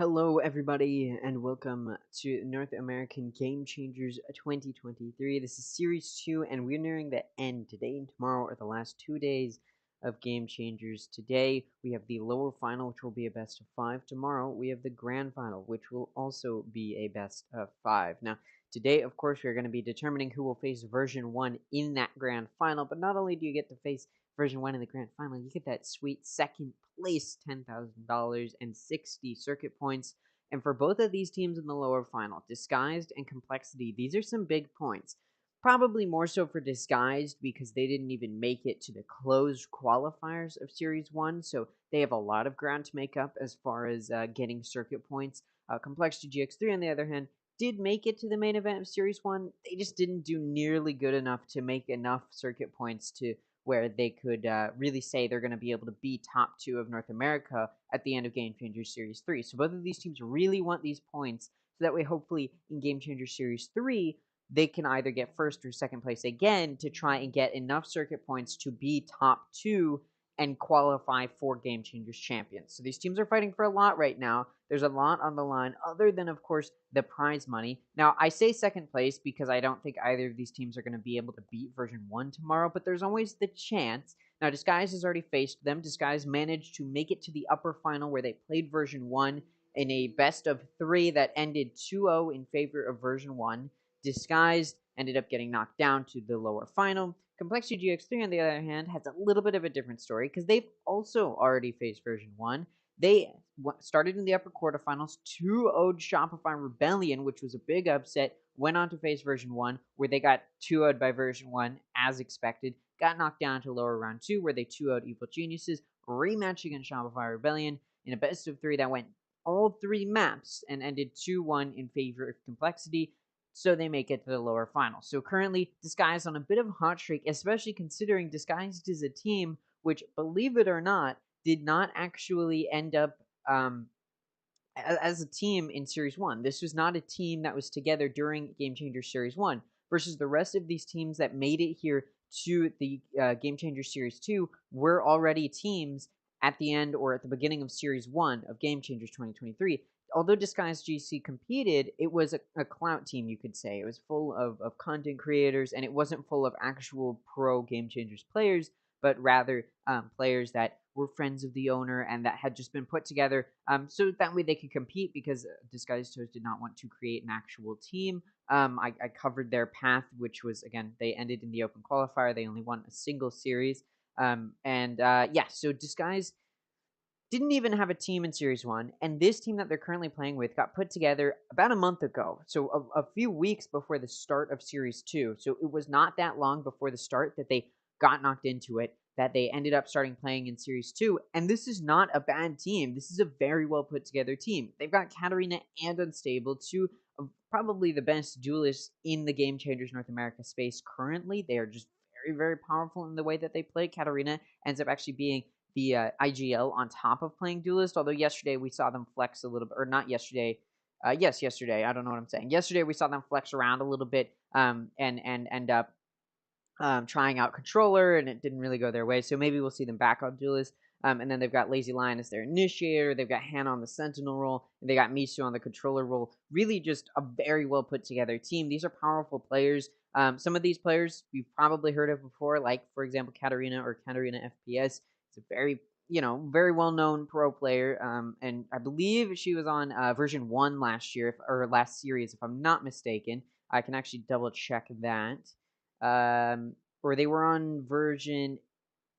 Hello, everybody, and welcome to North American Game Changers 2023. This is Series 2, and we're nearing the end. Today and tomorrow are the last 2 days of Game Changers. Today, we have the lower final, which will be a best of 5. Tomorrow, we have the grand final, which will also be a best of 5. Now, today, of course, we're going to be determining who will face version 1 in that grand final, but not only do you get to face version 1 in the grand final, you get that sweet second place $10,000 and 60 circuit points. And for both of these teams in the lower final, Disguised and Complexity, these are some big points. Probably more so for Disguised because they didn't even make it to the closed qualifiers of Series 1, so they have a lot of ground to make up as far as getting circuit points. Complexity GX3, on the other hand, did make it to the main event of Series 1. They just didn't do nearly good enough to make enough circuit points to where they could really say they're going to be able to be top 2 of North America at the end of Game Changer Series 3. So both of these teams really want these points, so that way hopefully in Game Changer Series 3, they can either get first or second place again to try and get enough circuit points to be top 2 and qualify for Game Changers champions. So these teams are fighting for a lot right now. There's a lot on the line, other than, of course, the prize money. Now, I say second place because I don't think either of these teams are going to be able to beat version 1 tomorrow, but there's always the chance. Now, Disguise has already faced them. Disguise managed to make it to the upper final where they played version 1 in a best of 3 that ended 2-0 in favor of version 1. Disguised ended up getting knocked down to the lower final. Complexity GX3, on the other hand, has a little bit of a different story because they've also already faced version 1. They started in the upper quarterfinals, 2-0'd Shopify Rebellion, which was a big upset, went on to face version 1, where they got 2-0'd by version 1, as expected, got knocked down to lower round 2, where they 2-0'd Evil Geniuses, rematch against Shopify Rebellion, in a best of 3 that went all 3 maps, and ended 2-1 in favor of Complexity, so they make it to the lower final. So currently, Disguised on a bit of a hot streak, especially considering Disguised is a team which, believe it or not, did not actually end up as a team in Series 1. This was not a team that was together during Game Changer Series 1, versus the rest of these teams that made it here to the Game Changer Series 2 were already teams at the end or at the beginning of Series 1 of Game Changers 2023. Although Disguised GC competed, it was a clout team, you could say. It was full of content creators, and it wasn't full of actual pro Game Changers players, but rather players that were friends of the owner and that had just been put together so that way they could compete, because Disguised Toes did not want to create an actual team. I covered their path, which was, again, they ended in the open qualifier. They only won a single series. Yeah, so Disguised didn't even have a team in Series 1, and this team that they're currently playing with got put together about a month ago, so a few weeks before the start of Series 2. So it was not that long before the start that they got knocked into it, that they ended up starting playing in Series 2, and this is not a bad team. This is a very well put together team. They've got Katarina and Unstable, two of probably the best duelists in the Game Changers North America space currently. They are just very, very powerful in the way that they play. Katarina ends up actually being the IGL on top of playing Duelist, although yesterday we saw them flex a little bit, or not yesterday, yes, yesterday, I don't know what I'm saying. Yesterday we saw them flex around a little bit and end up trying out Controller, and it didn't really go their way, so maybe we'll see them back on Duelist. And then they've got Lazy Lion as their initiator, they've got Hannah on the Sentinel role, and they got Misu on the Controller role. Really just a very well put together team. These are powerful players. Some of these players you've probably heard of before, like, for example, Katarina or Katarina FPS. It's a very, very well-known pro player, and I believe she was on version 1 last year, or last series, if I'm not mistaken. I can actually double-check that. Or they were on version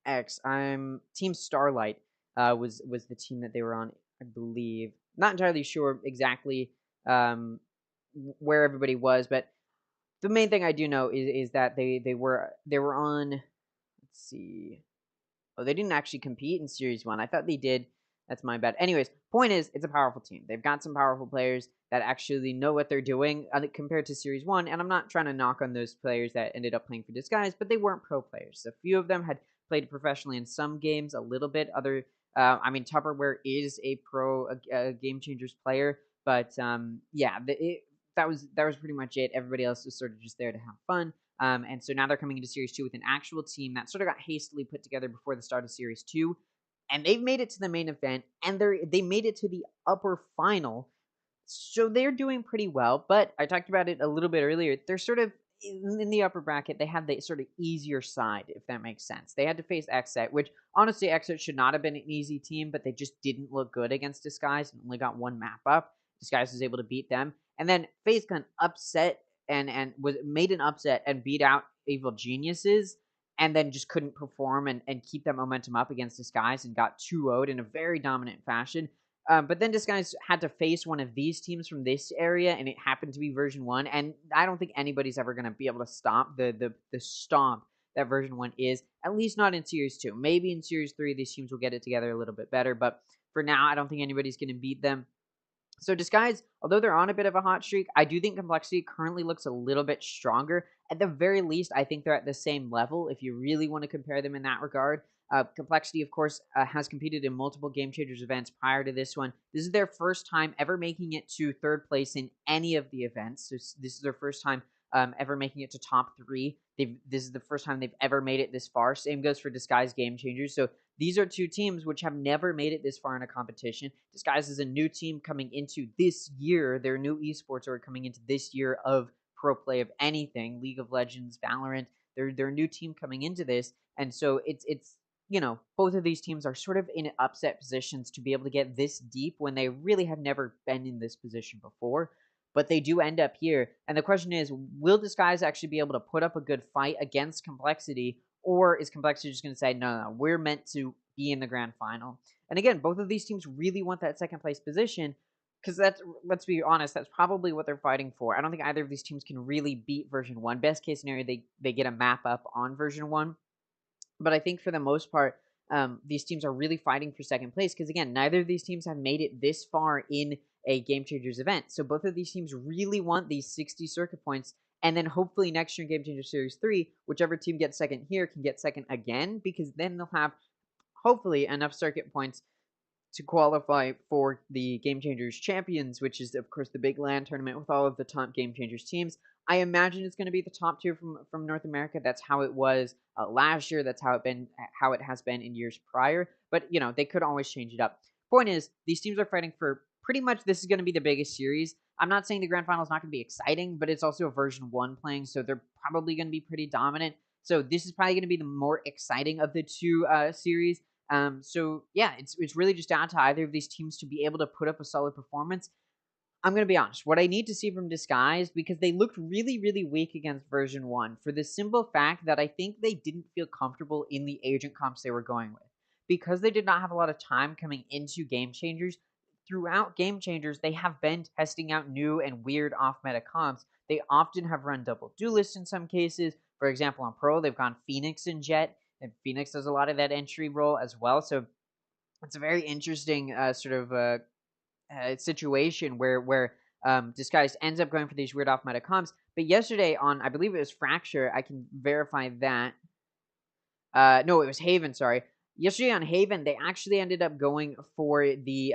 X. Team Starlight was the team that they were on, I believe. Not entirely sure exactly where everybody was, but the main thing I do know is that they were on, let's see. Oh, they didn't actually compete in Series 1. I thought they did. That's my bad. Anyways, point is, it's a powerful team. They've got some powerful players that actually know what they're doing compared to Series 1, and I'm not trying to knock on those players that ended up playing for Disguise, but they weren't pro players. A few of them had played professionally in some games, a little bit. Tupperware is a pro Game Changers player, but yeah, that was pretty much it. Everybody else was sort of just there to have fun. And so now they're coming into Series 2 with an actual team that sort of got hastily put together before the start of Series 2. and they've made it to the main event, and they made it to the upper final. So they're doing pretty well, but I talked about it a little bit earlier. They're sort of in the upper bracket. They have the sort of easier side, if that makes sense. They had to face Exet, which honestly, Exet should not have been an easy team, but they just didn't look good against Disguise and only got one map up. Disguise was able to beat them, and then FaZe Clan upset and was made an upset and beat out Evil Geniuses, and then just couldn't perform and keep that momentum up against Disguise and got 2-0'd in a very dominant fashion. But then Disguise had to face one of these teams from this area, and it happened to be version 1. And I don't think anybody's ever going to be able to stop the stomp that version 1 is, at least not in Series 2. Maybe in Series 3, these teams will get it together a little bit better, but for now, I don't think anybody's going to beat them. So Disguise, although they're on a bit of a hot streak, I do think Complexity currently looks a little bit stronger. At the very least, I think they're at the same level if you really want to compare them in that regard. Complexity, of course, has competed in multiple Game Changers events prior to this one. This is their first time ever making it to third place in any of the events. So this is their first time ever making it to top 3. This is the first time they've ever made it this far. Same goes for Disguise Game Changers. So these are two teams which have never made it this far in a competition. Disguise is a new team coming into this year. Their new esports are coming into this year of pro play of anything, League of Legends, Valorant. They're a new team coming into this, and so it's both of these teams are sort of in upset positions to be able to get this deep when they really have never been in this position before. But they do end up here, and the question is, will Disguise actually be able to put up a good fight against Complexity, or is Complexity just going to say, no, we're meant to be in the grand final? And again, both of these teams really want that second place position, because let's be honest, that's probably what they're fighting for. I don't think either of these teams can really beat version 1. Best case scenario, they get a map up on version 1. But I think for the most part, these teams are really fighting for second place because, again, neither of these teams have made it this far in a Game Changers event. So both of these teams really want these 60 circuit points. And then hopefully next year in Game Changer Series 3, whichever team gets second here can get second again, because then they'll have hopefully enough circuit points to qualify for the Game Changers Champions, which is, of course, the big LAN tournament with all of the top Game Changers teams. I imagine it's going to be the top tier from North America. That's how it was last year. That's how it has been in years prior. But, they could always change it up. Point is, these teams are fighting for pretty much this is going to be the biggest series. I'm not saying the grand final is not going to be exciting, but it's also a version 1 playing, so they're probably going to be pretty dominant. So this is probably going to be the more exciting of the two series. So yeah, it's really just down to either of these teams to be able to put up a solid performance. I'm going to be honest, what I need to see from Disguise, because they looked really, really weak against version 1, for the simple fact that I think they didn't feel comfortable in the agent comps they were going with. Because they did not have a lot of time coming into Game Changers, throughout Game Changers, they have been testing out new and weird off-meta comps. They often have run double duelists in some cases. For example, on Pro, they've gone Phoenix and Jet, and Phoenix does a lot of that entry role as well. So it's a very interesting situation where Disguise ends up going for these weird off-meta comps. But yesterday on, I believe it was Fracture, I can verify that. No, it was Haven, sorry. Yesterday on Haven, they actually ended up going for the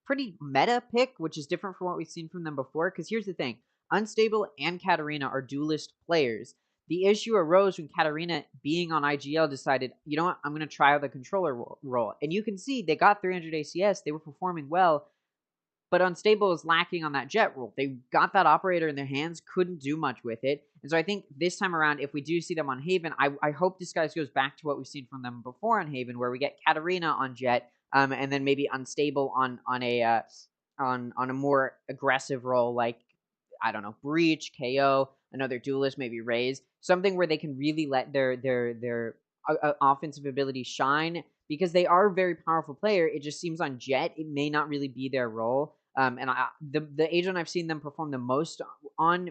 pretty meta pick, which is different from what we've seen from them before. Because here's the thing. Unstable and Katarina are duelist players. The issue arose when Katarina, being on IGL, decided, you know what, I'm going to try out the controller role. And you can see they got 300 ACS. They were performing well. But Unstable is lacking on that Jet role. They got that operator in their hands, couldn't do much with it. And so I think this time around, if we do see them on Haven, I hope Disguise goes back to what we've seen from them before on Haven, where we get Katarina on Jet, and then maybe Unstable on a more aggressive role, like, I don't know, Breach, KO, another duelist, maybe Raze, something where they can really let their offensive ability shine, because they are a very powerful player. It just seems on Jet, it may not really be their role. And the agent I've seen them perform the most on,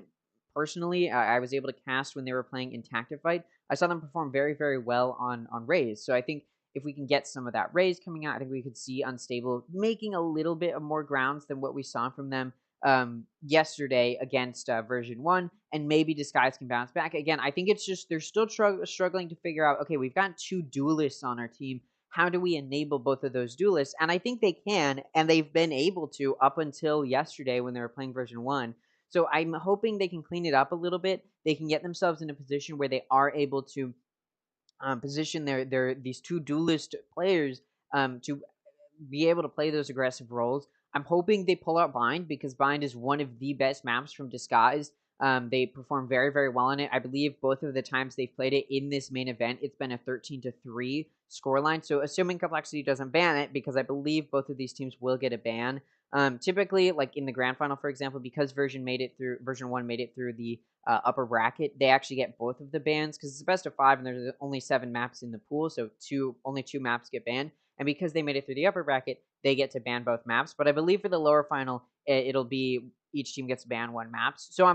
personally, I was able to cast when they were playing in Tactifight. I saw them perform very, very well on Raze. So I think if we can get some of that Raze coming out, I think we could see Unstable making a little bit of more grounds than what we saw from them yesterday against version 1, and maybe Disguise can bounce back. Again, I think it's just they're still struggling to figure out, okay, we've got 2 duelists on our team. How do we enable both of those duelists? And I think they can, and they've been able to up until yesterday when they were playing version 1. So I'm hoping they can clean it up a little bit. They can get themselves in a position where they are able to position these two duelist players to be able to play those aggressive roles. I'm hoping they pull out Bind because Bind is one of the best maps from Disguise. They perform very, very well in it. I believe both of the times they've played it in this main event, it's been a 13-3 scoreline. So assuming Complexity doesn't ban it, because I believe both of these teams will get a ban. Typically, like in the grand final, for example, because version 1 made it through the upper bracket, they actually get both of the bans because it's a best of 5 and there's only 7 maps in the pool, so only 2 maps get banned. And because they made it through the upper bracket, they get to ban both maps. But I believe for the lower final, it'll be each team gets to ban one map. So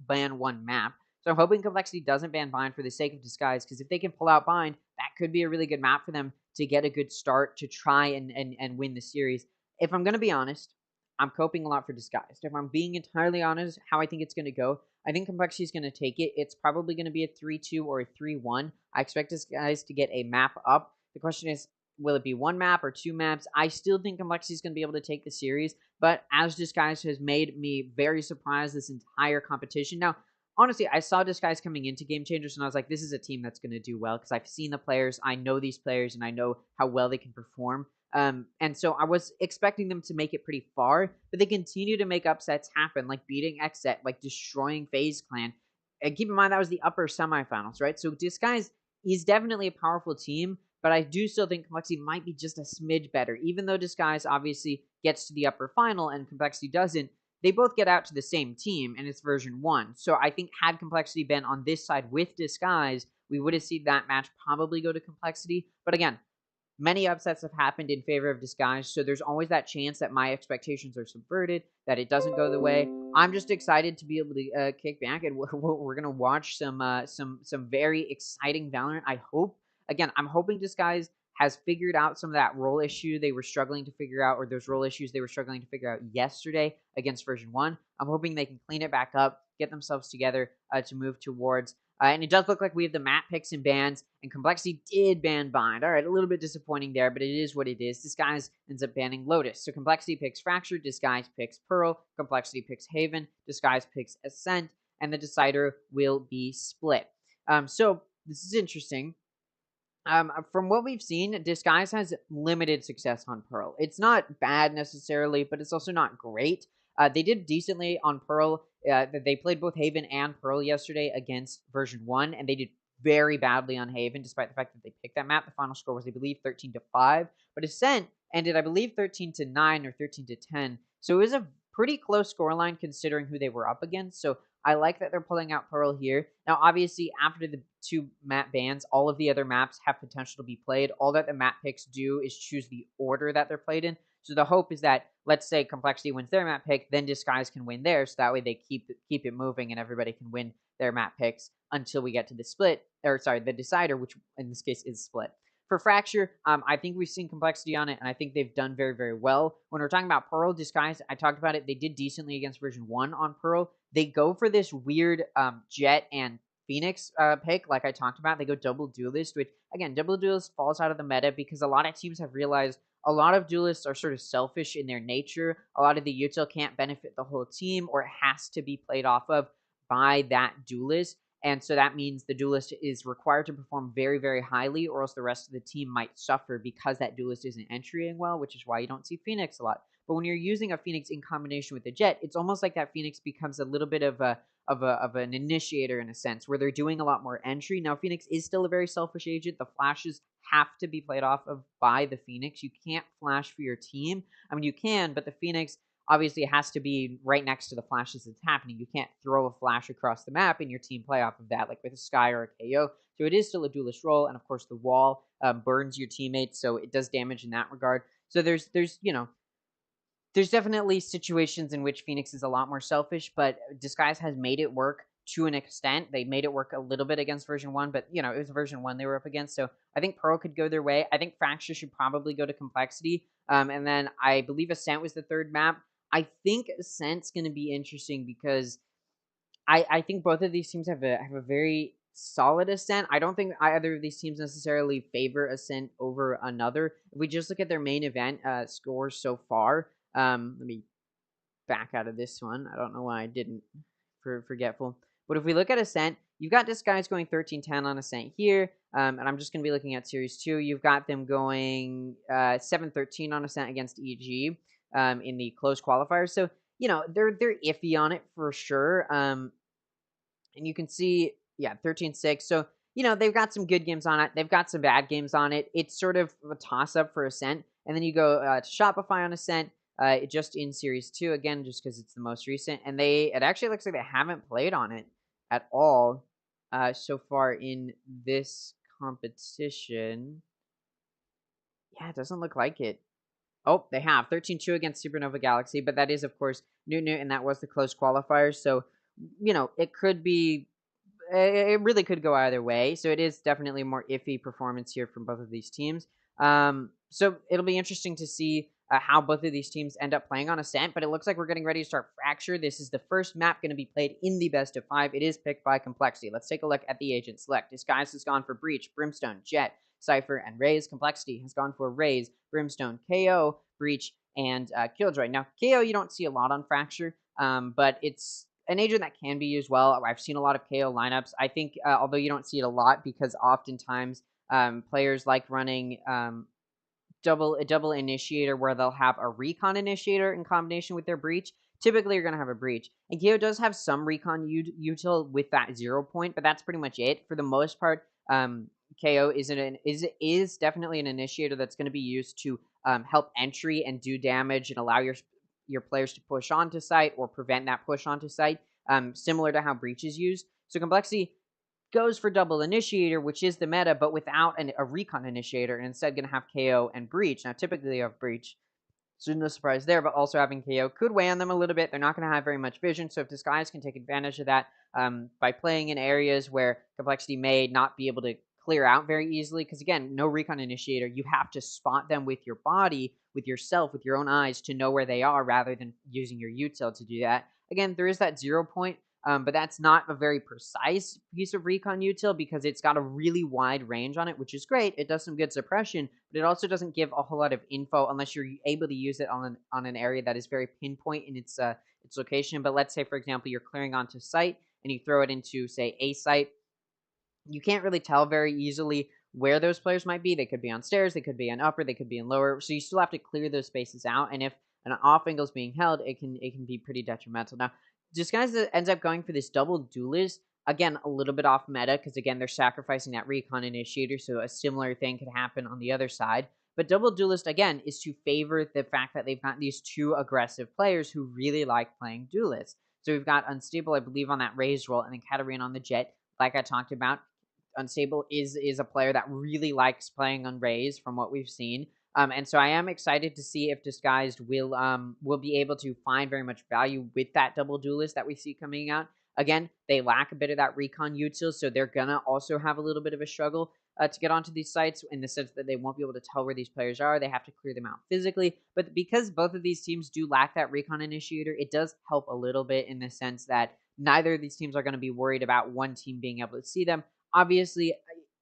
ban one map. So I'm hoping Complexity doesn't ban Bind for the sake of Disguise, because if they can pull out Bind, that could be a really good map for them to get a good start to try and win the series. If I'm going to be honest, I'm coping a lot for Disguised. If I'm being entirely honest, how I think it's going to go, I think Complexity is going to take it. It's probably going to be a 3-2 or a 3-1. I expect Disguised to get a map up. The question is, will it be 1 map or 2 maps? I still think Complexity is going to be able to take the series, but as Disguise has made me very surprised this entire competition. Now, honestly, I saw Disguise coming into Game Changers, and I was like, this is a team that's going to do well, because I've seen the players, I know these players, and I know how well they can perform. And so I was expecting them to make it pretty far, but they continue to make upsets happen, like beating Xset, like destroying FaZe Clan. And keep in mind, that was the upper semifinals, right? So Disguise is definitely a powerful team, but I do still think Complexity might be just a smidge better. Even though Disguise obviously gets to the upper final and Complexity doesn't, they both get out to the same team, and it's version 1. So I think had Complexity been on this side with Disguise, we would have seen that match probably go to Complexity. But again, many upsets have happened in favor of Disguise, so there's always that chance that my expectations are subverted, that it doesn't go the way. I'm just excited to be able to kick back, and we're gonna watch some very exciting Valorant. I hope. Again, I'm hoping Disguise has figured out some of that role issue they were struggling to figure out, or those role issues they were struggling to figure out yesterday against version 1. I'm hoping they can clean it back up, get themselves together to move towards. And it does look like we have the map picks and bans, and Complexity did ban Bind. All right, a little bit disappointing there, but it is what it is. Disguise ends up banning Lotus. So Complexity picks Fracture, Disguise picks Pearl, Complexity picks Haven, Disguise picks Ascent, and the decider will be split. So this is interesting. From what we've seen, Disguise has limited success on Pearl. It's not bad necessarily, but it's also not great. They did decently on Pearl. They played both Haven and Pearl yesterday against version 1, and they did very badly on Haven, despite the fact that they picked that map. The final score was, I believe, 13-5. But Ascent ended, I believe, 13-9 or 13-10. So it was a pretty close scoreline considering who they were up against. So I like that they're pulling out Pearl here. Now, obviously, after the 2 map bans, all of the other maps have potential to be played. All that the map picks do is choose the order that they're played in. So the hope is that, let's say Complexity wins their map pick, then Disguise can win theirs. So that way they keep it moving and everybody can win their map picks until we get to the split, or sorry, the decider, which in this case is split. For Fracture, I think we've seen Complexity on it, and I think they've done very, very well. When we're talking about Pearl, Disguise, I talked about it. They did decently against version 1 on Pearl. They go for this weird Jet and Phoenix pick, like I talked about. They go double duelist, which, again, double duelist falls out of the meta because a lot of teams have realized a lot of duelists are sort of selfish in their nature. A lot of the util can't benefit the whole team, or it has to be played off of by that duelist. And so that means the duelist is required to perform very, very highly, or else the rest of the team might suffer because that duelist isn't entering well, which is why you don't see Phoenix a lot. But when you're using a Phoenix in combination with a Jet, it's almost like that Phoenix becomes a little bit of an initiator in a sense, where they're doing a lot more entry. Now, Phoenix is still a very selfish agent. The flashes have to be played off of by the Phoenix. You can't flash for your team. I mean, you can, but the Phoenix obviously has to be right next to the flashes that's happening. You can't throw a flash across the map and your team play off of that, like with a Sky or a KO. So it is still a duelist role, and of course the wall burns your teammates, so it does damage in that regard. So there's definitely situations in which Phoenix is a lot more selfish, but Disguise has made it work to an extent. They made it work a little bit against version 1, but it was version 1 they were up against. So I think Pearl could go their way. I think Fracture should probably go to Complexity. And then I believe Ascent was the third map. I think Ascent's going to be interesting because I think both of these teams have a very solid Ascent. I don't think either of these teams necessarily favor Ascent over another. If we just look at their main event scores so far, let me back out of this one. I don't know why I didn't, forgetful. But if we look at Ascent, you've got Disguise going 13-10 on Ascent here. And I'm just going to be looking at Series 2. You've got them going 7-13 on Ascent against EG in the close qualifiers. So, they're iffy on it for sure. And you can see, yeah, 13-6. So, they've got some good games on it. They've got some bad games on it. It's sort of a toss-up for Ascent. And then you go to Shopify on Ascent, just in Series 2, again, just because it's the most recent. And it actually looks like they haven't played on it at all so far in this competition. Yeah, it doesn't look like it. Oh, they have 13-2 against Supernova Galaxy, but that is, of course, new, and that was the close qualifiers. So, it could be, it really could go either way. So it is definitely a more iffy performance here from both of these teams. So it'll be interesting to see how both of these teams end up playing on Ascent, but it looks like we're getting ready to start Fracture. This is the first map going to be played in the best of 5. It is picked by Complexity. Let's take a look at the agent select. Disguise has gone for Breach, Brimstone, Jet, Cypher, and Raze. Complexity has gone for Raze, Brimstone, KO, Breach, and Killjoy. Now, KO you don't see a lot on Fracture, but it's an agent that can be used well. I've seen a lot of KO lineups. I think, although you don't see it a lot, because oftentimes players like running a double initiator where they'll have a recon initiator in combination with their breach. Typically, you're going to have a breach. And KO does have some recon util with that 0 point, but that's pretty much it. For the most part, KO is definitely an initiator that's going to be used to help entry and do damage and allow your players to push onto site or prevent that push onto site, similar to how breach is used. So Complexity goes for double initiator, which is the meta, but without a recon initiator, and instead going to have KO and breach. Now, typically you have breach, so no surprise there, but also having KO could weigh on them a little bit. They're not going to have very much vision, so if Disguise can take advantage of that by playing in areas where Complexity may not be able to clear out very easily, because again, no recon initiator, you have to spot them with your body, with yourself, with your own eyes to know where they are rather than using your util to do that. Again, there is that 0 point, but that's not a very precise piece of recon util because it's got a really wide range on it, which is great. It does some good suppression, but it also doesn't give a whole lot of info unless you're able to use it on an area that is very pinpoint in its location. But let's say, for example, you're clearing onto site and you throw it into, say, a site. You can't really tell very easily where those players might be. They could be on stairs, they could be on upper, they could be in lower. So you still have to clear those spaces out. And if an off angle is being held, it can be pretty detrimental. Now, Disguise ends up going for this double duelist. Again, a little bit off meta because, again, they're sacrificing that recon initiator, so a similar thing could happen on the other side. But double duelist, again, is to favor the fact that they've got these two aggressive players who really like playing duelists. So we've got Unstable, I believe, on that Raze role, and then Katarina on the Jet, like I talked about. Unstable is a player that really likes playing on Raze from what we've seen. And so I am excited to see if Disguised will be able to find very much value with that double duelist that we see coming out. Again, they lack a bit of that recon util, so they're gonna also have a little bit of a struggle to get onto these sites in the sense that they won't be able to tell where these players are. They have to clear them out physically. But because both of these teams do lack that recon initiator, it does help a little bit in the sense that neither of these teams are going to be worried about one team being able to see them. Obviously,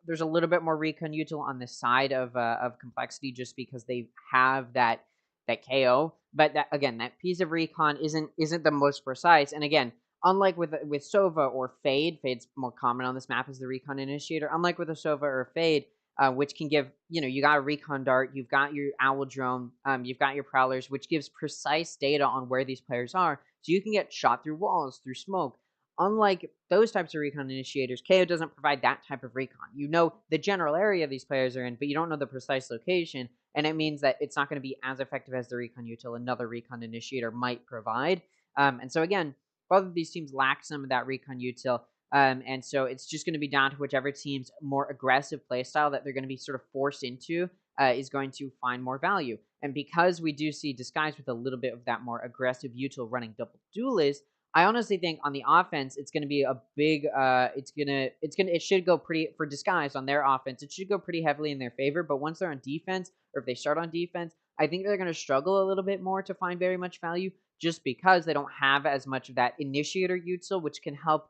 there's a little bit more recon util on the side of Complexity just because they have that KO. But that, again, that piece of recon isn't the most precise. And again, unlike with Sova or Fade, Fade's more common on this map as the recon initiator. Unlike with a Sova or Fade, which can give, you got a recon dart, you've got your owl drone, you've got your prowlers, which gives precise data on where these players are. So you can get shot through walls, through smoke. Unlike those types of recon initiators, KO doesn't provide that type of recon. You know the general area these players are in, but you don't know the precise location, and it means that it's not going to be as effective as the recon util another recon initiator might provide. And so again, both of these teams lack some of that recon util, and so it's just going to be down to whichever team's more aggressive playstyle that they're going to be sort of forced into is going to find more value. And because we do see Disguise with a little bit of that more aggressive util running double duelist, I honestly think on the offense, it's going to be a big. It should go pretty for Disguise on their offense. It should go pretty heavily in their favor. But once they're on defense, or if they start on defense, I think they're going to struggle a little bit more to find very much value, just because they don't have as much of that initiator util, which can help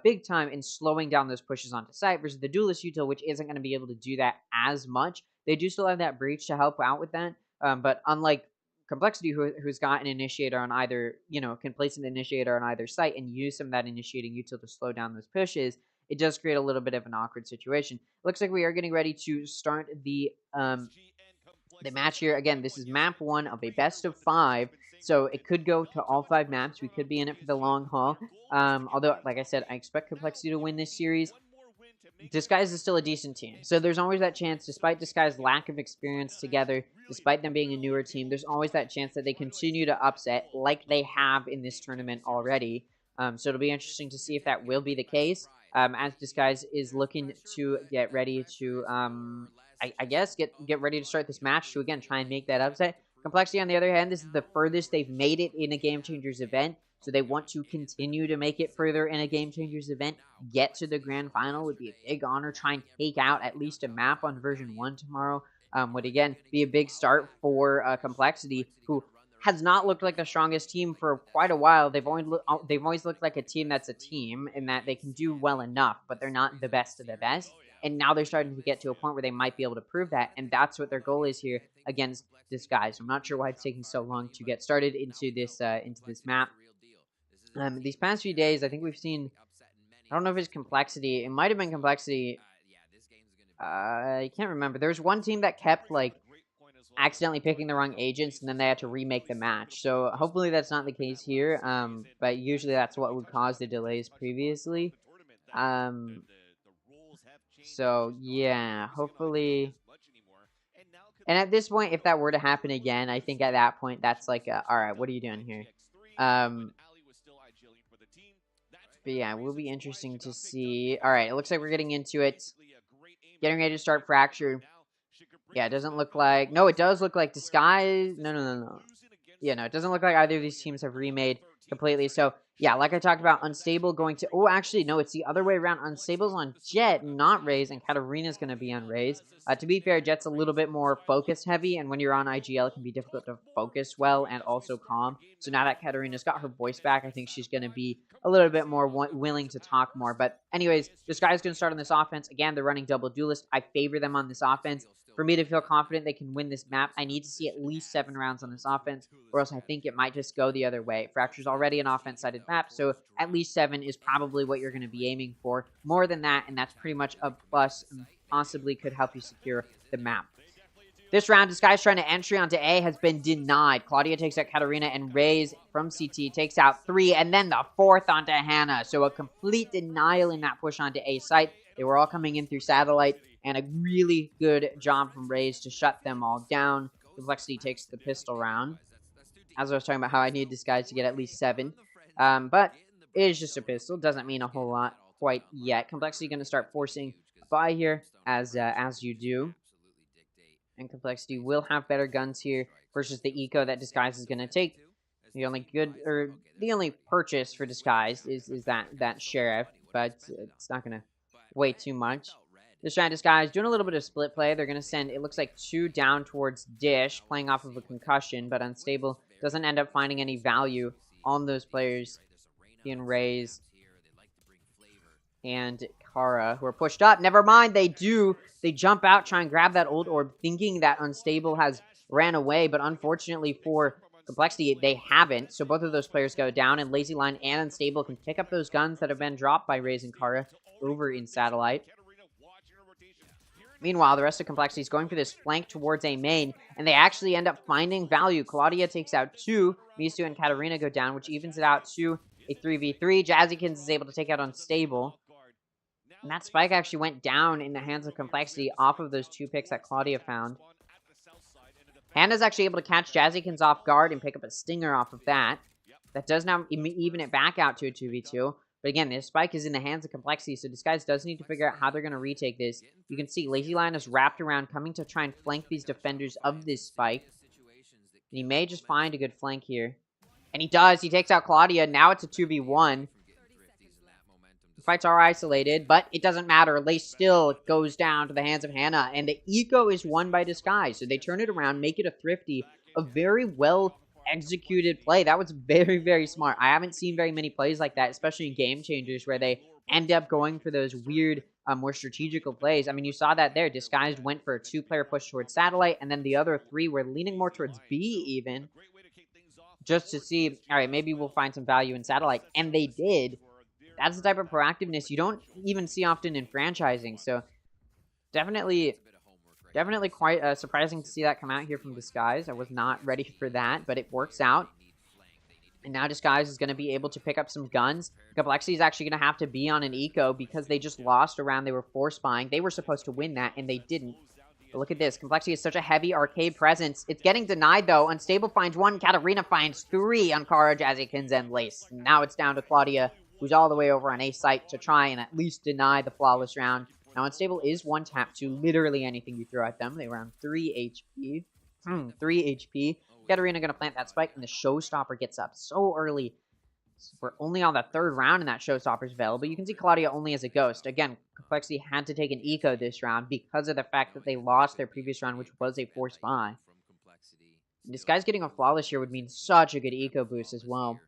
big time in slowing down those pushes onto site. Versus the duelist util, which isn't going to be able to do that as much. They do still have that breach to help out with that, but unlike Complexity, who's got an initiator on either, can place an initiator on either site and use some of that initiating util to slow down those pushes, it does create a little bit of an awkward situation. Looks like we are getting ready to start the match here. Again, this is map 1 of a best of 5, so it could go to all 5 maps. We could be in it for the long haul. Although, like I said, I expect Complexity to win this series. Disguise is still a decent team, so there's always that chance, despite Disguise's lack of experience together, despite them being a newer team, there's always that chance that they continue to upset, like they have in this tournament already. So it'll be interesting to see if that will be the case, as Disguise is looking to get ready to, I guess, get ready to start this match to, again, try and make that upset. Complexity, on the other hand, this is the furthest they've made it in a Game Changers event, so they want to continue to make it further in a Game Changers event. Get to the grand final would be a big honor. Try and take out at least a map on version 1 tomorrow. Would, again, be a big start for Complexity, who has not looked like the strongest team for quite a while. They've always looked like a team that's a team, in that they can do well enough, but they're not the best of the best. And now they're starting to get to a point where they might be able to prove that, and that's what their goal is here against Disguise. I'm not sure why it's taking so long to get started into this map. These past few days, I think we've seen, I don't know if it's Complexity. It might have been Complexity. I can't remember. There was one team that kept, like, accidentally picking the wrong agents, and then they had to remake the match. So hopefully that's not the case here. But usually that's what would cause the delays previously. So yeah, hopefully. And at this point, if that were to happen again, I think at that point, that's like, all right, what are you doing here? But yeah, it will be interesting to see. All right, it looks like we're getting into it. Getting ready to start Fracture. Yeah, it doesn't look like... No, it does look like Disguise. No. Yeah, no, it doesn't look like either of these teams have remade completely. So, yeah, like I talked about, Unstable going to... Oh, actually, no, it's the other way around. Unstable's on Jet, not Raze, and Katarina's going to be on Raze. To be fair, Jet's a little bit more focus-heavy, and when you're on IGL, it can be difficult to focus well and also calm. So now that Katarina's got her voice back, I think she's going to be a little bit more willing to talk more. But anyways, this guy's going to start on this offense. Again, they're running double duelist. I favor them on this offense. For me to feel confident they can win this map, I need to see at least 7 rounds on this offense, or else I think it might just go the other way. Fracture's already an offense-sided map, so at least 7 is probably what you're going to be aiming for. More than that, and that's pretty much a plus, and possibly could help you secure the map. This round, Disguise trying to entry onto A has been denied. Claudia takes out Katarina, and Raze from CT takes out 3, and then the 4th onto Hannah. So a complete denial in that push onto A site. They were all coming in through satellite, and a really good job from Raze to shut them all down. Complexity takes the pistol round. As I was talking about how I need Disguise to get at least 7. But it is just a pistol. Doesn't mean a whole lot quite yet. Complexity going to start forcing a buy here, as you do. And Complexity will have better guns here versus the eco that Disguise is going to take. The only purchase for Disguise is that Sheriff, but it's not going to weigh too much. This round, Disguise doing a little bit of split play. They're going to send, it looks like, 2 down towards Dish, playing off of a concussion, but Unstable doesn't end up finding any value on those players in Raze and Kara, who are pushed up. Never mind, they do. They jump out, try and grab that old orb, thinking that Unstable has ran away, but unfortunately for Complexity, they haven't. So both of those players go down, and Lazy Line and Unstable can pick up those guns that have been dropped by Raze and Kara over in Satellite. Meanwhile, the rest of Complexity is going for this flank towards a main, and they actually end up finding value. Claudia takes out 2. Misu and Katarina go down, which evens it out to a 3v3. Jazzykins is able to take out Unstable. And that spike actually went down in the hands of Complexity off of those 2 picks that Claudia found. Hannah's actually able to catch Jazzykins off guard and pick up a stinger off of that. That does now even it back out to a 2v2. But again, this spike is in the hands of Complexity, so Disguise does need to figure out how they're going to retake this. You can see Lazy Lion is wrapped around, coming to try and flank these defenders of this spike. And he may just find a good flank here. And he does. He takes out Claudia. Now it's a 2v1. The fights are isolated, but it doesn't matter. Lace still goes down to the hands of Hannah. And the eco is won by Disguise. So they turn it around, make it a thrifty. A very well executed play. That was very, very smart. I haven't seen very many plays like that, especially in Game Changers, where they end up going for those weird, more strategical plays. I mean, you saw that there. Disguised went for a 2-player push towards Satellite, and then the other 3 were leaning more towards B even, just to see, all right, maybe we'll find some value in Satellite. And they did. that's the type of proactiveness you don't even see often in franchising. So definitely quite surprising to see that come out here from Disguise. I was not ready for that, but it works out. And now Disguise is going to be able to pick up some guns. Complexity is actually going to have to be on an eco because they just lost a round. They were force buying. They were supposed to win that, and they didn't. But look at this. Complexity is such a heavy arcade presence. It's getting denied, though. Unstable finds 1. Katarina finds 3 on Kara, Jazzykins, and Lace. And now it's down to Claudia, who's all the way over on A site to try and at least deny the flawless round. Now, Unstable is 1 tap to literally anything you throw at them. They were on 3 HP. 3 HP. Katarina going to plant that spike, and the Showstopper gets up so early. So we're only on the 3rd round, and that Showstopper's available. You can see Claudia only as a ghost. Again, Complexity had to take an eco this round because of the fact that they lost their previous round, which was a force buy. And this guy's getting a flawless here would mean such a good eco boost as well.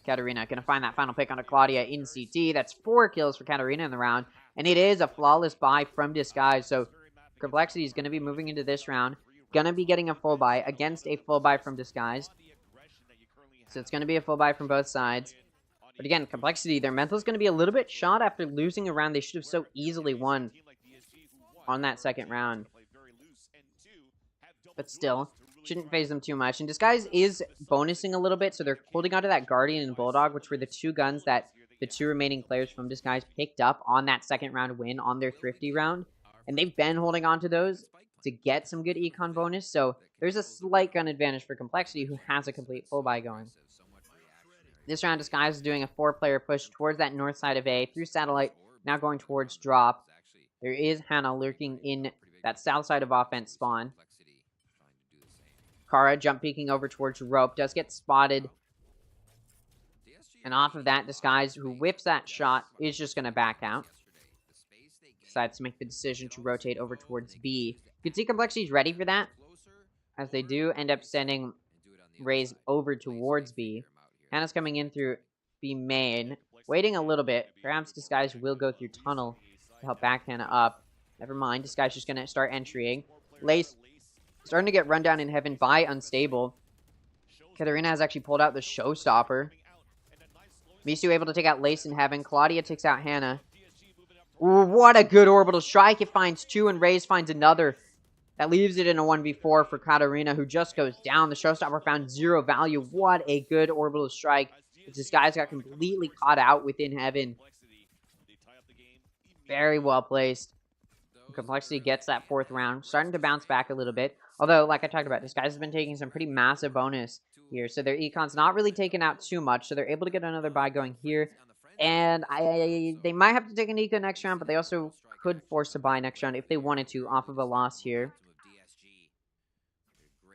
Katarina going to find that final pick onto Claudia in CT. That's 4 kills for Katarina in the round. And it is a flawless buy from Disguise. So Complexity is going to be moving into this round. Going to be getting a full buy against a full buy from Disguise. So it's going to be a full buy from both sides. But again, Complexity, their mental is going to be a little bit shot after losing a round they should have so easily won on that 2nd round. But still, shouldn't phase them too much. And Disguise is bonusing a little bit, so they're holding onto that Guardian and Bulldog, which were the 2 guns that the 2 remaining players from Disguise picked up on that 2nd round win on their Thrifty round. And they've been holding on to those to get some good econ bonus, so there's a slight gun advantage for Complexity, who has a complete full buy going. This round, Disguise is doing a 4-player push towards that north side of A through Satellite, now going towards Drop. There is Hannah lurking in that south side of offense spawn. Kara jump peeking over towards Rope, does get spotted. And off of that, Disguise, who whips that shot, is just going to back out. Decides to make the decision to rotate over towards B. You can see Complexity's ready for that, as they do end up sending Raze over towards B. Hannah's coming in through B main, waiting a little bit. Perhaps Disguise will go through tunnel to help back Hannah up. Never mind, Disguise just going to start entrying. Lace starting to get run down in heaven by Unstable. Katarina has actually pulled out the Showstopper. Misu able to take out Lace in heaven. Claudia takes out Hannah. Ooh, what a good orbital strike. It finds 2 and Raze finds another. That leaves it in a 1v4 for Katarina, who just goes down. The Showstopper found 0 value. What a good orbital strike. This guy's got completely caught out within heaven. Very well placed. Complexity gets that 4th round. Starting to bounce back a little bit. Although, like I talked about, this guy's been taking some pretty massive bonus here. So their econ's not really taken out too much. So they're able to get another buy going here. And they might have to take an eco next round, but they also could force a buy next round if they wanted to off of a loss here.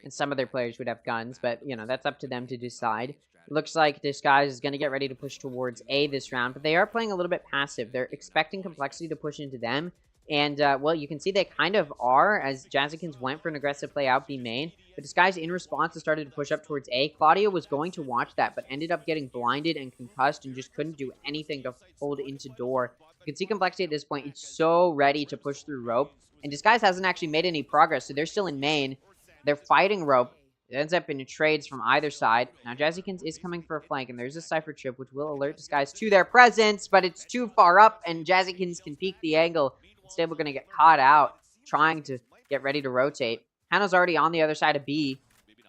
And some of their players would have guns, but, you know, that's up to them to decide. Looks like Disguise is going to get ready to push towards A this round, but they are playing a little bit passive. They're expecting Complexity to push into them. And, well, you can see they kind of are, as Jazzykins went for an aggressive play out B main. But Disguise, in response, has started to push up towards A. Claudia was going to watch that, but ended up getting blinded and concussed and just couldn't do anything to hold into door. You can see Complexity at this point. It's so ready to push through Rope. And Disguise hasn't actually made any progress, so they're still in main. They're fighting Rope. It ends up in trades from either side. Now, Jazzykins is coming for a flank, and there's a Cypher chip, which will alert Disguise to their presence, but it's too far up, and Jazzykins can peek the angle. Instead, we're going to get caught out, trying to get ready to rotate. Hannah's already on the other side of B,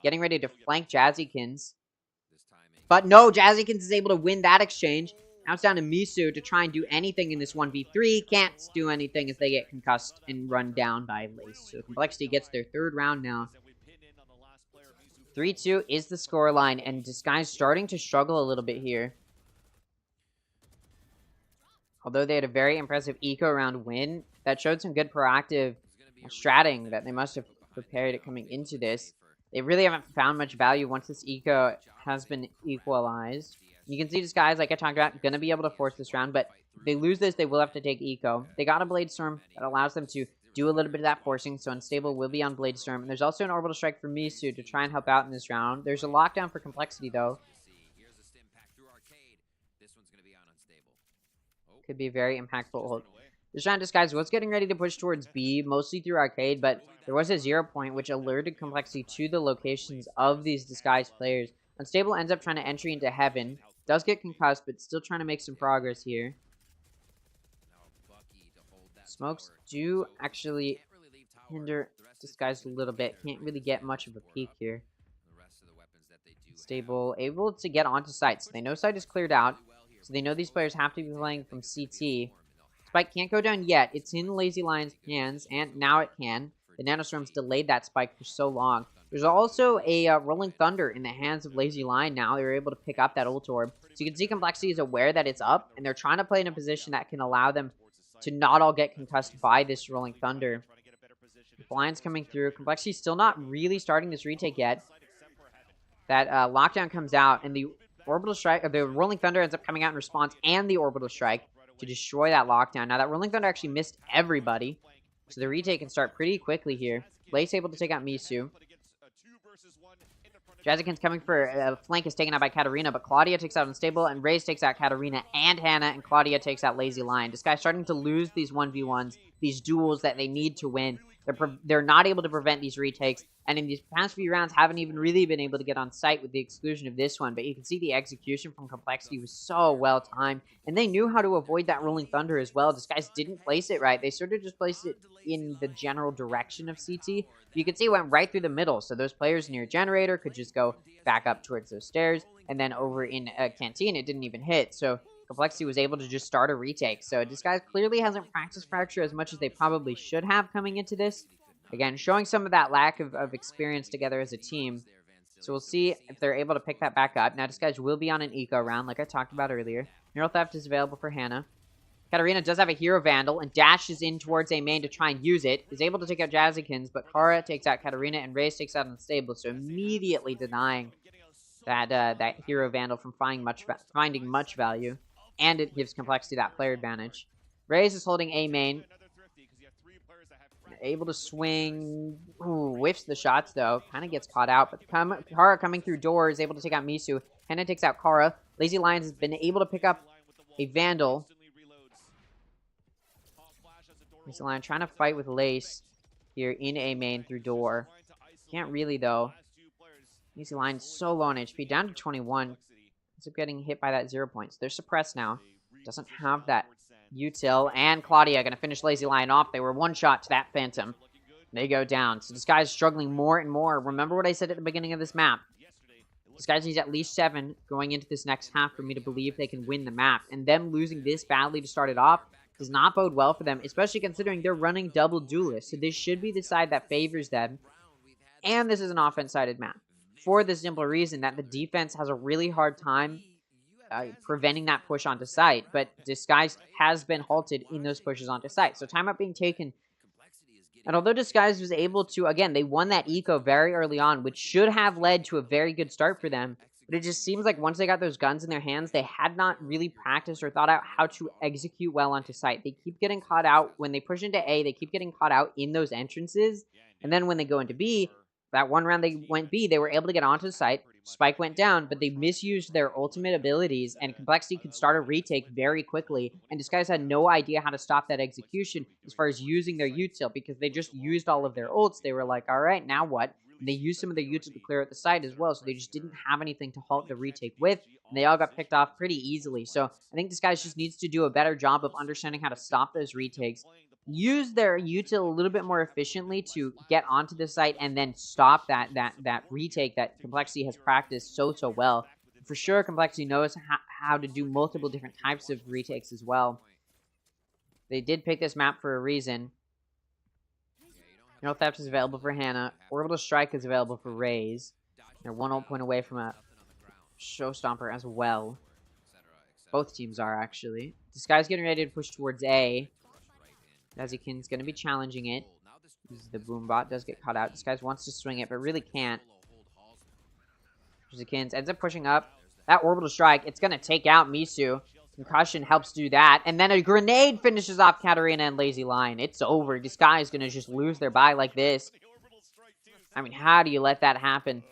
getting ready to flank Jazzykins. But no, Jazzykins is able to win that exchange. Now it's down to Misu to try and do anything in this 1v3. Can't do anything as they get concussed and run down by Lace. So Complexity gets their 3rd round now. 3-2 is the scoreline, and Disguise starting to struggle a little bit here. Although they had a very impressive eco round win, that showed some good proactive stratting that they must have prepared it coming into this. They really haven't found much value once this eco has been equalized. You can see Disguise, like I talked about, going to be able to force this round, but if they lose this, they will have to take eco. They got a Blade Storm that allows them to do a little bit of that forcing, so Unstable will be on Blade Storm. And there's also an Orbital Strike for Misu to try and help out in this round. There's a lockdown for Complexity, though. Could be very impactful. Deshaun Disguise was getting ready to push towards B, mostly through Arcade, but there was a 0 point, which alerted Complexity to the locations of these Disguise players. Unstable ends up trying to entry into Heaven. Does get concussed, but still trying to make some progress here. Smokes do actually hinder Disguise a little bit. Can't really get much of a peek here. Stable able to get onto sites. They know site is cleared out, so they know these players have to be playing from CT. Spike can't go down yet. It's in Lazy Lion's hands, and now it can. The Nanostorms delayed that spike for so long. There's also a Rolling Thunder in the hands of Lazy Lion now. They're able to pick up that ult orb. So you can see Complexity is aware that it's up, and they're trying to play in a position that can allow them to not all get concussed by this Rolling Thunder. Blind's coming through. Complexity's still not really starting this retake yet. That lockdown comes out, and the Orbital Strike, or the Rolling Thunder ends up coming out in response, and the Orbital Strike to destroy that lockdown. Now, that Rolling Thunder actually missed everybody, so the retake can start pretty quickly here. Blaze able to take out Misu. Jazzikins coming for a flank is taken out by Katarina, but Claudia takes out Unstable, and Raze takes out Katarina and Hannah, and Claudia takes out Lazy Lion. This guy's starting to lose these 1v1s, these duels that they need to win. They're not able to prevent these retakes, and in these past few rounds haven't even really been able to get on site with the exclusion of this one, but you can see the execution from Complexity was so well timed, and they knew how to avoid that Rolling Thunder as well. This guys didn't place it right. They sort of just placed it in the general direction of CT. You can see it went right through the middle, so those players near Generator could just go back up towards those stairs, and then over in Canteen it didn't even hit, so Complexity was able to just start a retake. So this guy clearly hasn't practiced Fracture as much as they probably should have coming into this. Again, showing some of that lack of experience together as a team. So we'll see if they're able to pick that back up. Now, this guy will be on an eco round, like I talked about earlier. Neural Theft is available for Hannah. Katarina does have a Hero Vandal and dashes in towards a main to try and use it. Is able to take out Jazzikins, but Kara takes out Katarina and Raze takes out Unstable. So immediately denying that Hero Vandal from finding much value. And it gives Complexity that player advantage. Raze is holding A main. Able to swing. Ooh, whiffs the shots, though. Kind of gets caught out. But Kara coming through door is able to take out Misu. Hannah takes out Kara. Lazy Lions has been able to pick up a Vandal. Lazy Lion trying to fight with Lace here in A main through door. Can't really, though. Lazy Lion so low on HP. Down to 21. Ends up getting hit by that 0 points. They're suppressed now. Doesn't have that util, and Claudia going to finish Lazy Lion off. They were one shot to that Phantom. They go down. So this guy's struggling more and more. Remember what I said at the beginning of this map. This guy needs at least 7 going into this next half for me to believe they can win the map. And them losing this badly to start it off does not bode well for them, especially considering they're running double duelists. So this should be the side that favors them. And this is an offense-sided map. For the simple reason that the defense has a really hard time preventing that push onto site, but Disguise has been halted in those pushes onto site. So timeout being taken. And although Disguise was able to, again, they won that eco very early on, which should have led to a very good start for them. But it just seems like once they got those guns in their hands, they had not really practiced or thought out how to execute well onto site. They keep getting caught out. When they push into A, they keep getting caught out in those entrances. And then when they go into B, that one round they went B, they were able to get onto the site. Spike went down, but they misused their ultimate abilities, and Complexity could start a retake very quickly. And Disguise had no idea how to stop that execution as far as using their util, because they just used all of their ults. They were like, all right, now what? And they used some of their util to clear out the site as well, so they just didn't have anything to halt the retake with, and they all got picked off pretty easily. So I think Disguise just needs to do a better job of understanding how to stop those retakes. Use their util a little bit more efficiently to get onto the site and then stop that retake that Complexity has practiced so well. For sure, Complexity knows how to do multiple different types of retakes as well. They did pick this map for a reason. Neural Theft is available for Hannah. Orbital Strike is available for Raze. They're 1 ult point away from a Showstomper as well. Both teams are, actually. This guy's getting ready to push towards A. Jazzikins going to be challenging it. The Boombot does get caught out. This guy wants to swing it, but really can't. Jazzikins ends up pushing up. That Orbital Strike, it's going to take out Misu. Concussion helps do that. And then a grenade finishes off Katarina and Lazy Lion. It's over. This guy is going to just lose their bye like this. I mean, how do you let that happen?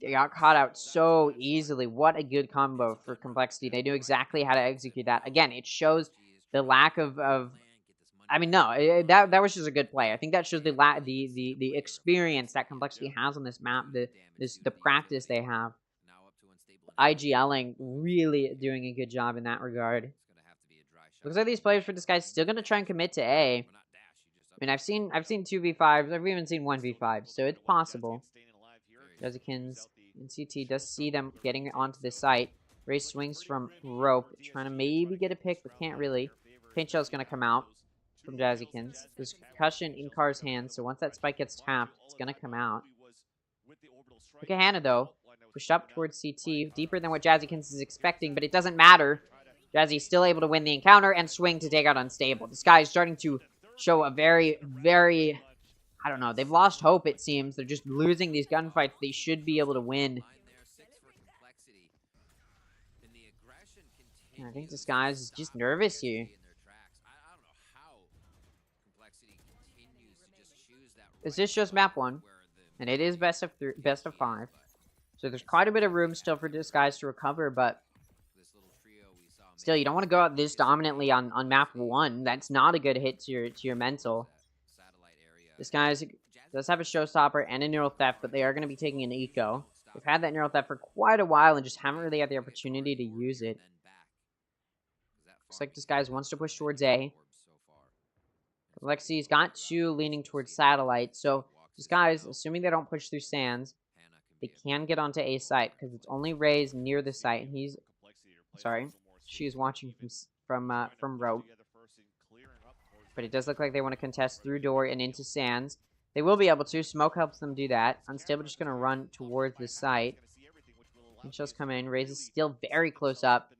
They got caught out so easily. What a good combo for Complexity. They knew exactly how to execute that. Again, it shows the lack of I mean, no, that was just a good play. I think that shows the experience that Complexity has on this map, the practice they have. IGLing really doing a good job in that regard. Looks like these players for this guy's still gonna try and commit to A. I mean, I've seen 2v5s. I've even seen 1v5, so it's possible. Jazikins in CT does see them getting onto the site. Ray swings from rope, trying to maybe get a pick, but can't really. Paint shell's gonna come out from Jazikins. There's concussion in Car's hands, so once that spike gets tapped, it's gonna come out. Look at Hannah though. Pushed up towards CT, deeper than what Jazikins is expecting, but it doesn't matter. Jazzy's still able to win the encounter and swing to take out Unstable. This guy is starting to show a very, very, I don't know, they've lost hope, it seems. They're just losing these gunfights they should be able to win. I think this guy is just nervous here. This is just map 1, and it is best of 5. So there's quite a bit of room still for this guys to recover, but still, you don't want to go out this dominantly on map 1. That's not a good hit to your mental. This guy does have a showstopper and a neural theft, but they are going to be taking an eco. They've had that neural theft for quite a while and just haven't really had the opportunity to use it. Looks like this guy wants to push towards A. Lexi's got 2 leaning towards satellite, so this guy's assuming they don't push through sands. They can get onto A site because it's only Ray's near the site, and he's she's watching from rope. But it does look like they want to contest through door and into sands. They will be able to. Smoke helps them do that. Unstable just going to run towards the site. Shells come in. Ray's is still very close up.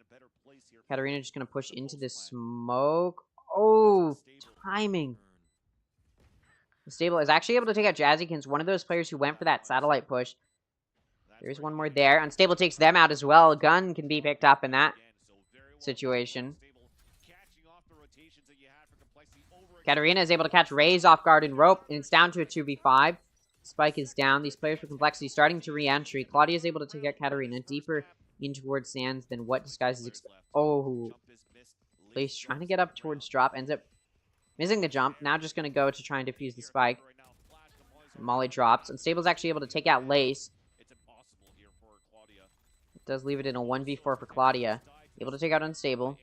Katarina just going to push into the smoke. Oh, timing. Unstable is actually able to take out Jazzykins, one of those players who went for that satellite push. There's one more there. Unstable takes them out as well. A gun can be picked up in that situation. Katarina is able to catch Raze off guard in rope, and it's down to a 2v5. Spike is down. These players for Complexity starting to re-entry. Claudia is able to take out Katarina deeper in towards sands than what Disguise is Oh. Place trying to get up towards drop. Ends up missing the jump. Now just going to go to try and defuse the spike. Molly drops. Unstable's actually able to take out Lace. It does leave it in a 1v4 for Claudia. Able to take out Unstable.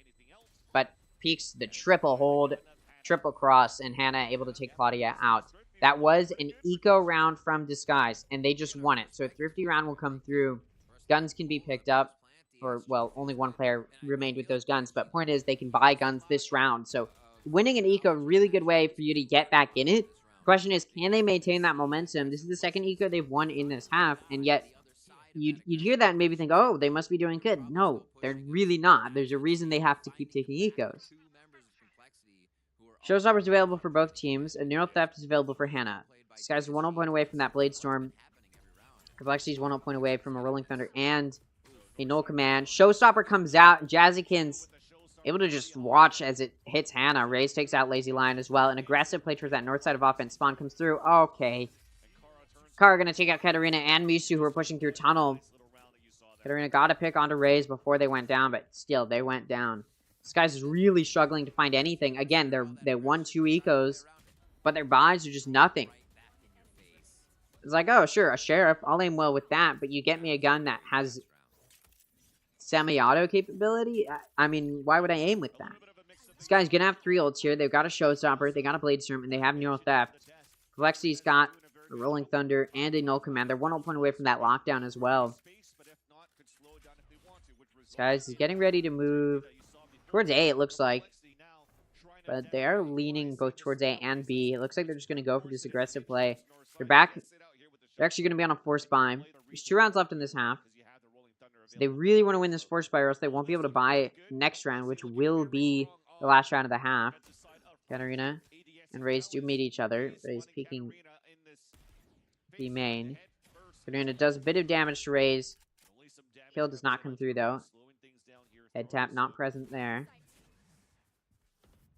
But peeks the triple hold, triple cross, and Hannah able to take Claudia out. That was an eco round from Disguise, and they just won it. So a thrifty round will come through. Guns can be picked up. Or, well, only one player remained with those guns. But point is, they can buy guns this round. So winning an eco, really good way for you to get back in it. The question is, can they maintain that momentum? This is the second eco they've won in this half, and yet you'd hear that and maybe think, oh, they must be doing good. No, they're really not. There's a reason they have to keep taking ecos. Showstopper is available for both teams, and Neural Theft is available for Hannah. This guy's 1-0 point away from that Blade Storm. Complexity's 1-0 point away from a Rolling Thunder and a Null Command. Showstopper comes out, and Jazzykins able to just watch as it hits Hannah. Raze takes out Lazy Lion as well. An aggressive play towards that north side of offense. Spawn comes through. Okay. Kara going to take out Katarina and Misu, who are pushing through tunnel. Katarina got to pick onto Raze before they went down, but still, they went down. This guy's really struggling to find anything. Again, they won 2 ecos, but their buys are just nothing. It's like, oh, sure, a Sheriff. I'll aim well with that, but you get me a gun that has semi-auto capability? I mean, why would I aim with that? This guy's going to have 3 ults here. They've got a Showstopper, they got a Blade Storm, and they have Neural Theft. Complexity's got a Rolling Thunder and a Null Command. They're 1-0 point away from that lockdown as well. This guy's getting ready to move towards A, it looks like. But they are leaning both towards A and B. It looks like they're just going to go for this aggressive play. They're back. They're actually going to be on a force buy. There's 2 rounds left in this half. So they really want to win this force buy, or else they won't be able to buy next round, which will be the last round of the half. Katarina and Raze do meet each other. Raze peeking B main. Katarina does a bit of damage to Raze. Kill does not come through, though. Head tap not present there.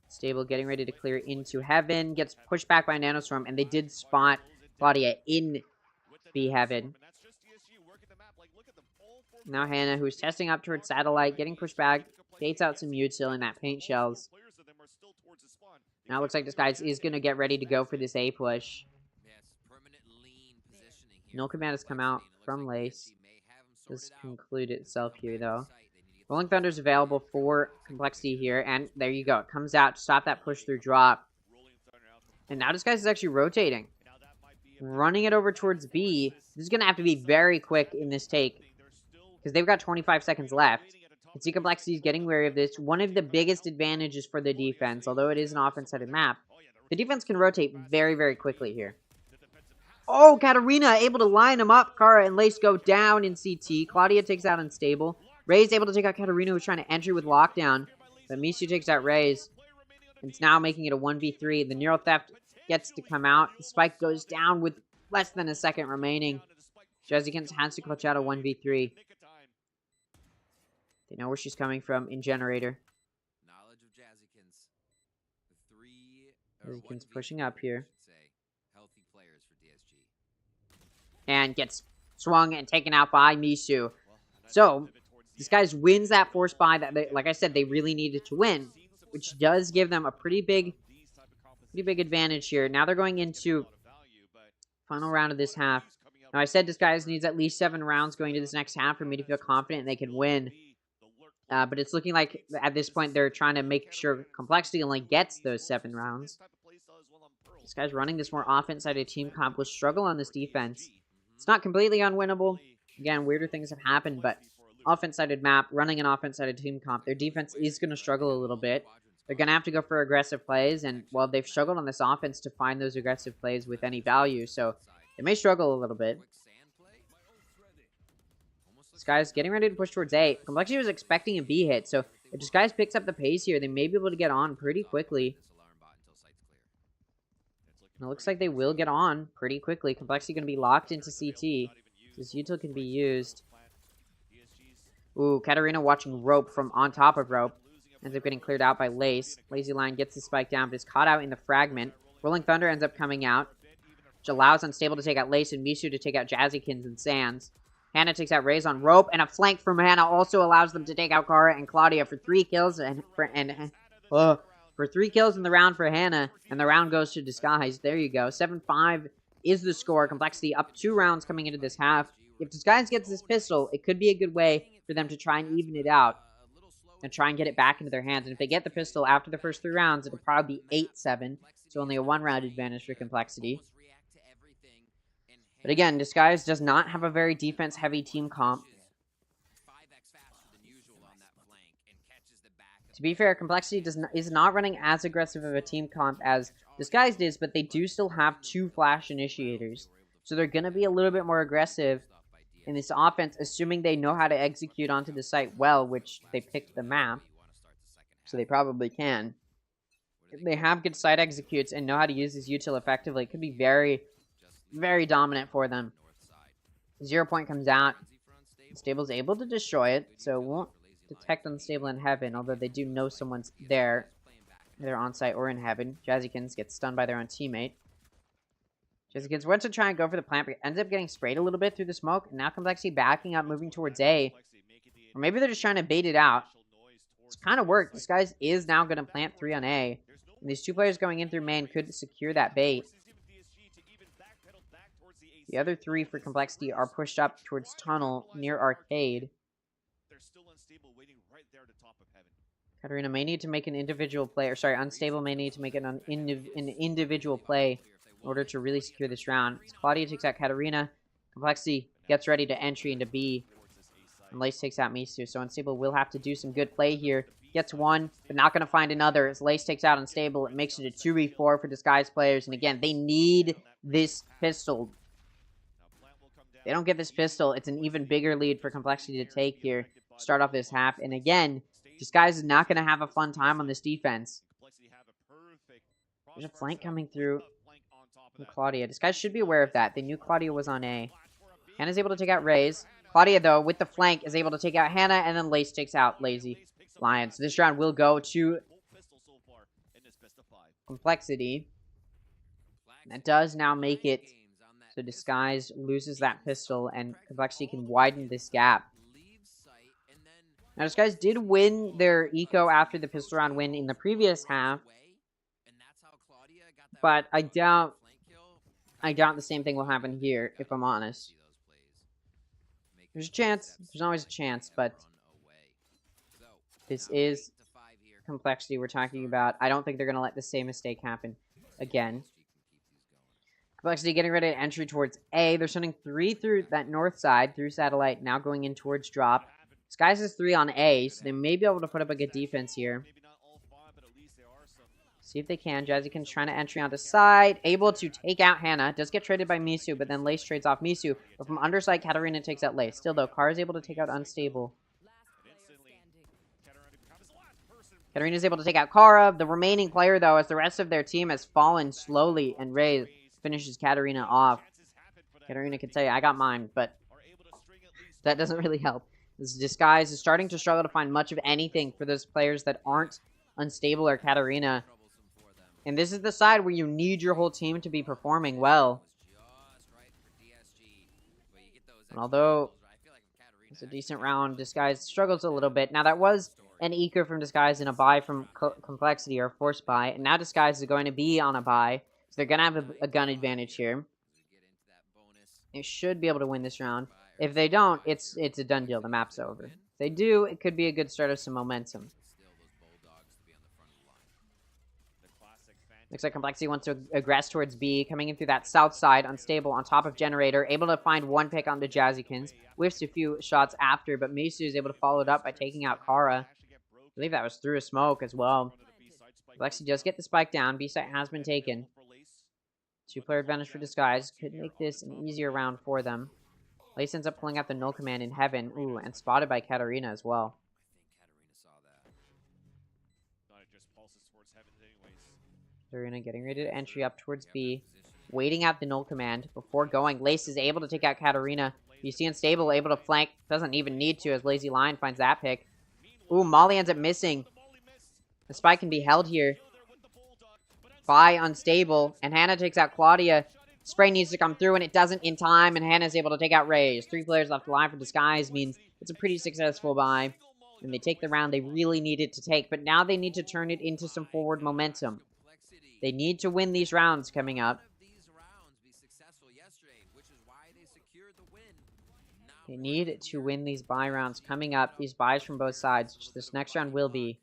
Stable getting ready to clear into Heaven. Gets pushed back by Nanostorm, and they did spot Claudia in B Heaven. Now Hannah, who's testing up towards Satellite, getting pushed back. Baits out some Util in that paint shells. Now it looks like Disguise is going to get ready to go for this A push. No command has come out from Lace. This conclude itself here, though. Rolling Thunder is available for Complexity here, and there you go. It comes out to stop that push through drop. And now Disguise is actually rotating. Running it over towards B. This is going to have to be very quick in this take, because they've got 25 seconds left. You can see Complexity is getting wary of this. One of the biggest advantages for the defense, although it is an offense-sided map, the defense can rotate very, very quickly here. Oh, Katarina able to line them up. Kara and Lace go down in CT. Claudia takes out Unstable. Ray's able to take out Katarina, who's trying to enter with Lockdown. But Misu takes out Ray's. It's now making it a 1v3. The Neural Theft gets to come out. The Spike goes down with less than a second remaining. Jazzykins has to clutch out a 1v3. They know where she's coming from in Generator. Jazzykins pushing up here. And gets swung and taken out by Misu. So, this guy wins that force buy that, they, like I said, they really needed to win, which does give them a pretty big advantage here. Now they're going into final round of this half. Now, I said Disguise needs at least 7 rounds going into this next half for me to feel confident they can win. But it's looking like, at this point, they're trying to make sure Complexity only gets those 7 rounds. This guy's running this more offense-sided team comp will struggle on this defense. It's not completely unwinnable. Again, weirder things have happened, but offense-sided map, running an offense-sided team comp, their defense is going to struggle a little bit. They're going to have to go for aggressive plays, and, well, they've struggled on this offense to find those aggressive plays with any value, so they may struggle a little bit. This guy's getting ready to push towards A. Complexity was expecting a B hit, so if this guy picks up the pace here, they may be able to get on pretty quickly. And it looks like they will get on pretty quickly. Complexity going to be locked into CT. This util can be used. Ooh, Katarina watching Rope from on top of Rope. Ends up getting cleared out by Lace. Lazy Lion gets the spike down, but is caught out in the fragment. Rolling Thunder ends up coming out, which allows Unstable to take out Lace and Misu to take out Jazzykins and Sands. Hannah takes out Raze on Rope, and a flank from Hannah also allows them to take out Kara and Claudia for 3 kills for 3 kills in the round for Hannah, and the round goes to Disguise. There you go. 7-5 is the score. Complexity up 2 rounds coming into this half. If Disguise gets this pistol, it could be a good way for them to try and even it out and try and get it back into their hands. And if they get the pistol after the first 3 rounds, it'll probably be 8-7, so only a 1-round advantage for Complexity. But again, Disguise does not have a very defense-heavy team comp. To be fair, Complexity is not running as aggressive of a team comp as Disguised is, but they do still have 2 flash initiators. So they're going to be a little bit more aggressive in this offense, assuming they know how to execute onto the site well, which they picked the map. So they probably can. If they have good site executes and know how to use this util effectively, it could be very, very dominant for them. 0 point comes out. Stable's able to destroy it, so it won't detect Unstable in heaven, although they do know someone's there. Either on site or in heaven. Jazzykins gets stunned by their own teammate. Jazzykins wants to try and go for the plant, but ends up getting sprayed a little bit through the smoke. And now Complexity backing up, moving towards A. Or maybe they're just trying to bait it out. It's kind of worked. This guy is now going to plant 3 on A. And these 2 players going in through main could secure that bait. The other 3 for Complexity are pushed up towards tunnel near arcade. Katarina may need to make an individual play, or sorry, Unstable may need to make an individual play in order to really secure this round. So Claudia takes out Katarina. Complexity gets ready to entry into B. And Lace takes out Misu. So Unstable will have to do some good play here. Gets 1, but not going to find another. As Lace takes out Unstable, it makes it a 2v4 for Disguise players. And again, they need this pistol. If they don't get this pistol, it's an even bigger lead for Complexity to take here. Start off this half. And again, Disguise is not going to have a fun time on this defense. There's a flank coming through from Claudia. Disguise should be aware of that. They knew Claudia was on A. Hannah's able to take out Raze. Claudia, though, with the flank, is able to take out Hannah, and then Lace takes out Lazy Lion. So this round will go to Complexity. And that does now make it so Disguise loses that pistol, and Complexity can widen this gap. Now, Disguise did win their eco after the pistol round win in the previous half. But I doubt the same thing will happen here, if I'm honest. There's a chance. There's always a chance, but this is complexity we're talking about. I don't think they're going to let the same mistake happen again. Complexity getting ready to entry towards A. They're sending 3 through that north side, through satellite, now going in towards drop. Skies is 3 on A, so they may be able to put up a good defense here. See if they can. Jazzykin's trying to entry onto side. Able to take out Hannah. Does get traded by Misu, but then Lace trades off Misu. But from underside, Katarina takes out Lace. Still, though, Kara is able to take out Unstable. Katarina is able to take out Kara. The remaining player, though, as the rest of their team has fallen slowly, and Ray finishes Katarina off. Katarina can say, I got mine, but that doesn't really help. This Disguise is starting to struggle to find much of anything for those players that aren't Unstable or Katarina. And this is the side where you need your whole team to be performing well. And although it's a decent round, Disguise struggles a little bit. Now, that was an eco from Disguise and a buy from Complexity, or a forced buy. And now Disguise is going to be on a buy. So they're going to have a gun advantage here. They should be able to win this round. If they don't, it's a done deal. The map's over. If they do, it could be a good start of some momentum. Looks like Complexity wants to aggress towards B, coming in through that south side, Unstable on top of Generator, able to find one pick onto Jazzykins. Whiffs a few shots after, but Misu is able to follow it up by taking out Kara. I believe that was through a smoke as well. Complexity does get the spike down. B site has been taken. 2-player advantage for Disguise. Could make this an easier round for them. Lace ends up pulling out the null command in Heaven. Ooh, and spotted by Katarina as well. Katarina getting ready to entry up towards B. Waiting out the null command before going. Lace is able to take out Katarina. You see Unstable able to flank. Doesn't even need to as Lazy Lion finds that pick. Ooh, Molly ends up missing. The spike can be held here by Unstable. And Hannah takes out Claudia. Spray needs to come through, and it doesn't in time. And Hannah's able to take out Raze. 3 players left alive for Disguise means it's a pretty successful buy. And they take the round they really needed to take. But now they need to turn it into some forward momentum. They need to win these rounds coming up. They need to win these buy rounds coming up. These buys from both sides, which this next round will be.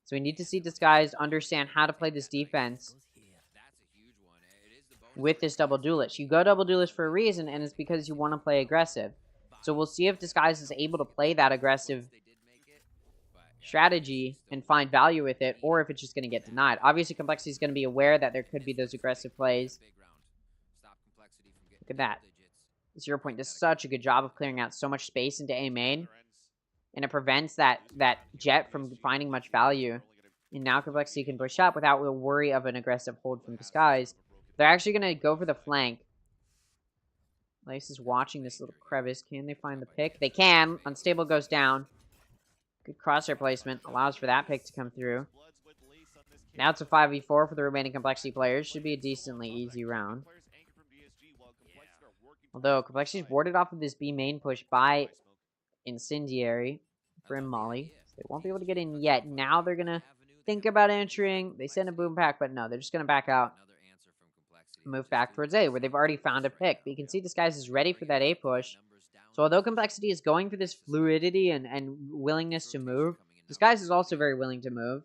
So we need to see Disguise understand how to play this defense with this double duelist. You go double duelist for a reason, and it's because you want to play aggressive. So we'll see if Disguise is able to play that aggressive strategy and find value with it, or if it's just going to get denied. Obviously, Complexity is going to be aware that there could be those aggressive plays. Look at that. 0 Point does such a good job of clearing out so much space into A main, and it prevents that Jet from finding much value. And now Complexity can push up without the worry of an aggressive hold from Disguise. They're actually going to go for the flank. Lace is watching this little crevice. Can they find the pick? They can. Unstable goes down. Good crosshair placement. Allows for that pick to come through. Now it's a 5v4 for the remaining Complexity players. Should be a decently easy round. Although Complexity is warded off of this B main push by Incendiary from Molly. So they won't be able to get in yet. Now they're going to think about entering. They send a boom pack, but no, they're just going to back out. Move back towards A, where they've already found a pick. But you can see Disguise is ready for that A push. So although Complexity is going for this fluidity and willingness to move, Disguise is also very willing to move.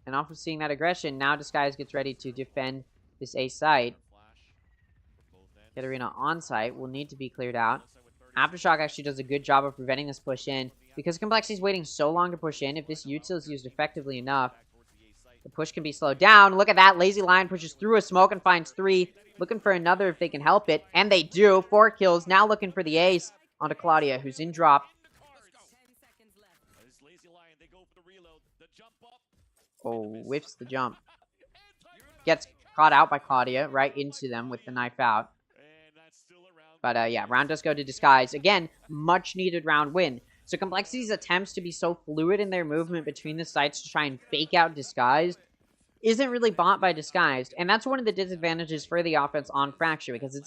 And off of seeing that aggression, now Disguise gets ready to defend this A site. Katarina on site will need to be cleared out. Aftershock actually does a good job of preventing this push in. Because Complexity is waiting so long to push in, if this util is used effectively enough, the push can be slowed down. Look at that. Lazy Lion pushes through a smoke and finds 3. Looking for another if they can help it. And they do. 4 kills. Now looking for the ace onto Claudia, who's in drop. Oh, whiffs the jump. Gets caught out by Claudia. Right into them with the knife out. But yeah, round does go to Disguise. Again, much needed round win. So Complexity's attempts to be so fluid in their movement between the sites to try and fake out Disguised isn't really bought by Disguised. And that's one of the disadvantages for the offense on Fracture, because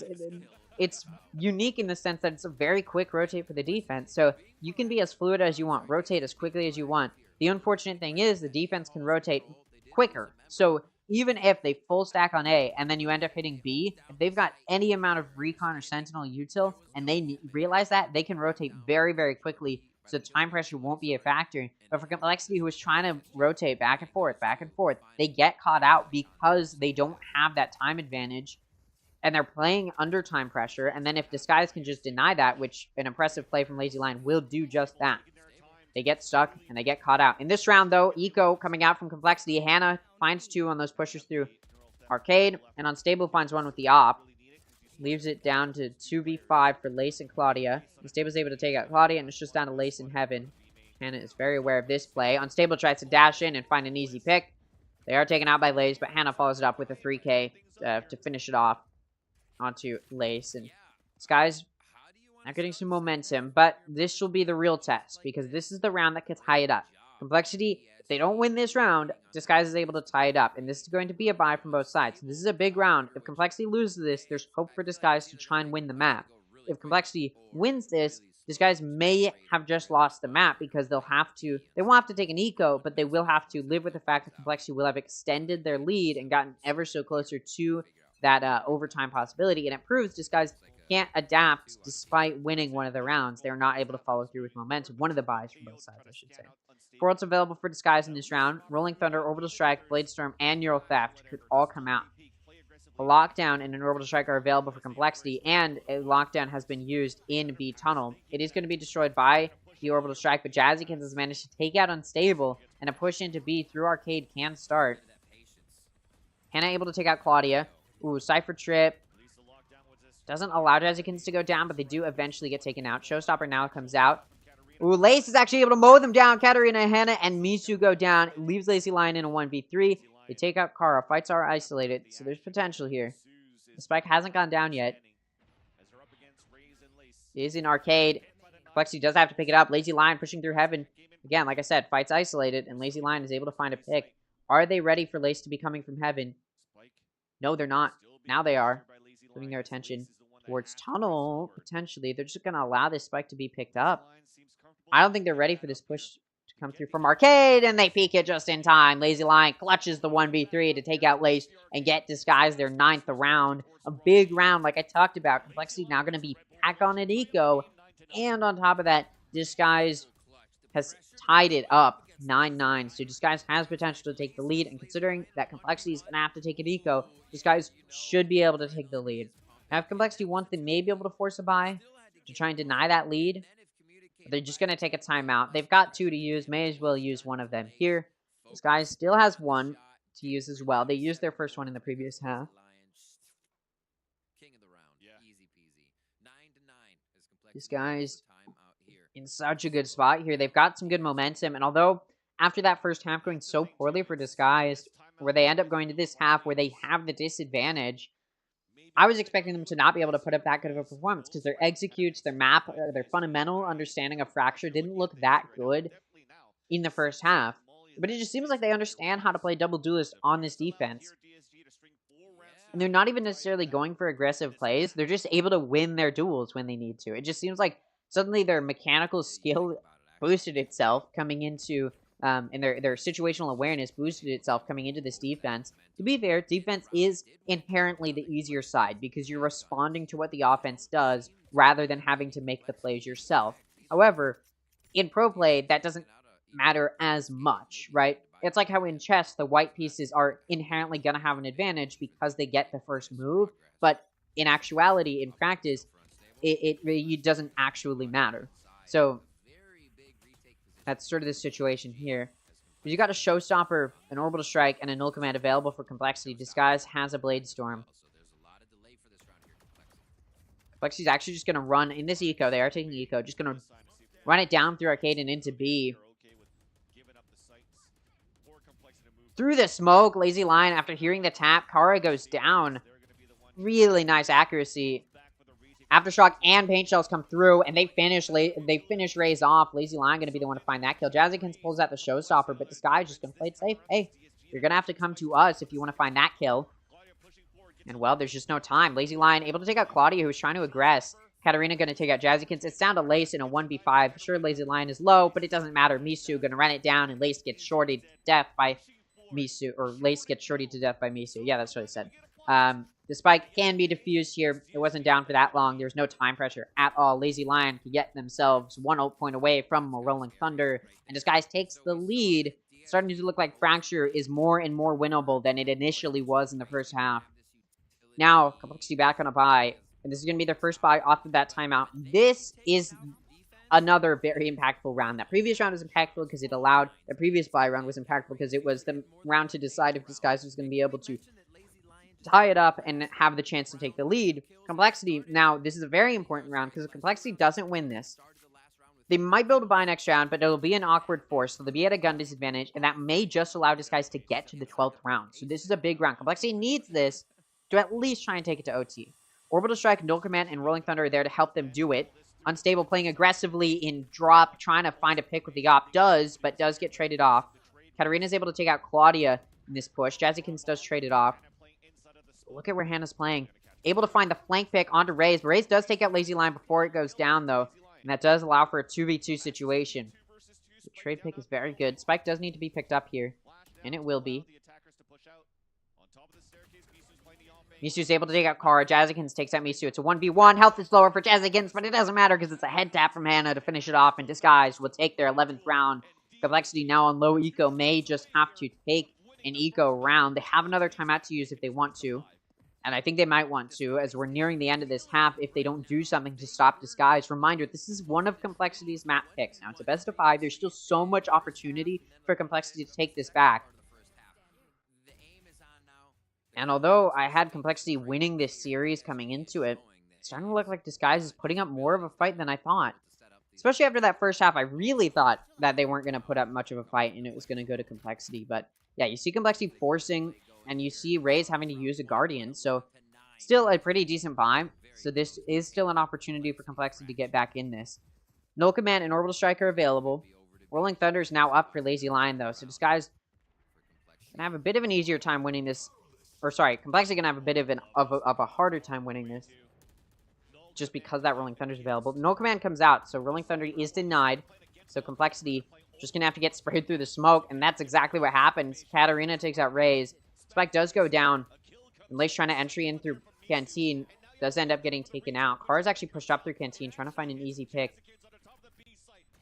it's unique in the sense that it's a very quick rotate for the defense. So you can be as fluid as you want, rotate as quickly as you want. The unfortunate thing is the defense can rotate quicker. So even if they full stack on A and then you end up hitting B, if they've got any amount of recon or sentinel util and they realize that, they can rotate very, very quickly, so time pressure won't be a factor. But for Complexity, who is trying to rotate back and forth, they get caught out because they don't have that time advantage, and they're playing under time pressure. And then if Disguise can just deny that, which an impressive play from Lazy Lion will do just that, they get stuck and they get caught out. In this round, though, Eco coming out from Complexity. Hannah finds 2 on those pushers through Arcade, and Unstable finds 1 with the op. Leaves it down to 2v5 for Lace and Claudia. Unstable's able to take out Claudia, and it's just down to Lace and Heaven. Hannah is very aware of this play. Unstable tries to dash in and find an easy pick. They are taken out by Lace, but Hannah follows it up with a 3K to finish it off onto Lace. And Disguise now getting some momentum, but this will be the real test, because this is the round that could tie it up. Complexity, if they don't win this round, Disguise is able to tie it up, and this is going to be a bye from both sides. This is a big round. If Complexity loses this, there's hope for Disguise to try and win the map. If Complexity wins this, Disguise may have just lost the map, because they won't have to take an eco, but they will have to live with the fact that Complexity will have extended their lead and gotten ever so closer to that overtime possibility, and it proves Disguise can't adapt despite winning one of the rounds. They're not able to follow through with momentum. One of the buys from both sides, I should say. 4 ults available for Disguise in this round. Rolling Thunder, Orbital Strike, Blade Storm, and Neural Theft could all come out. A Lockdown and an Orbital Strike are available for Complexity, and a Lockdown has been used in B Tunnel. It is going to be destroyed by the Orbital Strike, but Jazzykins has managed to take out Unstable, and a push into B through Arcade can start. Hannah able to take out Claudia. Ooh, Cypher Trip. Doesn't allow Jazzykins to go down, but they do eventually get taken out. Showstopper now comes out. Ooh, Lace is actually able to mow them down. Katarina, Hannah, and Misu go down. It leaves Lazy Lion in a 1v3. They take out Kara. Fights are isolated, so there's potential here. The spike hasn't gone down yet. It is in Arcade. Complexity does have to pick it up. Lazy Lion pushing through Heaven. Again, like I said, fights isolated, and Lazy Lion is able to find a pick. Are they ready for Lace to be coming from Heaven? No, they're not. Now they are. Putting their attention towards Tunnel, potentially. They're just going to allow this spike to be picked up. I don't think they're ready for this push to come through from Arcade, and they peek it just in time. Lazy Lion clutches the 1v3 to take out Lace and get Disguise their 9th round. A big round, like I talked about. Complexity now going to be back on an eco, and on top of that, Disguise has tied it up 9-9, so Disguise has potential to take the lead, and considering that Complexity is going to have to take an eco, Disguise should be able to take the lead. Now, if Complexity wants, they may be able to force a buy to try and deny that lead. But they're just going to take a timeout. They've got 2 to use. May as well use one of them here. Disguise still has 1 to use as well. They used their first one in the previous half. Disguise in such a good spot here. They've got some good momentum. And although after that first half going so poorly for Disguise, where they end up going to this half where they have the disadvantage, I was expecting them to not be able to put up that good of a performance, because their executes, their map, their fundamental understanding of Fracture didn't look that good in the first half. But it just seems like they understand how to play double duelist on this defense. And they're not even necessarily going for aggressive plays. They're just able to win their duels when they need to. It just seems like suddenly their mechanical skill boosted itself coming into and their situational awareness boosted itself coming into this defense. To be fair, defense is inherently the easier side, because you're responding to what the offense does rather than having to make the plays yourself. However, in pro play, that doesn't matter as much, right? It's like how in chess, the white pieces are inherently going to have an advantage because they get the first move, but in actuality, in practice, it really doesn't actually matter. So that's sort of the situation here. You got a Showstopper, an Orbital Strike, and a Null Command available for Complexity. Disguise has a Blade Storm. Complexity's actually just going to run in this eco. They are taking eco. Just going to run it down through Arcade and into B. Through the smoke, Lazy Lion, after hearing the tap, Kara goes down. Really nice accuracy. Aftershock and Paint Shells come through, and they finish Raze off. Lazy Lion going to be the one to find that kill. Jazzykins pulls out the Showstopper, but this guy just going to play it safe. Hey, you're going to have to come to us if you want to find that kill. And, well, there's just no time. Lazy Lion able to take out Claudia, who was trying to aggress. Katarina going to take out Jazzykins. It's down to Lace in a 1v5. Sure, Lazy Lion is low, but it doesn't matter. Misu going to run it down, and Lace gets shorted to death by Misu, or Lace gets shorty to death by Misu. Yeah, that's what I said. The spike can be diffused here. It wasn't down for that long. There's no time pressure at all. Lazy Lion can get themselves 1 ult point away from a Rolling Thunder, and Disguise takes the lead. Starting to look like Fracture is more and more winnable than it initially was in the first half. Now, Complexity back on a bye, and this is going to be their first bye off of that timeout. This is another very impactful round. That previous round was impactful because it allowed, the previous bye round was impactful because it was the round to decide if Disguise was going to be able to tie it up and have the chance to take the lead. Complexity, now, this is a very important round because if Complexity doesn't win this, they might be able to buy next round, but it'll be an awkward force, so they'll be at a gun disadvantage, and that may just allow Disguise to get to the 12th round. So this is a big round. Complexity needs this to at least try and take it to OT. Orbital Strike, Null Command, and Rolling Thunder are there to help them do it. Unstable playing aggressively in drop, trying to find a pick with the op, but does get traded off. Katarina's able to take out Claudia in this push. Jazzykins does trade it off. Look at where Hannah's playing. Able to find the flank pick onto Raze. Raze does take out Lazy Lion before it goes down, though. And that does allow for a 2v2 situation. The trade pick is very good. Spike does need to be picked up here. And it will be. Misu's able to take out Kara. Jazzykins takes out Misu. It's a 1v1. Health is lower for Jazzykins, but it doesn't matter because it's a head tap from Hannah to finish it off. And Disguise will take their 11th round. Complexity now on low eco may just have to take an eco round. They have another timeout to use if they want to. And I think they might want to, as we're nearing the end of this half, if they don't do something to stop Disguise. Reminder, this is one of Complexity's map picks. Now, it's a best of 5. There's still so much opportunity for Complexity to take this back. And although I had Complexity winning this series coming into it, it's starting to look like Disguise is putting up more of a fight than I thought. Especially after that first half, I really thought that they weren't going to put up much of a fight and it was going to go to Complexity. But yeah, you see Complexity forcing, and you see Raze having to use a Guardian. So still a pretty decent buy. So this is still an opportunity for Complexity to get back in this. Null Command and Orbital Strike are available. Rolling Thunder is now up for Lazy Lion, though. So Disguise can have a bit of an easier time winning this. Or sorry, Complexity can have a bit of a harder time winning this. Just because that Rolling Thunder is available. Null Command comes out, so Rolling Thunder is denied. So Complexity just going to have to get sprayed through the smoke, and that's exactly what happens. Katarina takes out Raze. Spike does go down. And Lace trying to entry in through Canteen. Does end up getting taken out. Kara's actually pushed up through Canteen, trying to find an easy pick.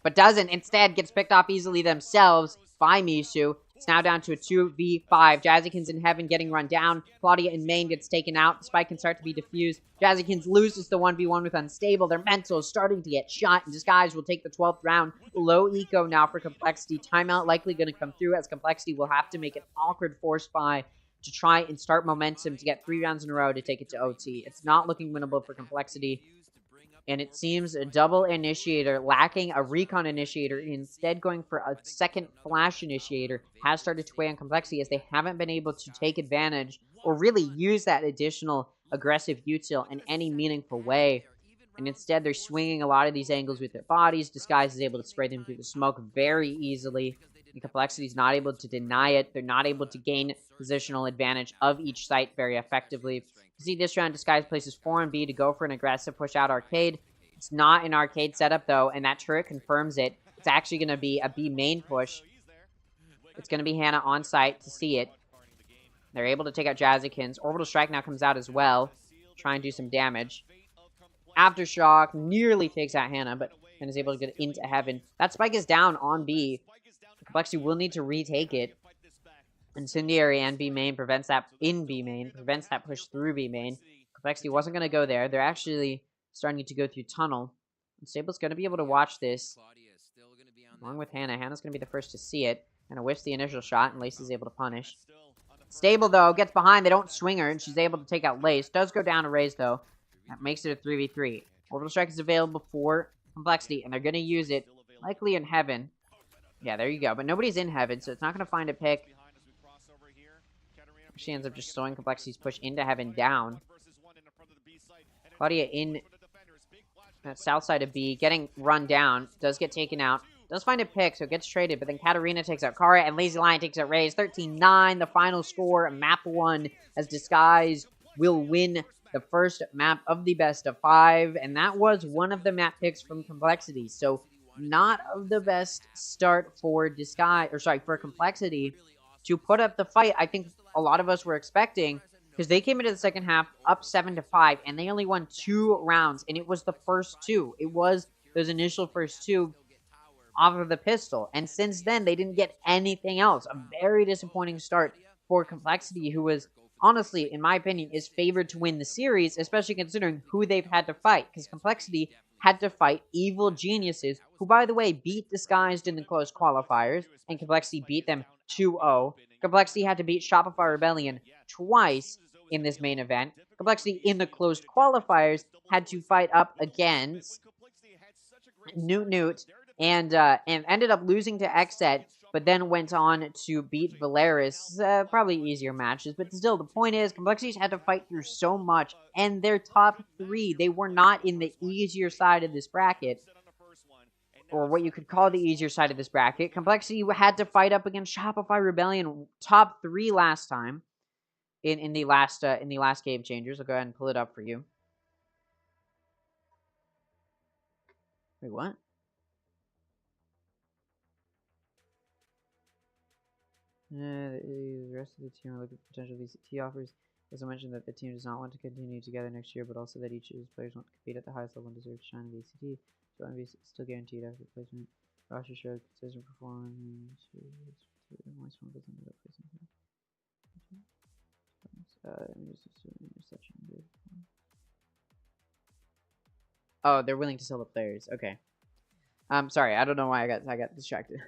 But doesn't. Instead, gets picked off easily themselves by Misu. It's now down to a 2v5. Jazzykins in Heaven getting run down. Claudia in main gets taken out. The Spike can start to be diffused. Jazzykins loses the 1v1 with Unstable. Their mental is starting to get shot. And Disguise will take the 12th round. Low eco now for Complexity. Timeout likely going to come through as Complexity will have to make an awkward force buy to try and start momentum to get 3 rounds in a row to take it to OT. It's not looking winnable for Complexity. And it seems a double initiator, lacking a recon initiator, instead going for a second flash initiator, has started to weigh on Complexity as they haven't been able to take advantage or really use that additional aggressive util in any meaningful way. And instead, they're swinging a lot of these angles with their bodies. Disguise is able to spray them through the smoke very easily. And Complexity is not able to deny it. They're not able to gain positional advantage of each site very effectively. You see this round, Disguise places 4 on B to go for an aggressive push out arcade. It's not an arcade setup, though, and that turret confirms it. It's actually going to be a B main push. It's going to be Hannah on site to see it. They're able to take out Jazzykins. Orbital Strike now comes out as well. Try and do some damage. Aftershock nearly takes out Hannah, but Hannah is able to get into Heaven. That Spike is down on B. Complexity will need to retake it. Incendiary and B main prevents that prevents that push through B main. Complexity wasn't going to go there. They're actually starting to go through tunnel. Stable's going to be able to watch this along with Hannah. Hannah's going to be the first to see it. Hannah whiffs the initial shot, and Lace is able to punish. Stable, though, gets behind. They don't swing her, and she's able to take out Lace. Does go down to Raze, though. That makes it a 3v3. Orbital Strike is available for Complexity, and they're going to use it likely in Heaven. Yeah, there you go. But nobody's in Heaven, so it's not going to find a pick. She ends up just slowing Complexity's push into Heaven down. Claudia in that south side of B, getting run down. Does get taken out. Does find a pick, so it gets traded. But then Katarina takes out Kara, and Lazy Lion takes out Raze. 13-9, the final score. Map 1, as Disguise will win the first map of the best of 5. And that was one of the map picks from Complexity. So not of the best start for Disguise, or sorry, for Complexity to put up the fight I think a lot of us were expecting, because they came into the second half up 7-5, and they only won 2 rounds, and it was the first 2. It was those initial first 2 off of the pistol, and since then they didn't get anything else. A very disappointing start for Complexity, who was honestly, in my opinion, is favored to win the series, especially considering who they've had to fight, because Complexity had to fight Evil Geniuses, who, by the way, beat Disguised in the close qualifiers, and Complexity beat them 2-0. Complexity had to beat Shopify Rebellion twice in this main event. Complexity in the closed qualifiers had to fight up against Newt and ended up losing to Xset, but then went on to beat Valeris. Probably easier matches, but still, the point is, Complexity's had to fight through so much, and their top 3, they were not in the easier side of this bracket, or what you could call the easier side of this bracket. Complexity had to fight up against Shopify Rebellion, top 3 last time, in the last Game Changers. I'll go ahead and pull it up for you. Wait, what? The rest of the team are looking for potential VCT offers. As I mentioned, that the team does not want to continue together next year, but also that each of his players want to compete at the highest level and deserve to shine in VCT. So MVC is still guaranteed after placement. Roster showed consistent performance. Oh, they're willing to sell the players. Okay. Sorry, I don't know why I got distracted.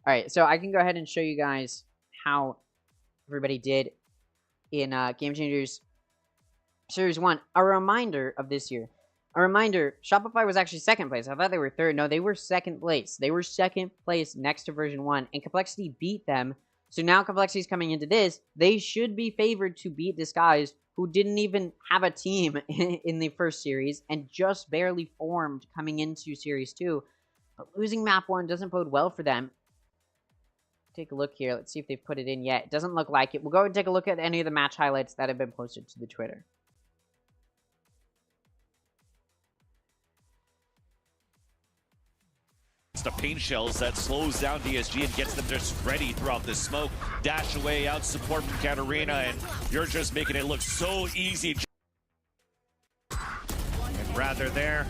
All right, so I can go ahead and show you guys how everybody did in Game Changers Series 1. A reminder of this year. A reminder, Shopify was actually second place. I thought they were third. No, they were second place. They were second place next to version 1, and Complexity beat them. So now Complexity's coming into this. They should be favored to beat Disguised, who didn't even have a team in the first series and just barely formed coming into Series 2. But losing Map 1 doesn't bode well for them. Take a look here. Let's see if they've put it in yet. It doesn't look like it. We'll go and take a look at any of the match highlights that have been posted to the Twitter. It's the paint shells that slows down DSG and gets them just ready throughout this smoke. Dash away, out support from Katarina, and you're just making it look so easy. And rather there.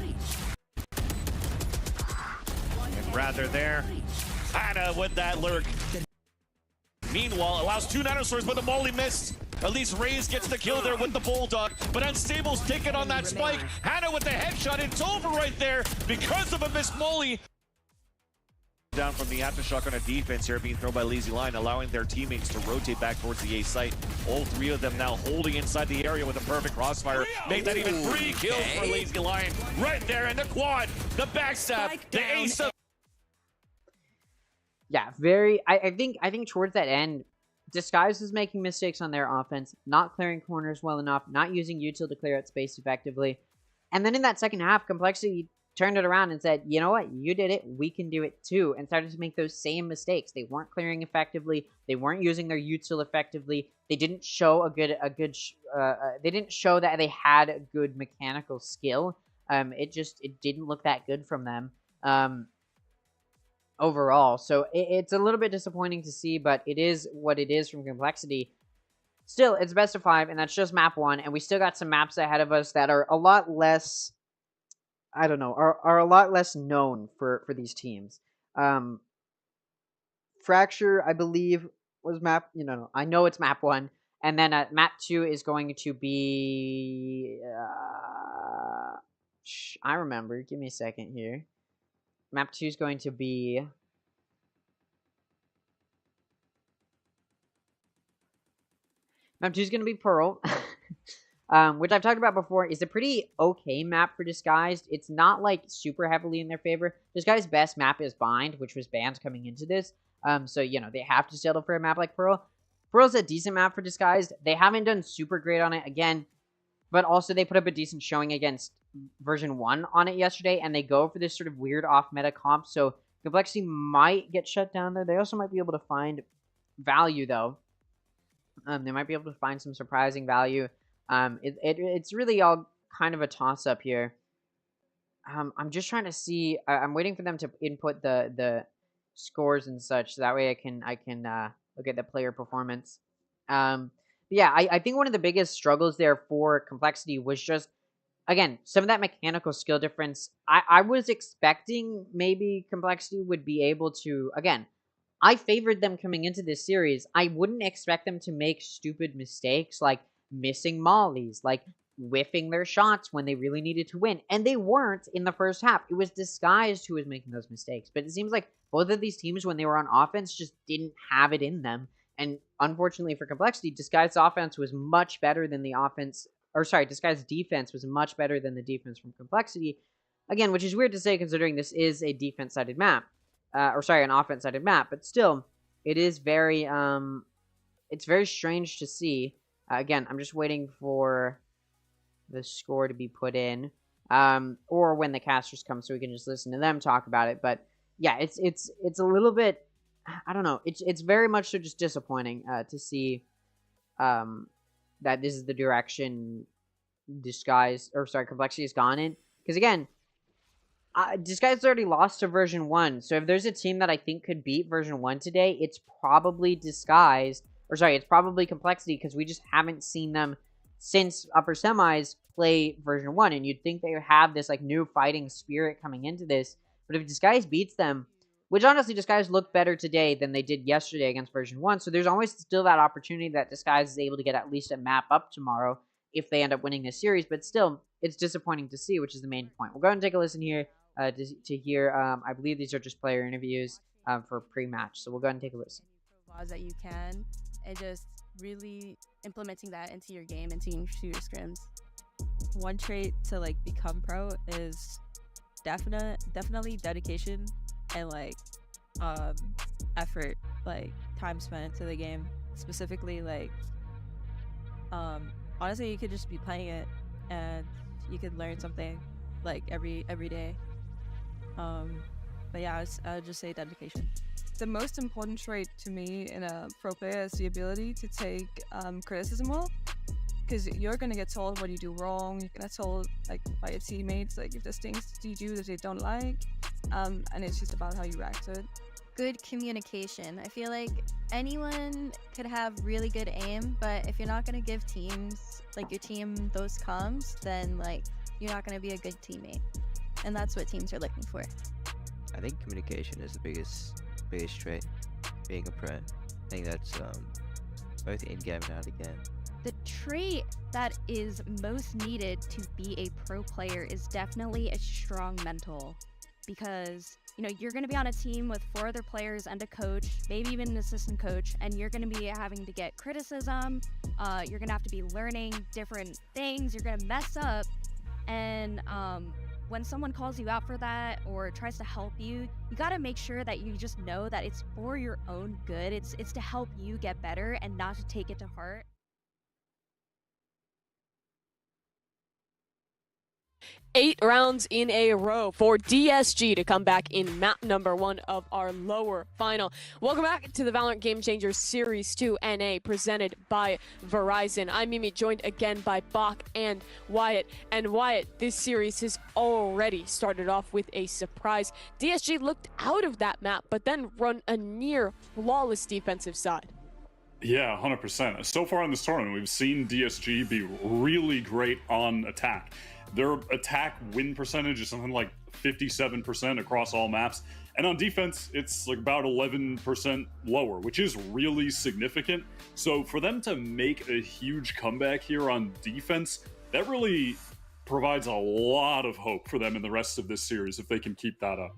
Hannah with that lurk. Meanwhile, allows 2 dinosaurs, but the molly missed. At least Raze gets the kill there with the Bulldog, but Unstable's taking on that spike. Hannah with the headshot, it's over right there because of a missed molly. Down from the aftershock on a defense here, being thrown by Lazy Lion, allowing their teammates to rotate back towards the A site. All 3 of them now holding inside the area with a perfect crossfire. Make that even 3 kills for Lazy Lion. Right there in the quad, the backstab, the ace of... Yeah, very. I think towards that end, Disguise is making mistakes on their offense, not clearing corners well enough, not using util to clear out space effectively. And then in that second half, Complexity turned it around and said, you know what, you did it, we can do it too, and started to make those same mistakes. They weren't clearing effectively, they weren't using their util effectively, they didn't show they didn't show that they had a good mechanical skill. It didn't look that good from them. Overall, so it's a little bit disappointing to see, but it is what it is from Complexity. Still, it's best of 5, and that's just map 1, and we still got some maps ahead of us that are a lot less, I don't know, are a lot less known for these teams. Fracture, I believe, was map, I know it's map 1, and then map 2 is going to be, I remember, give me a second here. Map 2 is going to be... Map 2 is going to be Pearl, which I've talked about before, is a pretty okay map for Disguised. It's not, like, super heavily in their favor. Disguised's best map is Bind, which was banned coming into this. So, they have to settle for a map like Pearl. Pearl's a decent map for Disguised. They haven't done super great on it, again, but also they put up a decent showing against version 1 on it yesterday, and they go for this sort of weird off-meta comp, so Complexity might get shut down there. They also might be able to find value, though. They might be able to find some surprising value. It's really all kind of a toss-up here. I'm just trying to see... I'm waiting for them to input the scores and such, so that way I can look at the player performance. Yeah, I think one of the biggest struggles there for Complexity was just, again, some of that mechanical skill difference. I was expecting maybe Complexity would be able to, again, I favored them coming into this series. I wouldn't expect them to make stupid mistakes like missing mollies, like whiffing their shots when they really needed to win. And they weren't in the first half. It was Disguised who was making those mistakes. But it seems like both of these teams, when they were on offense, just didn't have it in them. And unfortunately for Complexity, Disguised offense was much better than the offense, or sorry, Disguised defense was much better than the defense from Complexity. Again, which is weird to say considering this is a defense-sided map. An offense-sided map, but still, it is very, it's very strange to see. Again, I'm just waiting for the score to be put in, or when the casters come, so we can just listen to them talk about it. But yeah, it's a little bit, I don't know, it's very much so just disappointing to see, that this is the direction Complexity has gone in, because again, Disguised already lost to version 1, so if there's a team that I think could beat version 1 today, it's probably it's probably Complexity, because we just haven't seen them since upper semis play version 1, and you'd think they would have this like new fighting spirit coming into this. But if Disguised beats them, which honestly Disguised looked better today than they did yesterday against version 1, so there's always still that opportunity that Disguised is able to get at least a map up tomorrow if they end up winning this series, but still, it's disappointing to see, which is the main point. We'll go ahead and take a listen here to hear, I believe these are just player interviews for pre-match, so we'll go ahead and take a listen. That you can, and just really implementing that into your game and into your scrims. One trait to like become pro is definitely dedication and like effort, like time spent to the game. Specifically, like honestly, you could just be playing it and you could learn something like every day. But yeah, I would just say dedication. The most important trait to me in a pro player is the ability to take criticism well, because you're gonna get told what you do wrong. You're gonna told like by your teammates, like if there's things you do that they don't like, and it's just about how you react to it. Good communication. I feel like anyone could have really good aim, but if you're not gonna give teams, like your team, those comms, then like you're not gonna be a good teammate, and that's what teams are looking for. I think communication is the biggest trait being a pro. I think that's both in-game and out-of-game. The trait that is most needed to be a pro player is definitely a strong mental, because you know you're going to be on a team with 4 other players and a coach, maybe even an assistant coach, and you're going to be having to get criticism. You're going to have to be learning different things. You're going to mess up, and when someone calls you out for that or tries to help you, you got to make sure that you just know that it's for your own good. It's to help you get better and not to take it to heart. 8 rounds in a row for DSG to come back in map number 1 of our lower final. Welcome back to the Valorant Game Changers Series 2 NA presented by Verizon. I'm Mimi, joined again by Bach and Wyatt. And Wyatt, this series has already started off with a surprise. DSG looked out of that map, but then run a near flawless defensive side. Yeah, 100%. So far in this tournament, we've seen DSG be really great on attack. Their attack win percentage is something like 57% across all maps. And on defense, it's like about 11% lower, which is really significant. So for them to make a huge comeback here on defense, that really provides a lot of hope for them in the rest of this series if they can keep that up.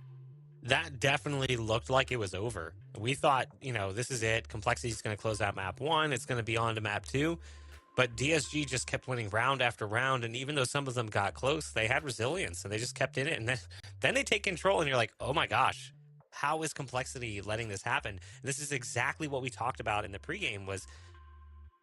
That definitely looked like it was over. We thought, you know, this is it. Complexity is going to close out map 1. It's going to be on to map 2. But DSG just kept winning round after round, and even though some of them got close, they had resilience, and they just kept in it. And then they take control, and you're like, oh my gosh, how is Complexity letting this happen? And this is exactly what we talked about in the pregame, was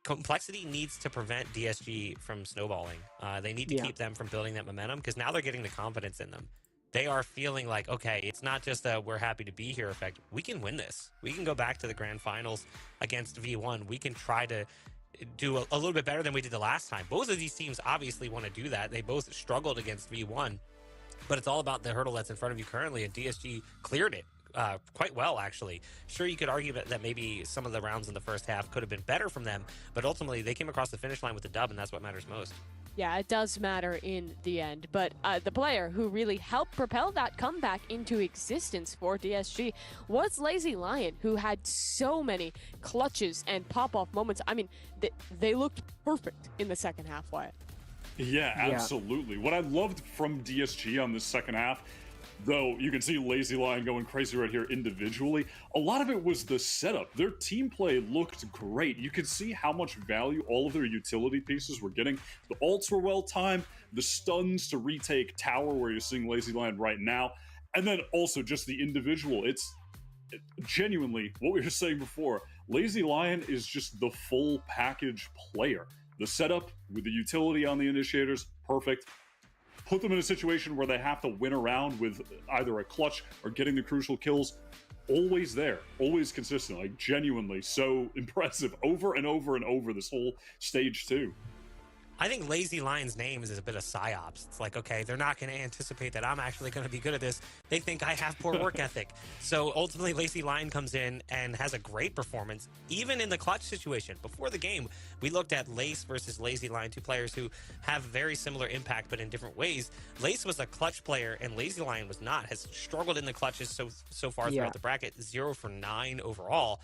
Complexity needs to prevent DSG from snowballing. They need to keep them from building that momentum, because now they're getting the confidence in them. They are feeling like, okay, it's not just a we're happy to be here effect. We can win this. We can go back to the grand finals against V1. We can try to do a little bit better than we did the last time. Both of these teams obviously want to do that. They both struggled against V1, but it's all about the hurdle that's in front of you currently, and DSG cleared it quite well, actually. Sure, you could argue that maybe some of the rounds in the first half could have been better from them, but ultimately they came across the finish line with the dub, and that's what matters most. Yeah, it does matter in the end, but the player who really helped propel that comeback into existence for DSG was Lazy Lion, who had so many clutches and pop-off moments. I mean, they looked perfect in the second half, Wyatt. Yeah, absolutely. What I loved from DSG on this second half, though you can see Lazy Lion going crazy right here individually, a lot of it was the setup. Their team play looked great. You could see how much value all of their utility pieces were getting. The ults were well timed, the stuns to retake tower where you're seeing Lazy Lion right now, and then also just the individual. It's genuinely what we were saying before. Lazy Lion is just the full package player. The setup with the utility on the initiators, perfect. Put them in a situation where they have to win a round with either a clutch or getting the crucial kills. Always there, always consistent, like genuinely so impressive over and over and over this whole stage 2. I think Lazy Lion's name is a bit of psyops. It's like, okay, they're not going to anticipate that I'm actually going to be good at this. They think I have poor work ethic. So ultimately, Lazy Lion comes in and has a great performance, even in the clutch situation. Before the game, we looked at Lace versus Lazy Lion, two players who have very similar impact, but in different ways. Lace was a clutch player, and Lazy Lion was not. Has struggled in the clutches so far throughout the bracket, 0 for 9 overall.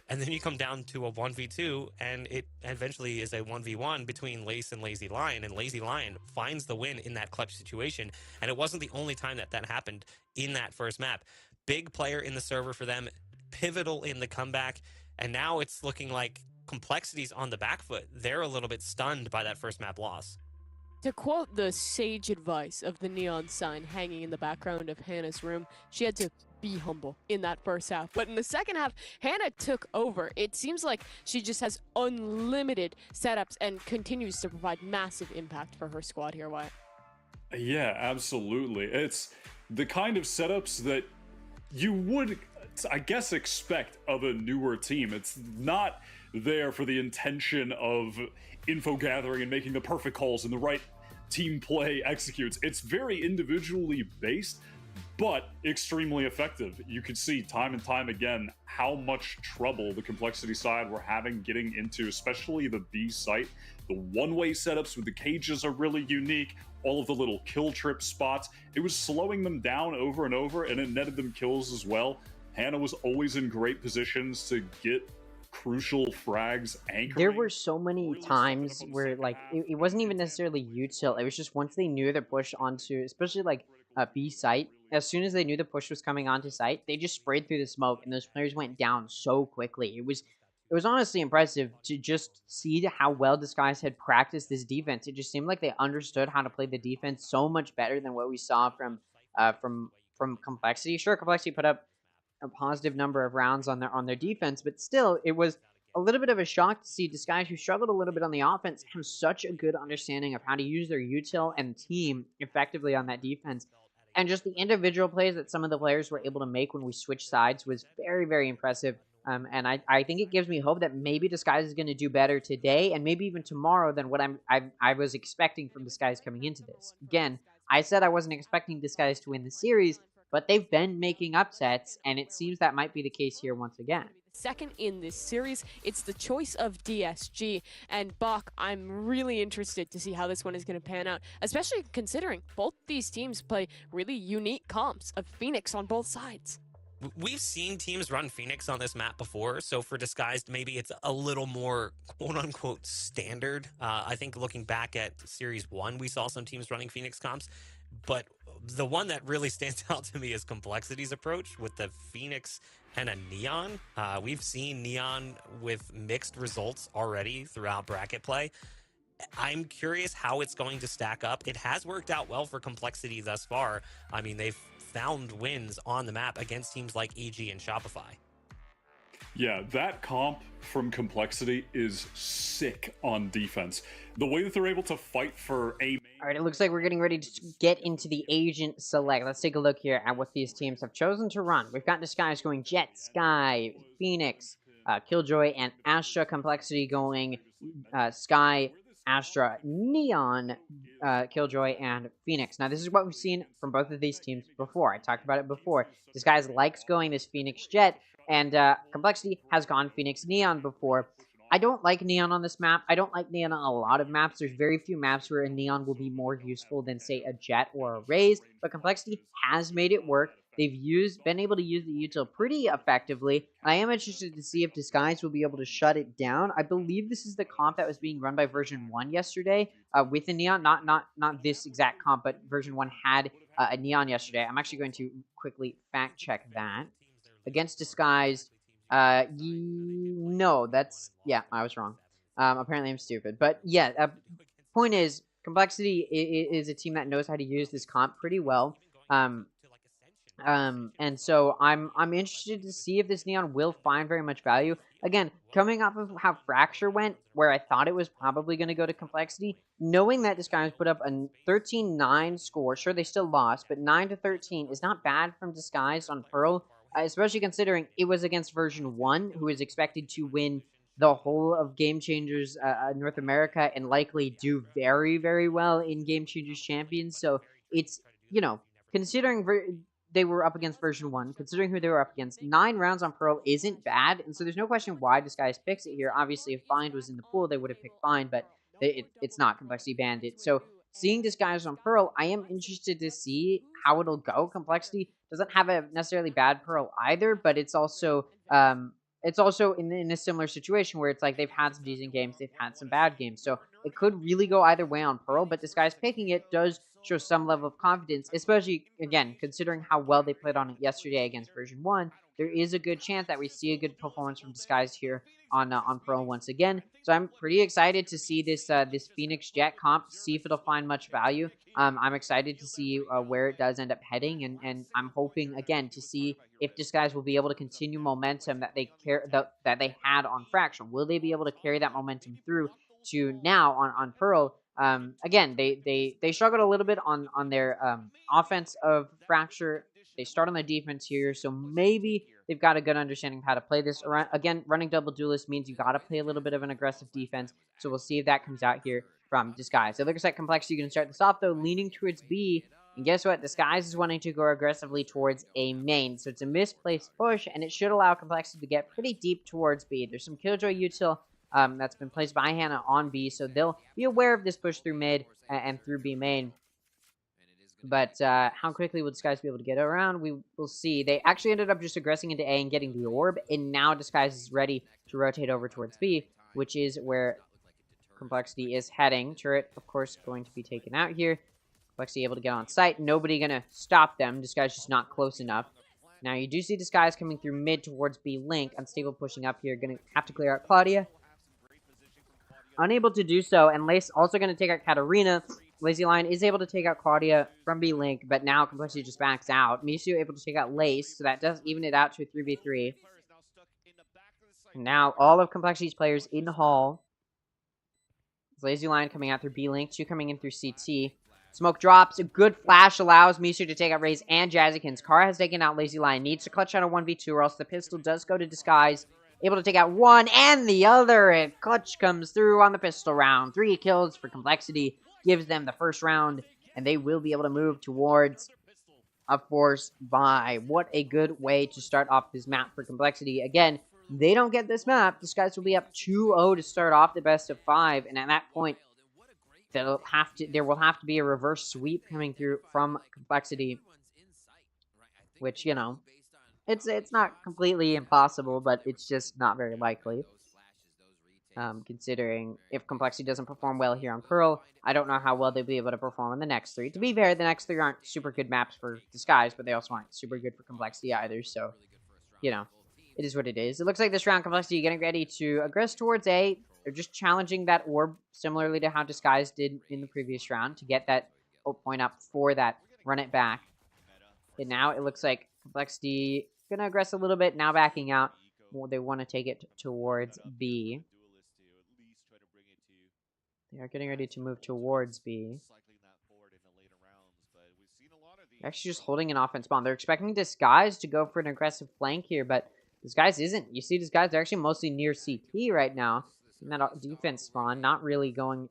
And then you come down to a 1v2, and it eventually is a 1v1 between Lace and Lazy Lion, and Lazy Lion finds the win in that clutch situation. And it wasn't the only time that happened in that first map. Big player in the server for them, pivotal in the comeback, and now it's looking like Complexity's on the back foot. They're a little bit stunned by that first map loss. To quote the sage advice of the neon sign hanging in the background of Hannah's room, she had to be humble in that first half. But in the second half, Hannah took over. It seems like she just has unlimited setups and continues to provide massive impact for her squad here, Wyatt. Yeah, absolutely. It's the kind of setups that you would, I guess, expect of a newer team. It's not there for the intention of info gathering and making the perfect calls and the right team play executes. It's very individually based, but extremely effective. You could see time and time again how much trouble the Complexity side were having getting into, especially the B site. The one-way setups with the cages are really unique. All of the little kill trip spots, it was slowing them down over and over, and it netted them kills as well. Hannah was always in great positions to get crucial frags anchoring. There were so many times where, like, it wasn't even necessarily util. It was just once they knew the push onto, especially like B site, as soon as they knew the push was coming onto site, they just sprayed through the smoke, and those players went down so quickly. It was honestly impressive to just see how well Disguise had practiced this defense. It just seemed like they understood how to play the defense so much better than what we saw from Complexity. Sure, Complexity put up a positive number of rounds on their defense, but still, it was a little bit of a shock to see Disguise, who struggled a little bit on the offense, have such a good understanding of how to use their util and team effectively on that defense. And just the individual plays that some of the players were able to make when we switched sides was very, very impressive. And I think it gives me hope that maybe Disguise is going to do better today and maybe even tomorrow than what I was expecting from Disguise coming into this. Again, I said I wasn't expecting Disguise to win the series, but they've been making upsets, and it seems that might be the case here once again. Second in this series, it's the choice of DSG. And Bach, I'm really interested to see how this one is going to pan out, especially considering both these teams play really unique comps of Phoenix on both sides. We've seen teams run Phoenix on this map before, so for Disguised, maybe it's a little more quote-unquote standard. I think looking back at Series 1, we saw some teams running Phoenix comps, but the one that really stands out to me is Complexity's approach with the Phoenix and a Neon. We've seen Neon with mixed results already throughout bracket play. I'm curious how it's going to stack up. It has worked out well for Complexity thus far. I mean, they've found wins on the map against teams like EG and Shopify. Yeah, that comp from Complexity is sick on defense. The way that they're able to fight for a main... All right, it looks like we're getting ready to get into the agent select. Let's take a look here at what these teams have chosen to run. We've got Disguise going Jet, Sky, Phoenix, Killjoy, and Astra. Complexity going Sky, Astra, Neon, Killjoy, and Phoenix. Now, this is what we've seen from both of these teams before. I talked about it before. Disguise likes going this Phoenix Jet, and Complexity has gone Phoenix Neon before. I don't like Neon on this map. I don't like Neon on a lot of maps. There's very few maps where a Neon will be more useful than, say, a Jet or a Raze, but Complexity has made it work. They've been able to use the util pretty effectively. I am interested to see if Disguise will be able to shut it down. I believe this is the comp that was being run by version 1 yesterday with the Neon. Not this exact comp, but version 1 had a Neon yesterday. I'm actually going to quickly fact check that. Against Disguised, no, yeah, I was wrong. Apparently I'm stupid. But yeah, point is, Complexity is a team that knows how to use this comp pretty well. And so I'm interested to see if this Neon will find very much value. Again, coming off of how Fracture went, where I thought it was probably going to go to Complexity, knowing that this guy put up a 13-9 score. Sure, they still lost, but 9-13 is not bad from Disguise on Pearl, especially considering it was against version 1, who is expected to win the whole of Game Changers North America and likely do very, very well in Game Changers Champions. So it's, you know, considering they were up against version 1, considering who they were up against, 9 rounds on Pearl isn't bad, and so there's no question why Disguise picks it here. Obviously, if Find was in the pool, they would have picked Find, but it's not. Complexity banned it. So seeing Disguise on Pearl, I am interested to see how it'll go. Complexity doesn't have a necessarily bad Pearl either, but it's also in a similar situation where it's like they've had some decent games, they've had some bad games. So it could really go either way on Pearl, but Disguise picking it does show some level of confidence, especially, again, considering how well they played on it yesterday against version 1. There is a good chance that we see a good performance from Disguise here on Pearl once again. So I'm pretty excited to see this Phoenix Jet comp, see if it'll find much value. I'm excited to see where it does end up heading, and I'm hoping, again, to see if Disguise will be able to continue momentum that they had on Fracture. Will they be able to carry that momentum through to now on Pearl? Again, they struggled a little bit on their offense of Fracture. They start on the defense here, so maybe they've got a good understanding of how to play this. Again, running double duelist means you got to play a little bit of an aggressive defense, so we'll see if that comes out here from Disguise. So looks like Complexity going to start this off, though, leaning towards B, and guess what? Disguise is wanting to go aggressively towards A main, so it's a misplaced push, and it should allow Complexity to get pretty deep towards B. There's some Killjoy util that's been placed by Hannah on B, so they'll be aware of this push through mid and through B main. But how quickly will Disguise be able to get around? We will see. They actually ended up just aggressing into A and getting the orb, and now Disguise is ready to rotate over towards B, which is where Complexity is heading. Turret, of course, going to be taken out here. Complexity able to get on site. Nobody going to stop them. Disguise just not close enough. Now, you do see Disguise coming through mid towards B Link. Unstable pushing up here. Going to have to clear out Claudia. Unable to do so, and Lace also going to take out Katarina. Lazy Lion is able to take out Claudia from B Link, but now Complexity just backs out. Misu able to take out Lace, so that does even it out to a 3v3. And now all of Complexity's players in Hall. Lazy Lion coming out through B Link, 2 coming in through CT. Smoke drops, a good flash allows Misu to take out Raze and Jazzykins. Kara has taken out Lazy Lion, needs to clutch out a 1v2 or else the pistol does go to Disguise. Able to take out one and the other, and clutch comes through on the pistol round. 3 kills for Complexity, gives them the first round, and they will be able to move towards a force buy. What a good way to start off this map for Complexity. Again, they don't get this map, Disguise will be up 2-0 to start off the best of 5, and at that point, there will have to be a reverse sweep coming through from Complexity, which, you know, it's not completely impossible, but it's just not very likely. Considering if Complexity doesn't perform well here on Pearl, I don't know how well they'll be able to perform in the next 3. To be fair, the next 3 aren't super good maps for Disguise, but they also aren't super good for Complexity either, so, you know, it is what it is. It looks like this round Complexity getting ready to aggress towards A. They're just challenging that orb, similarly to how Disguise did in the previous round, to get that point up for that run it back. And now it looks like Complexity gonna aggress a little bit, now backing out. Well, they want to take it towards B. They are getting ready to move towards B. They're actually just holding an offense bomb. They're expecting Disguise to go for an aggressive flank here, but Disguise isn't. You see Disguise, they're actually mostly near CT right now. In that defense spawn, not really going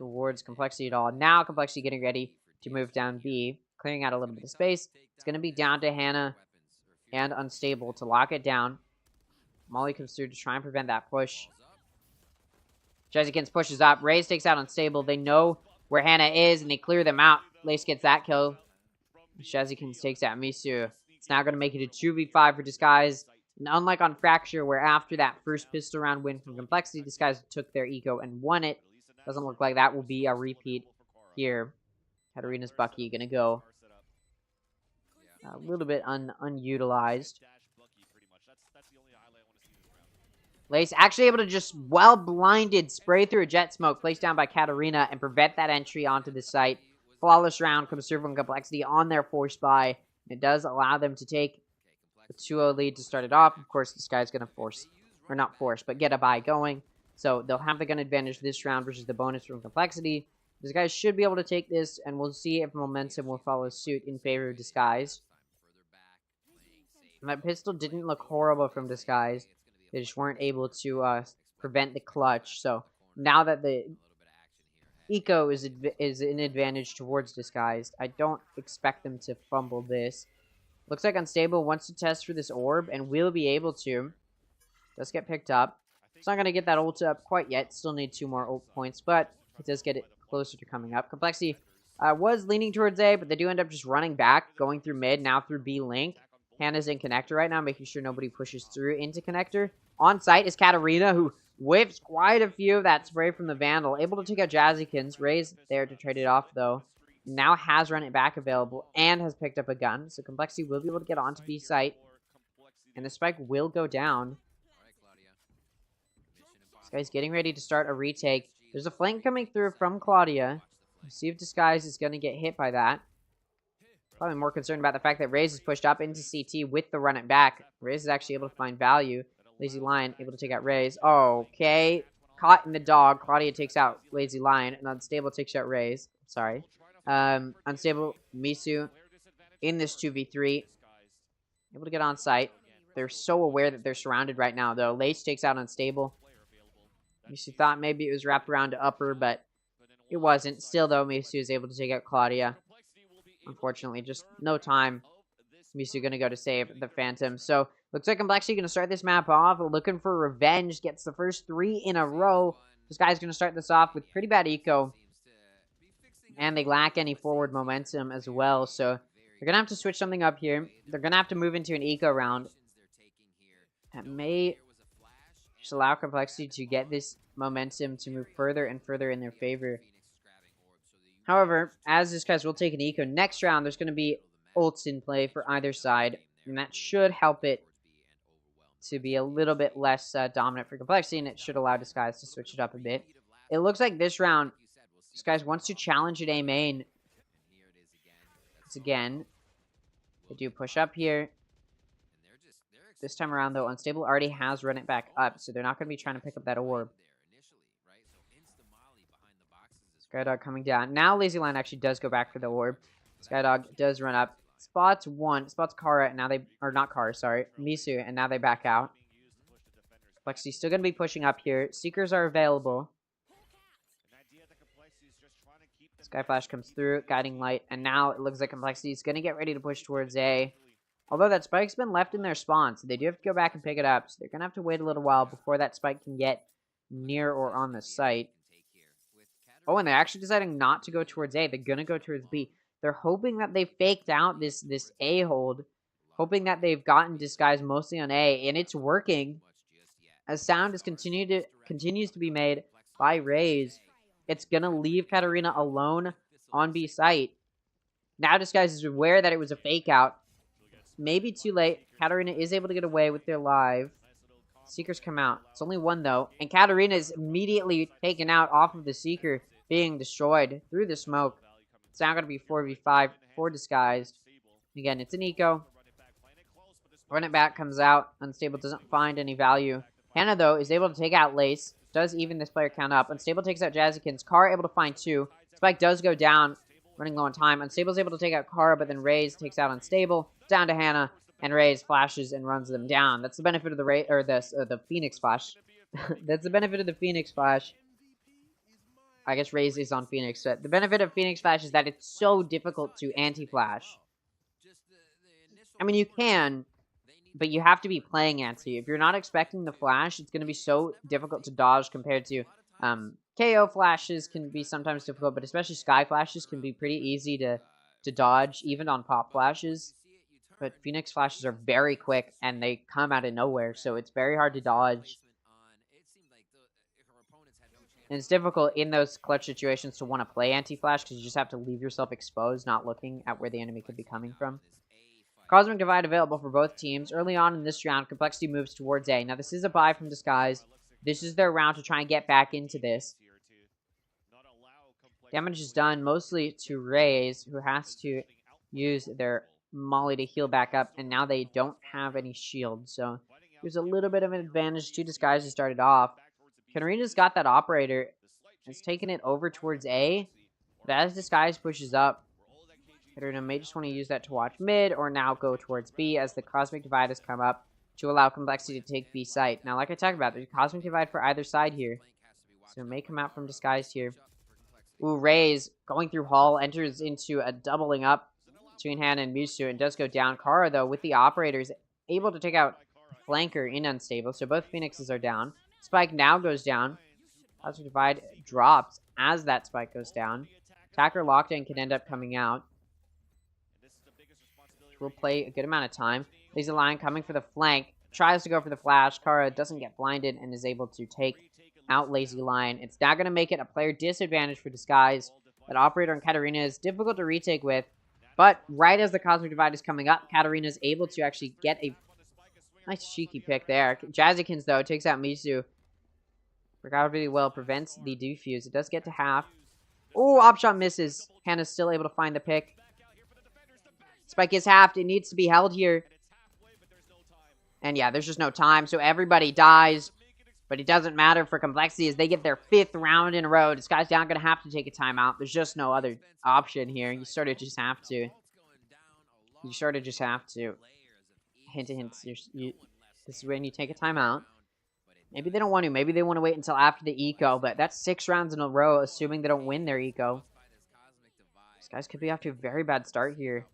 towards Complexity at all. Now Complexity getting ready to move down B, clearing out a little bit of space. It's going to be down to Hannah and Unstable to lock it down. Molly comes through to try and prevent that push. Jezikins pushes up. Raze takes out Unstable. They know where Hannah is, and they clear them out. Lace gets that kill. Jezikins takes out Misu. It's now going to make it a 2v5 for Disguise. And unlike on Fracture, where after that first pistol round win from Complexity, Disguise took their eco and won it, doesn't look like that will be a repeat here. Katarina's Bucky going to go a little bit unutilized. Lace actually able to just, well blinded, spray through a jet smoke placed down by Katarina and prevent that entry onto the site. Flawless round comes through from Complexity on their force buy. It does allow them to take a 2-0 lead to start it off. Of course, this guy's going to force, or not force, but get a buy going. So they'll have the gun advantage this round versus the bonus from Complexity. This guy should be able to take this, and we'll see if momentum will follow suit in favor of Disguise. And that pistol didn't look horrible from Disguise. They just weren't able to prevent the clutch. So now that the eco is an advantage towards Disguised, I don't expect them to fumble this. Looks like Unstable wants to test for this orb and will be able to. Does get picked up. It's not going to get that ult up quite yet. Still need 2 more ult points, but it does get it closer to coming up. Complexity was leaning towards A, but they do end up just running back, going through mid, now through B link. Hannah's in connector right now, making sure nobody pushes through into connector. On site is Katarina, who whips quite a few of that spray from the Vandal. Able to take out Jazikins. Ray's there to trade it off, though. Now has run it back available and has picked up a gun. So Complexity will be able to get onto B site. And the spike will go down. This guy's getting ready to start a retake. There's a flank coming through from Claudia. Let's see if Disguise is going to get hit by that. Probably more concerned about the fact that Raze is pushed up into CT with the run it back. Raze is actually able to find value. Lazy Lion able to take out Raze. Okay. Caught in the dog. Claudia takes out Lazy Lion. And Unstable takes out Raze. Sorry. Unstable, Misu in this 2v3. Able to get on site. They're so aware that they're surrounded right now, though. Lace takes out Unstable. Misu thought maybe it was wrapped around to upper, but it wasn't. Still, though, Misu is able to take out Claudia. Unfortunately, just no time. Misu going to go to save the Phantom. So, looks like I'm actually going to start this map off. Looking for revenge. Gets the first 3 in a row. This guy's going to start this off with pretty bad eco. And they lack any forward momentum as well. So, they're going to have to switch something up here. They're going to have to move into an eco round. That may just allow Complexity to get this momentum to move further and further in their favor. However, as this guys will take an eco next round, there's going to be ults in play for either side. And that should help it to be a little bit less dominant for Complexity. And it should allow Disguise to switch it up a bit. It looks like this round, Disguise wants to challenge at A main. Once again, they do push up here. This time around, though, Unstable already has run it back up, so they're not going to be trying to pick up that orb. Skydog coming down. Now Lazy Lion actually does go back for the orb. Skydog does run up. Spots Kara, and now they... Or not Kara, sorry. Misu, and now they back out. Complexity's still going to be pushing up here. Seekers are available. Skyflash comes through, Guiding Light, and now it looks like Complexity is going to get ready to push towards A. Although that spike's been left in their spawn, so they do have to go back and pick it up. So they're going to have to wait a little while before that spike can get near or on the site. Oh, and they're actually deciding not to go towards A. They're going to go towards B. They're hoping that they faked out this A hold. Hoping that they've gotten Disguise mostly on A. And it's working. As sound is continues to be made by Raze. It's going to leave Katarina alone on B site. Now Disguise is aware that it was a fake out. Maybe too late. Katarina is able to get away with their live. Seekers come out. It's only one, though. And Katarina is immediately taken out off of the Seeker, being destroyed through the smoke. It's now going to be 4v5 for Disguised. Again, it's an eco. Run it back comes out. Unstable doesn't find any value. Hannah, though, is able to take out Lace. Does even this player count up. Unstable takes out Jazikins. Kara able to find 2. Spike does go down. Running low on time. Unstable's able to take out Kara, but then Raze takes out Unstable. Down to Hannah, and Raze flashes and runs them down. That's the benefit of the Phoenix Flash. That's the benefit of the Phoenix Flash. I guess Raze is on Phoenix. But the benefit of Phoenix Flash is that it's so difficult to anti-flash. I mean, you can, but you have to be playing anti. If you're not expecting the flash, it's going to be so difficult to dodge compared to KO flashes can be sometimes difficult, but especially Sky flashes can be pretty easy to dodge, even on pop flashes. But Phoenix flashes are very quick, and they come out of nowhere, so it's very hard to dodge. And it's difficult in those clutch situations to want to play anti-flash, because you just have to leave yourself exposed, not looking at where the enemy could be coming from. Cosmic Divide available for both teams. Early on in this round, Complexity moves towards A. Now, this is a buy from Disguise. This is their round to try and get back into this. Damage is done mostly to Raze, who has to use their Molly to heal back up, and now they don't have any shield, so there's a little bit of an advantage to Disguise to start it off. Katarina's got that operator. It's taken it over towards A, but as Disguise pushes up, Katarina may just want to use that to watch mid, or now go towards B as the Cosmic Divide has come up to allow Complexity to take B site. Now, like I talked about, there's Cosmic Divide for either side here, so it may come out from Disguised here. Ooh, Raze going through Hall, enters into a doubling up between Hannah and Musu, and does go down. Kara, though, with the operators, able to take out Flanker in Unstable, so both Phoenixes are down. Spike now goes down. Cosmic Divide drops as that Spike goes down. Attacker Lockdown can end up coming out. Will play a good amount of time. Lazy Lion coming for the flank. Tries to go for the flash. Kara doesn't get blinded and is able to take out Lazy Lion. It's now going to make it a player disadvantage for Disguise. That Operator and Katarina is difficult to retake with. But right as the Cosmic Divide is coming up, Katarina is able to actually get a nice cheeky pick there. Jazzykins, though, takes out Misu. Worked out really well. Prevents the defuse. It does get to half. Oh, Opshot misses. Hannah's still able to find the pick. Spike is halved. It needs to be held here. And yeah, there's just no time. So everybody dies. But it doesn't matter for Complexity as they get their 5th round in a row. This guy's down going to have to take a timeout. There's just no other option here. You sort of just have to. You sort of just have to. Hint, hint. This is when you take a timeout. Maybe they don't want to. Maybe they want to wait until after the eco. But that's 6 rounds in a row, assuming they don't win their eco. These guys could be off to a very bad start here.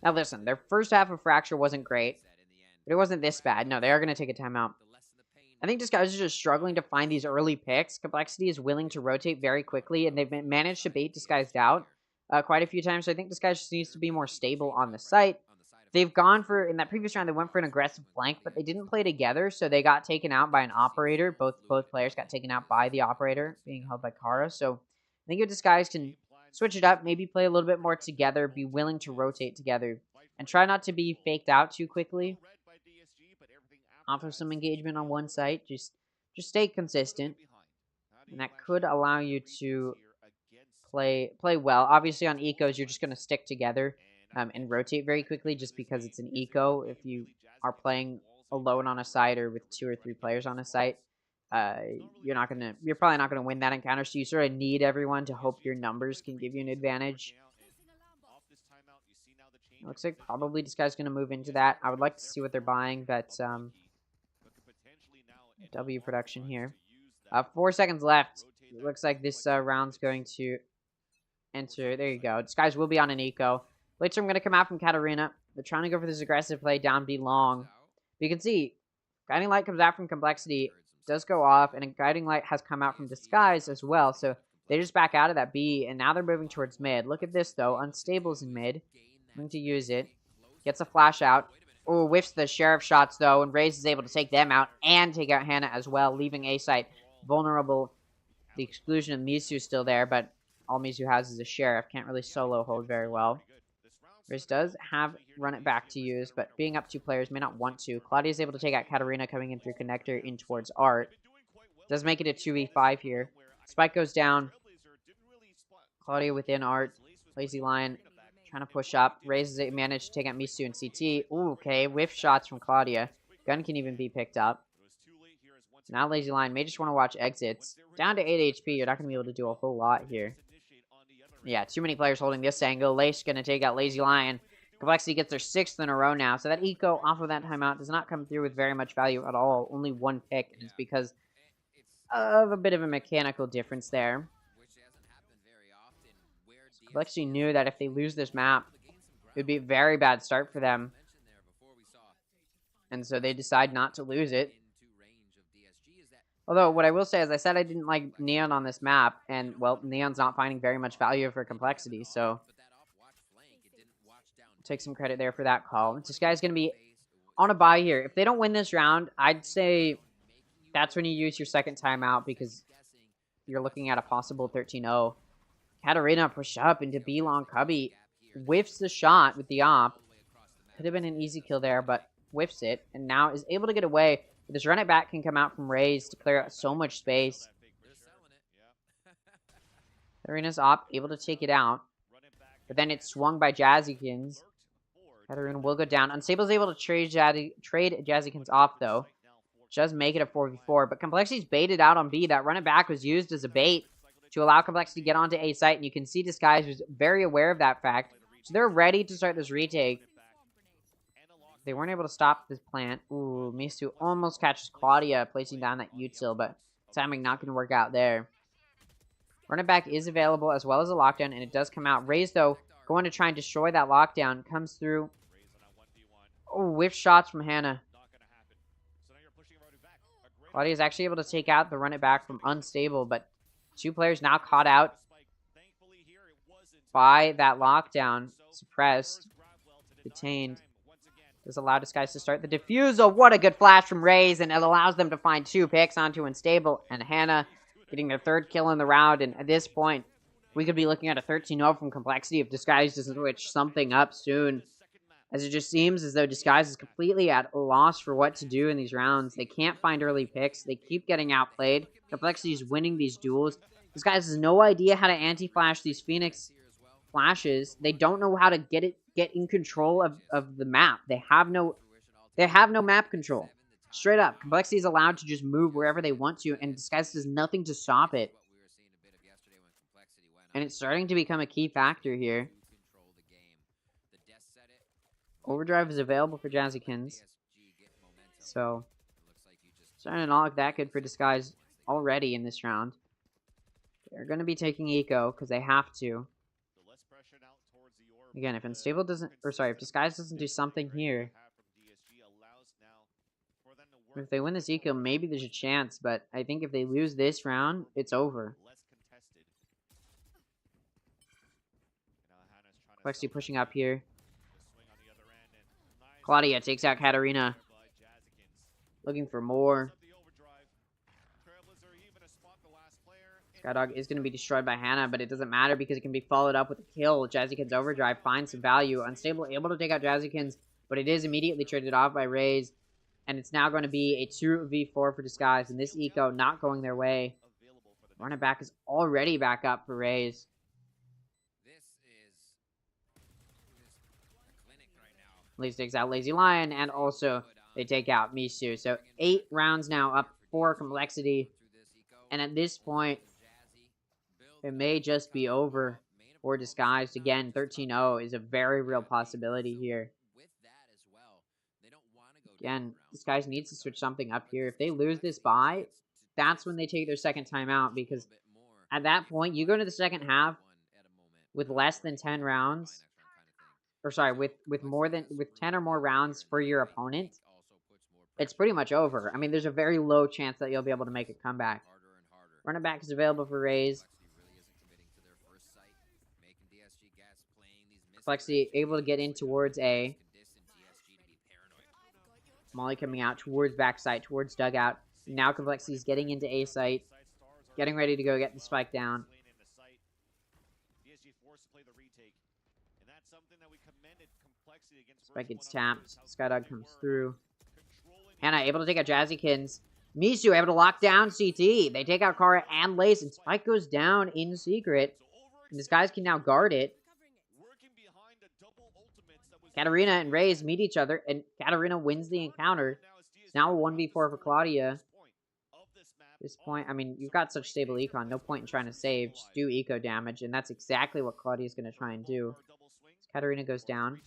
Now listen, their first half of Fracture wasn't great, but it wasn't this bad. No, they are going to take a timeout. I think Disguise is just struggling to find these early picks. Complexity is willing to rotate very quickly, and they've managed to bait Disguised out quite a few times, so I think Disguise just needs to be more stable on the site. They've gone for, in that previous round, they went for an aggressive flank, but they didn't play together, so they got taken out by an operator. Both players got taken out by the operator, being held by Kara, so I think if Disguise can switch it up, maybe play a little bit more together, be willing to rotate together, and try not to be faked out too quickly. Offer some engagement on one site, just stay consistent, and that could allow you to play well. Obviously, on ecos, you're just going to stick together and rotate very quickly, just because it's an eco. If you are playing alone on a site or with 2 or 3 players on a site, you're probably not gonna win that encounter. So you sort of need everyone to hope your numbers can give you an advantage. It looks like probably this guy's gonna move into that. I would like to see what they're buying, but W production here. 4 seconds left. It looks like this round's going to enter. There you go. This guys will be on an eco. Later, I'm going to come out from Katarina. They're trying to go for this aggressive play down B long. But you can see, Guiding Light comes out from Complexity, does go off, and a Guiding Light has come out from Disguise as well. So they just back out of that B, and now they're moving towards mid. Look at this, though. Unstable's in mid. I'm going to use it. Gets a flash out. Oh, whiffs the Sheriff shots, though, and Raze is able to take them out and take out Hannah as well, leaving A site vulnerable. The exclusion of Misu still there, but all Misu has is a Sheriff. Can't really solo hold very well. Raze does have run it back to use, but being up 2 players may not want to. Claudia is able to take out Katarina coming in through connector in towards Art. Does make it a 2v5 here. Spike goes down. Claudia within Art. Lazy Lion trying to push up. Raze has managed to take out Misu and CT. Ooh, okay. Whiff shots from Claudia. Gun can even be picked up. Now Lazy Lion may just want to watch exits. Down to 8 HP. You're not going to be able to do a whole lot here. Yeah, too many players holding this angle. Lace going to take out Lazy Lion. Complexity gets their 6th in a row now. So that eco off of that timeout does not come through with very much value at all. Only 1 pick. And it's because of a bit of a mechanical difference there. Complexity knew that if they lose this map, it would be a very bad start for them. And so they decide not to lose it. Although, what I will say is I said I didn't like Neon on this map, and, well, Neon's not finding very much value for Complexity, so take some credit there for that call. This guy's going to be on a bye here. If they don't win this round, I'd say that's when you use your second timeout, because you're looking at a possible 13-0. Katarina push up into B-long cubby. Whiffs the shot with the op. Could have been an easy kill there, but whiffs it. And now is able to get away. This run it back can come out from Raze to clear out so much space. Katarina's op able to take it out. But then it's swung by Jazzykins. Katarina will go down. Unstable's able to trade Jazzykins off, though. Does make it a 4v4. But Complexity's baited out on B. That run it back was used as a bait to allow Complexity to get onto A site. And you can see Disguise was very aware of that fact. So they're ready to start this retake. They weren't able to stop this plant. Ooh, Misu almost catches Claudia placing down that util, but timing not going to work out there. Running back is available as well as a lockdown, and it does come out. Raze, though, going to try and destroy that lockdown. Comes through. Oh, whiff shots from Hannah. Claudia is actually able to take out the run it back from Unstable, but two players now caught out by that lockdown. Suppressed. Detained. This allowed Disguise to start the defusal. What a good flash from Raze, and it allows them to find 2 picks onto Unstable and Hannah getting their 3rd kill in the round. And at this point, we could be looking at a 13-0 from Complexity if Disguise doesn't switch something up soon. As it just seems as though Disguise is completely at a loss for what to do in these rounds. They can't find early picks. They keep getting outplayed. Complexity is winning these duels. Disguise has no idea how to anti-flash these Phoenix flashes. They don't know how to get in control of the map. They have no map control. Straight up, Complexity is allowed to just move wherever they want to, and Disguise does nothing to stop it. And it's starting to become a key factor here. Overdrive is available for Jazzykins. So, starting to not look that good for Disguise already in this round. They're going to be taking Eco, because they have to. Again, if Unstable doesn't, or sorry, if Disguise doesn't do something here, if they win this Eco, maybe there's a chance, but I think if they lose this round, it's over. Complexity pushing up here. Claudia takes out Katarina. Looking for more. Skydog is going to be destroyed by Hannah, but it doesn't matter because it can be followed up with a kill. Jazzykins Overdrive finds some value. Unstable able to take out Jazzykins, but it is immediately traded off by Raze. And it's now going to be a 2v4 for Disguise, and this Eco not going their way. Running back is already back up for Raze. Leaves takes out Lazy Lion, and also they take out Misu. So 8 rounds now up for Complexity. And at this point, it may just be over for Disguised. Again, 13-0 is a very real possibility here. Again, Disguised needs to switch something up here. If they lose this bye, that's when they take their second timeout, because at that point, you go into the second half with less than 10 rounds. Or sorry, with 10 or more rounds for your opponent. It's pretty much over. I mean, there's a very low chance that you'll be able to make a comeback. Running back is available for Raze. Complexity able to get in towards A. Molly coming out towards backside, towards dugout. Now Complexity is getting into A site. Getting ready to go get the spike down. Spike gets tapped. Skydog comes through. Hannah able to take out Jazzykins. Misu able to lock down CT. They take out Kara and Lace, and Spike goes down in secret. And Disguise can now guard it. Katarina and Raze meet each other, and Katarina wins the encounter. It's now a 1v4 for Claudia. At this point, I mean, you've got such stable econ, no point in trying to save. Just do eco damage, and that's exactly what Claudia's going to try and do. So Katarina goes down.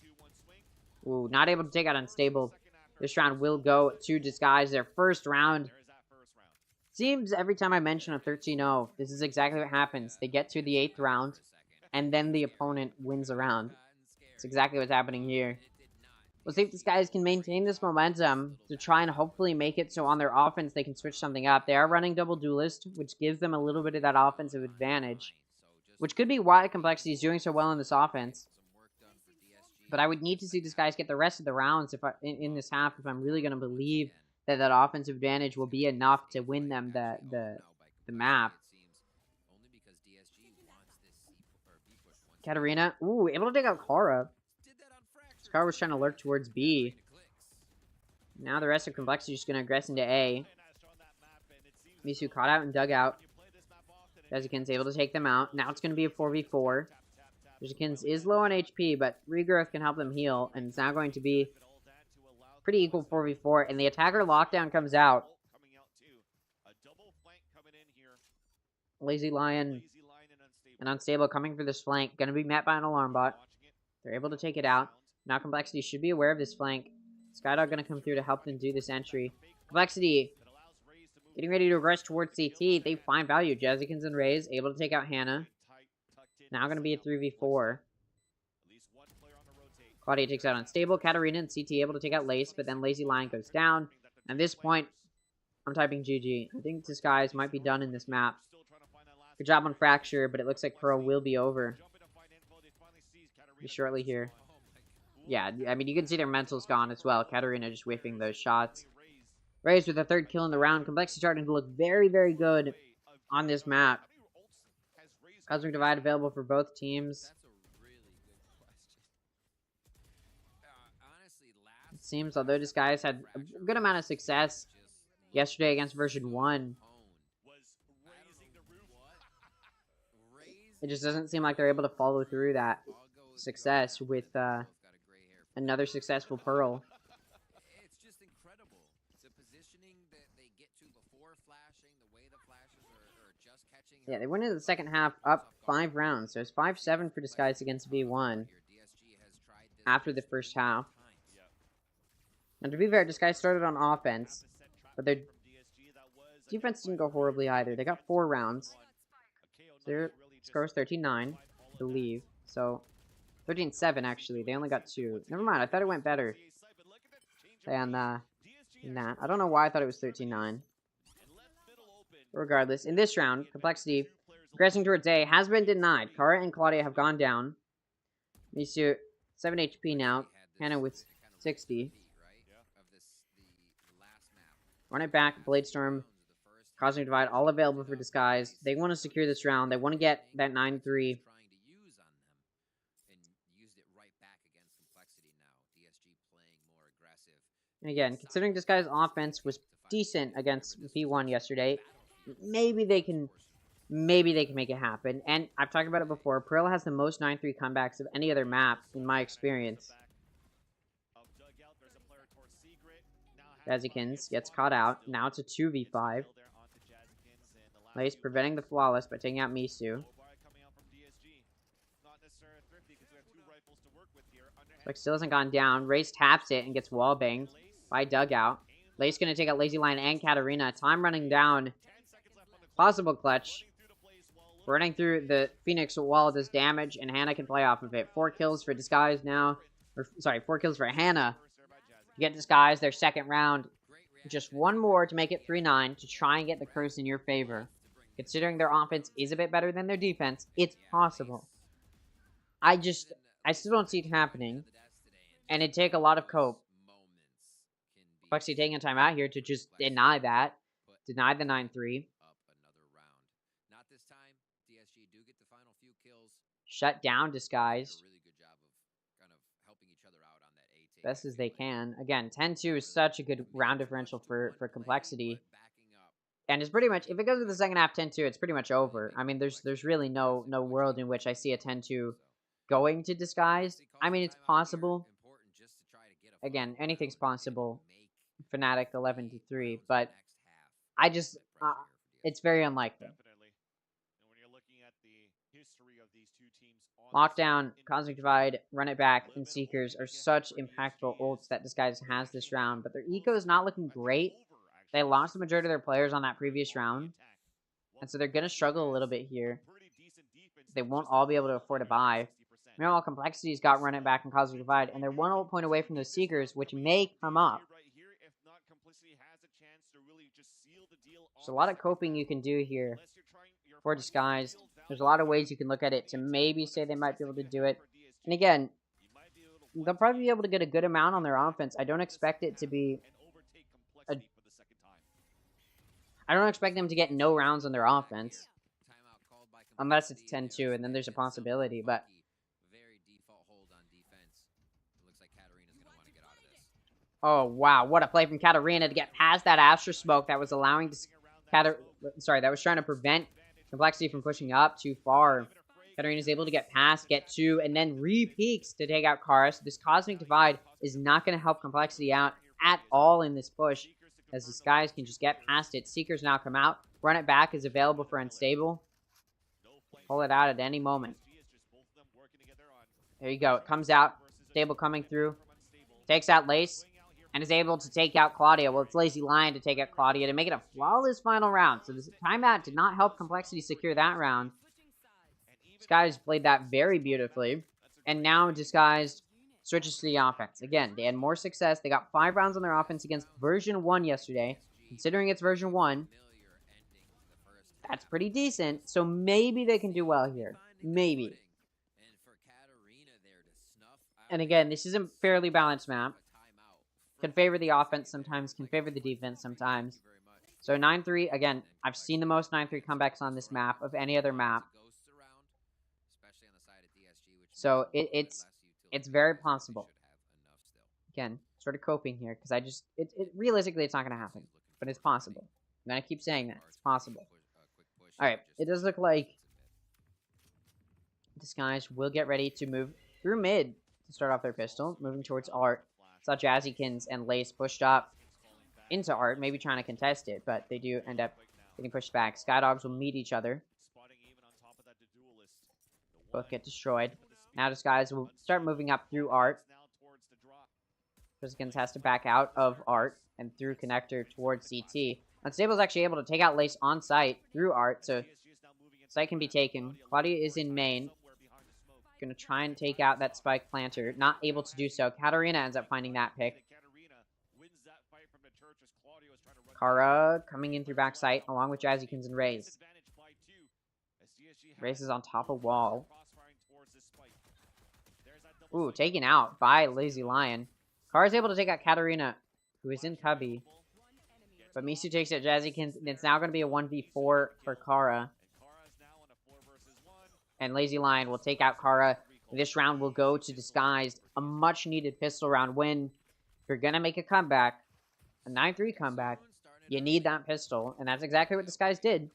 Ooh, not able to take out Unstable. This round will go to Disguise, their first round. Seems every time I mention a 13-0, this is exactly what happens. They get to the 8th round, and then the opponent wins a round. It's exactly what's happening here. We'll see if these guys can maintain this momentum to try and hopefully make it so on their offense they can switch something up. They are running double duelist, which gives them a little bit of that offensive advantage, which could be why Complexity is doing so well in this offense. But I would need to see these guys get the rest of the rounds in this half if I'm really going to believe that offensive advantage will be enough to win them the map. Katarina, ooh, able to take out Kara. Kara was trying to lurk towards B. Now the rest of Complexity is just going to aggress into A. Misu caught out and dug out. Desikin's able to take them out. Now it's going to be a 4v4. Desikin's is low on HP, but Regrowth can help them heal, and it's now going to be pretty equal 4v4, and the attacker lockdown comes out. Lazy Lion and Unstable coming for this flank. Going to be met by an alarm bot. They're able to take it out. Now Complexity should be aware of this flank. Skydog going to come through to help them do this entry. Complexity getting ready to aggress towards CT. They find value. Jazikins and Raze able to take out Hannah. Now going to be a 3v4. Claudia takes out Unstable. Katarina and CT able to take out Lace, but then Lazy Lion goes down. At this point, I'm typing GG. I think Disguise might be done in this map. Good job on Fracture, but it looks like Pearl will be over. Be shortly here. Yeah, I mean, you can see their mental's gone as well. Katarina just whiffing those shots. Raze with a third kill in the round. Complexity starting to look very, very good on this map. Cosmic Divide available for both teams. It seems, although this guys had a good amount of success yesterday against version 1, it just doesn't seem like they're able to follow through that success with another successful Pearl. It's just incredible. The positioning that they get to before flashing, the way the flashes are just catching. Yeah, they went into the second half up 5 rounds, so it's 5-7 for Disguise against V1 after the first half. And to be fair, Disguise started on offense, but their defense didn't go horribly either. They got 4 rounds. Their score was 13-9, I believe. So 13-7 actually. They only got 2. Never mind. I thought it went better than that. I don't know why I thought it was 13-9. Regardless, in this round, Complexity progressing towards A has been denied. Kara and Claudia have gone down. Misu 7 HP now. Hannah with 60. Run it back. Bladestorm, Cosmic Divide, all available for Disguise. They want to secure this round. They want to get that 9-3. And again, considering Disguise offense was decent against V1 yesterday, maybe they can make it happen. And I've talked about it before. Pearl has the most 9-3 comebacks of any other map in my experience. Jazikins gets caught out. Now it's a 2v5. Lace preventing the flawless by taking out Misu. Like still hasn't gone down. Race taps it and gets wall banged by Dugout. Lace gonna take out Lazy Lion and Katarina. Time running down. Possible clutch. Running through the Phoenix wall does damage, and Hannah can play off of it. 4 kills for Disguise now. Or, sorry, 4 kills for Hannah. Get Disguise their second round. Just one more to make it 3-9 to try and get the curse in your favor. Considering their offense is a bit better than their defense, it's possible. I still don't see it happening. And it'd take a lot of cope. Complexity taking a time out here to just deny that. Deny the 9-3. Shut down Disguise. Best as they can. Again, 10-2 is such a good round differential for Complexity. And it's pretty much, if it goes to the second half 10-2, it's pretty much over. I mean, there's really no world in which I see a 10-2 going to Disguise. I mean, it's possible. Again, anything's possible. Fnatic 11-3, but I just, it's very unlikely. Lockdown, Cosmic Divide, Run It Back, and Seekers are such impactful ults that Disguise has this round, but their eco is not looking great. They lost the majority of their players on that previous round, and so they're going to struggle a little bit here. they won't all be able to afford to buy. Meanwhile, Complexity's got Run It Back and Cosmic Divide, and they're 1 ult point away from those Seekers, which may come up. There's a lot of coping you can do here for Disguised. There's a lot of ways you can look at it to maybe say they might be able to do it. And again, they'll probably be able to get a good amount on their offense. I don't expect it to be I don't expect them to get no rounds on their offense. Unless it's 10-2, and then there's a possibility, but... Oh, wow. What a play from Katarina to get past that Astra Smoke that was allowing... that was trying to prevent Complexity from pushing up too far. Katarina's able to get past, get two, and then re-peaks to take out Kara. So this Cosmic Divide is not going to help Complexity out at all in this push, as these guys can just get past it. Seekers now come out. Run It Back is available for Unstable. Pull it out at any moment. There you go. It comes out. Stable coming through. Takes out Lace. And is able to take out Claudia. Well, it's Lazy Lion to take out Claudia to make it a flawless final round. So this timeout did not help Complexity secure that round. Disguised played that very beautifully. And now Disguised switches to the offense. Again, they had more success. They got 5 rounds on their offense against version 1 yesterday. Considering it's version 1, that's pretty decent. So maybe they can do well here. Maybe. And again, this is a fairly balanced map. Can favor the offense sometimes, can favor the defense sometimes. So 9-3, again, I've seen the most 9-3 comebacks on this map of any other map. So it's very possible. Again, sort of coping here, because realistically, it's not going to happen. But it's possible. I'm going to keep saying that. It's possible. Alright, it does look like Disguise will get ready to move through mid to start off their pistol, moving towards Art. Saw Jazzykins and Lace pushed up into Art, maybe trying to contest it, but they do end up getting pushed back. Skydogs will meet each other. Both get destroyed. Now Disguise will start moving up through Art. Jazzykins has to back out of Art and through Connector towards CT. Unstable is actually able to take out Lace on site through Art, so site can be taken. Claudia is in main. Gonna try and take out that Spike Planter. Not able to do so. Katarina ends up finding that pick. Kara coming in through backside along with Jazzykins and Raze. Raze is on top of wall. Ooh, taken out by Lazy Lion. Kara's able to take out Katarina, who is in Cubby. But Misu takes out Jazzykins, and it's now going to be a 1v4 for Kara. And Lazy Lion will take out Kara. This round will go to Disguised. A much-needed pistol round win. If you're going to make a comeback, a 9-3 comeback, you need that pistol. And that's exactly what Disguised did.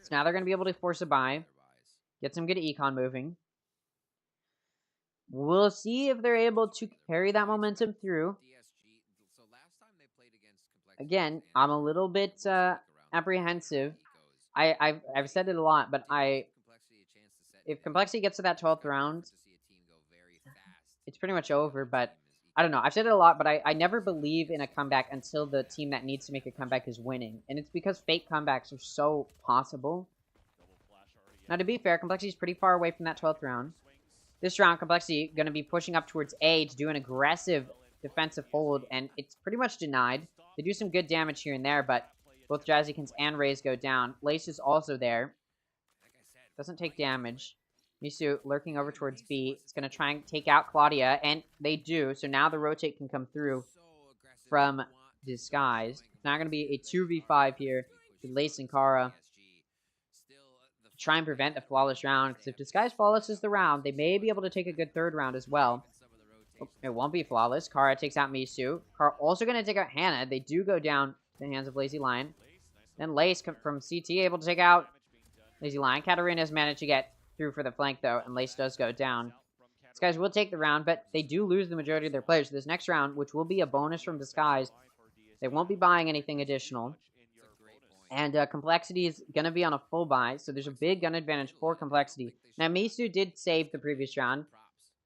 So now they're going to be able to force a buy. Get some good econ moving. We'll see if they're able to carry that momentum through. Again, I'm a little bit apprehensive. I've said it a lot, but if Complexity gets to that 12th round, it's pretty much over, but I don't know. I've said it a lot, but I never believe in a comeback until the team that needs to make a comeback is winning. And it's because fake comebacks are so possible. Now, to be fair, Complexity is pretty far away from that 12th round. This round, Complexity going to be pushing up towards A to do an aggressive defensive hold, and it's pretty much denied. They do some good damage here and there, but both Jazzykins and Raze go down. Lace is also there. Doesn't take damage. Misu lurking over towards B. It's going to try and take out Claudia, and they do. So now the rotate can come through from Disguised. It's now going to be a 2v5 here with Lace and Kara. To try and prevent a flawless round, because if Disguised flawlesses the round, they may be able to take a good third round as well. Oh, it won't be flawless. Kara takes out Misu. Kara also going to take out Hannah. They do go down to the hands of Lazy Lion. Then Lace from CT able to take out Lazy Lion. Katarina's managed to get through for the flank, though, and Lace does go down. These guys will take the round, but they do lose the majority of their players. So this next round, which will be a bonus from Disguised, they won't be buying anything additional. And Complexity is going to be on a full buy, so there's a big gun advantage for Complexity. Now, Misu did save the previous round,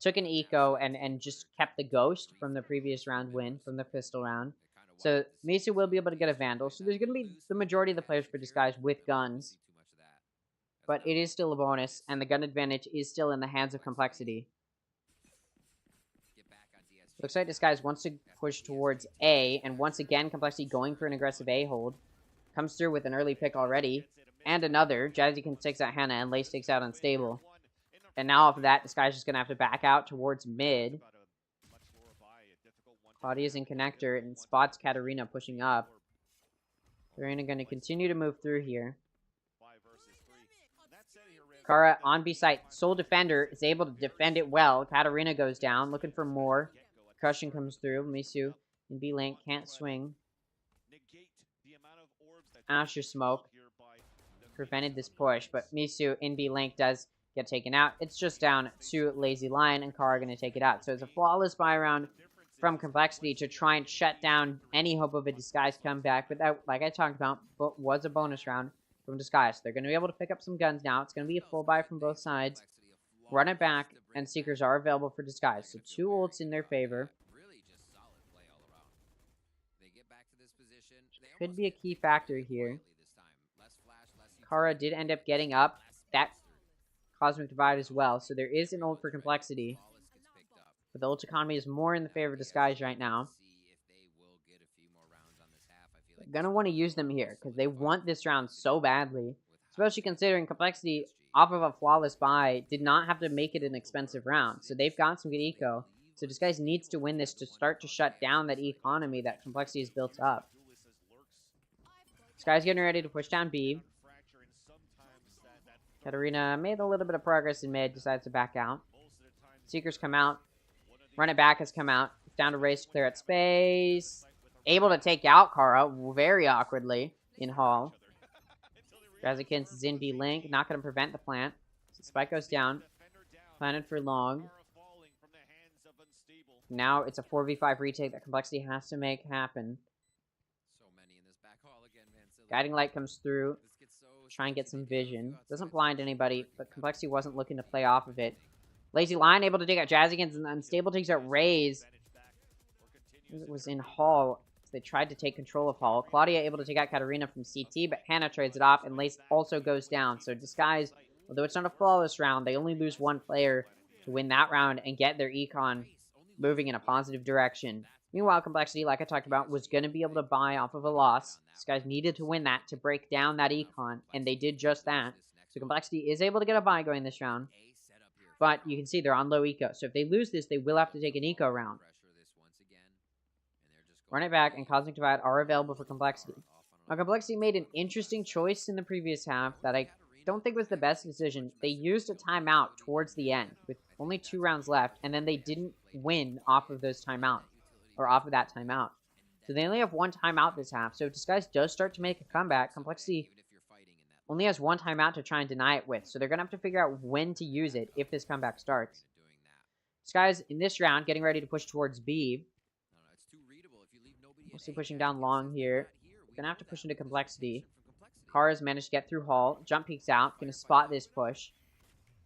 took an eco, and just kept the ghost from the previous round win, from the pistol round. So Misu will be able to get a Vandal. So there's going to be the majority of the players for Disguise with guns. but it is still a bonus, and the gun advantage is still in the hands of Complexity. Looks like Disguise wants to push towards A, and once again, Complexity going for an aggressive A hold. Comes through with an early pick already, and another. Jazzykins takes out Hannah, and Lace takes out Unstable. And now off of that, Disguise is going to have to back out towards mid. Claudia's in connector, and spots Katarina pushing up. Katarina going to continue to move through here. Kara on B site. Sole Defender is able to defend it well. Katarina goes down, looking for more. Crushing comes through. Misu in B lane can't swing. Asher Smoke prevented this push, but Misu in B lane does get taken out. It's just down to Lazy Lion, and Kara going to take it out. So it's a flawless buy round from Complexity to try and shut down any hope of a Disguise comeback. But that, like I talked about, was a bonus round from Disguise. They're going to be able to pick up some guns now. It's going to be a full buy from both sides. Run it back, and Seekers are available for Disguise. So 2 ults in their favor. Could be a key factor here. Kara did end up getting up that Cosmic Divide as well. So there is an ult for Complexity. But the ult economy is more in the favor of Disguise right now. They're going to want to use them here because they want this round so badly. Especially considering Complexity, off of a flawless buy, did not have to make it an expensive round. So they've got some good eco. So Disguise needs to win this to start to shut down that economy that Complexity has built up. Disguise getting ready to push down B. Katarina made a little bit of progress in mid, decides to back out. Seekers come out. Run it back has come out. It's down to Race to clear out space. Able to take out Kara very awkwardly in Hall. Jazzykins is in B link. Not going to prevent the plant. So Spike goes down. Planted for long. Now it's a 4v5 retake that Complexity has to make happen. Guiding Light comes through. Try and get some vision. Doesn't blind anybody, but Complexity wasn't looking to play off of it. Lazy Lion able to take out Jazzykins, and Unstable takes out Raze. It was in Hall. So they tried to take control of Hall. Claudia able to take out Katarina from CT, but Hannah trades it off, and Lace also goes down. So Disguise, although it's not a flawless round, they only lose 1 player to win that round and get their econ moving in a positive direction. Meanwhile, Complexity, like I talked about, was going to be able to buy off of a loss. Disguise needed to win that to break down that econ, and they did just that. So Complexity is able to get a buy going this round. But you can see they're on low eco. So if they lose this, they will have to take an eco round. Run it back, and Cosmic Divide are available for Complexity. Now, Complexity made an interesting choice in the previous half that I don't think was the best decision. They used a timeout towards the end with only 2 rounds left, and then they didn't win off of those timeouts, or off of that timeout. So they only have 1 timeout this half. So if Disguise does start to make a comeback, Complexity only has 1 timeout to try and deny it with. So they're going to have to figure out when to use it if this comeback starts. Disguise, in this round, getting ready to push towards B. Mostly pushing down long here. Going to have to push into Complexity. Kara's managed to get through Hall. Jump peeks out. Going to spot this push.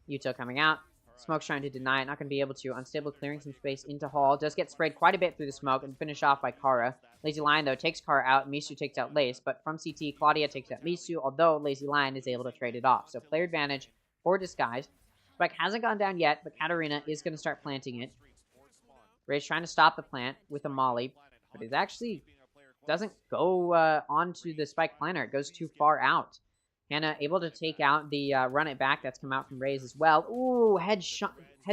Yuto coming out. Smoke's trying to deny it. Not going to be able to. Unstable clearing some space into Hall. Does get sprayed quite a bit through the smoke and finish off by Kara. Lazy Lion, though, takes Kara out. Misu takes out Lace. But from CT, Claudia takes out Misu, although Lazy Lion is able to trade it off. So player advantage for Disguise. Spike hasn't gone down yet, but Katarina is going to start planting it. Ray's trying to stop the plant with a molly, but it actually doesn't go onto the Spike planter. It goes too far out. Hannah able to take out the run it back that's come out from Raze as well. Ooh, head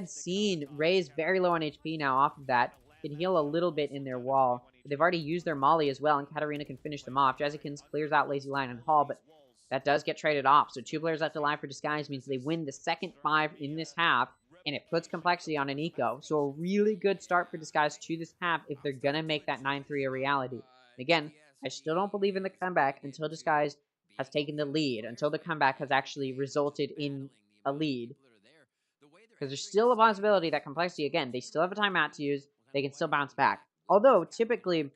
seen. Raze very low on HP now off of that. Can heal a little bit in their wall. But they've already used their molly as well, and Katarina can finish them off. Jazzykins clears out Lazy Lion and Hall, but that does get traded off. So 2 players left alive for Disguise means they win the second 5 in this half, and it puts Complexity on an eco. So a really good start for Disguise to this half if they're going to make that 9-3 a reality. Again, I still don't believe in the comeback until Disguise has taken the lead, until the comeback has actually resulted in a lead. Because there's still a possibility that Complexity, again, they still have a timeout to use, they can still bounce back. Although, typically,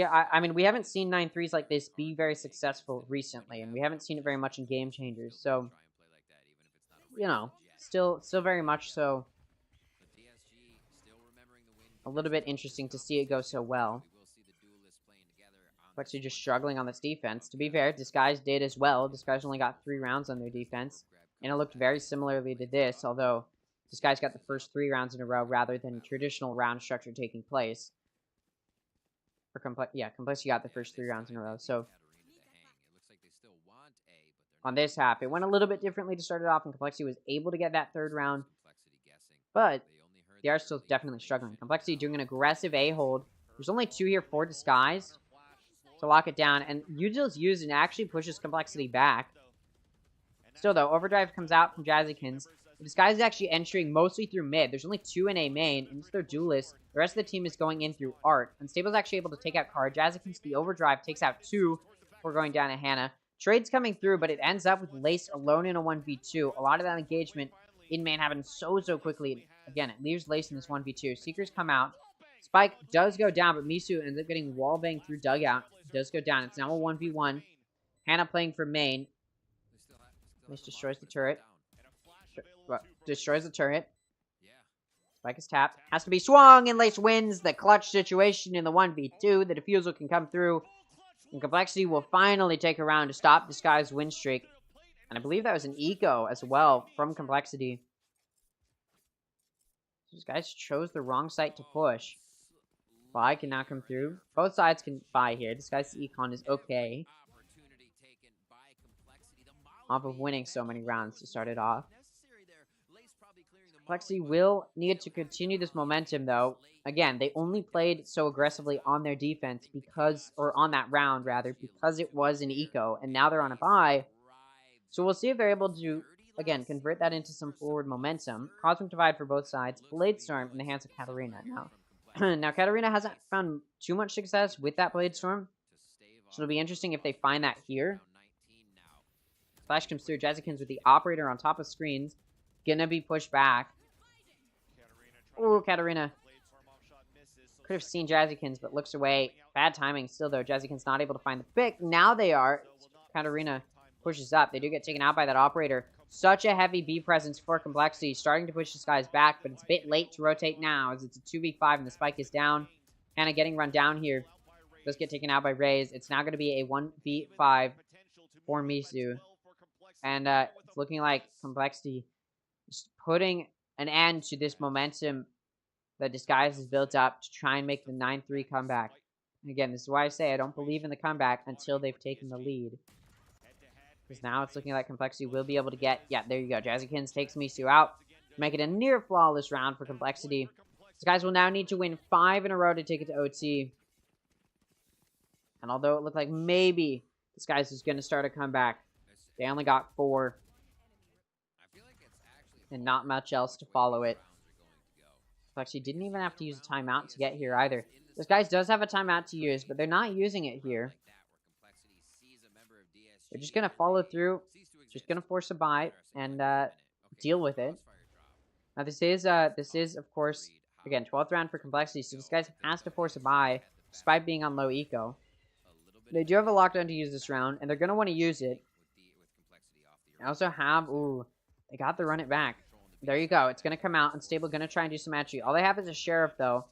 I mean, we haven't seen 9-3s like this be very successful recently, and we haven't seen it very much in Game Changers, so, you know, still very much so a little bit interesting to see it go so well. Complexity just struggling on this defense. To be fair, Disguise did as well. Disguise only got 3 rounds on their defense. And it looked very similarly to this, although Disguise got the first 3 rounds in a row rather than traditional round structure taking place. Or Complexity got the first 3 rounds in a row. So on this half, it went a little bit differently to start it off, and Complexity was able to get that 3rd round. But they are still definitely struggling. Complexity doing an aggressive A-hold. There's only 2 here for Disguise to lock it down, and Util's used and actually pushes Complexity back. Still, though, Overdrive comes out from Jazzykins. Disguise is actually entering mostly through mid. There's only 2 in A main, and it's their duelist. The rest of the team is going in through Art. Unstable's actually able to take out Card. Jazzykins, the Overdrive, takes out 2 before going down to Hannah. Trade's coming through, but it ends up with Lace alone in a 1v2. A lot of that engagement in main happened so quickly. Again, it leaves Lace in this 1v2. Seekers come out. Spike does go down, but Misu ends up getting wall banged through dugout. It does go down. It's now a 1v1. Hannah playing for main. Lace destroys the turret. Destroys the turret. Spike is tapped. Has to be swung, and Lace wins the clutch situation in the 1v2. The defusal can come through, and Complexity will finally take a round to stop Disguise's win streak. And I believe that was an eco as well from Complexity. These guys chose the wrong site to push. Buy can now come through. Both sides can buy here. Disguise's econ is okay. Off of winning so many rounds to start it off. Complexity will need to continue this momentum, though. Again, they only played so aggressively on their defense because, or on that round rather, because it was an eco, and now they're on a bye. So we'll see if they're able to, again, convert that into some forward momentum. Cosmic Divide for both sides. Blade Storm in the hands of Katarina now. Now, Katarina hasn't found too much success with that Blade Storm, so it'll be interesting if they find that here. Flash comes through. Jazzykins with the Operator on top of screens. Gonna be pushed back. Ooh, Katarina. Could have seen Jazzykins, but looks away. Bad timing still, though. Jazzykins not able to find the pick. Now they are. Katarina pushes up. They do get taken out by that Operator. Such a heavy B presence for Complexity. Starting to push this guy's back, but it's a bit late to rotate now as it's a 2v5 and the Spike is down. Hannah getting run down here. Does get taken out by Raze. It's now going to be a 1v5 for Misu. And it's looking like Complexity is putting an end to this momentum that Disguise has built up to try and make the 9-3 comeback. And again, this is why I say I don't believe in the comeback until they've taken the lead. Because now it's looking like Complexity will be able to get... Yeah, there you go. Jazzykins takes Misu out. Make it a near flawless round for Complexity. Disguise will now need to win 5 in a row to take it to OT. And although it looked like maybe Disguise is going to start a comeback, they only got 4. And not much else to follow it. Actually, didn't even have to use a timeout to get here either. This guy does have a timeout to use, but they're not using it here. They're just going to follow through. Just going to force a buy and deal with it. Now, this is, of course, again, 12th round for Complexity, so this guy has to force a buy despite being on low eco. They do have a lockdown to use this round, and they're going to want to use it. They also have... Ooh, they got to run it back. There you go. It's going to come out. Unstable going to try and do some entry. All they have is a Sheriff, though.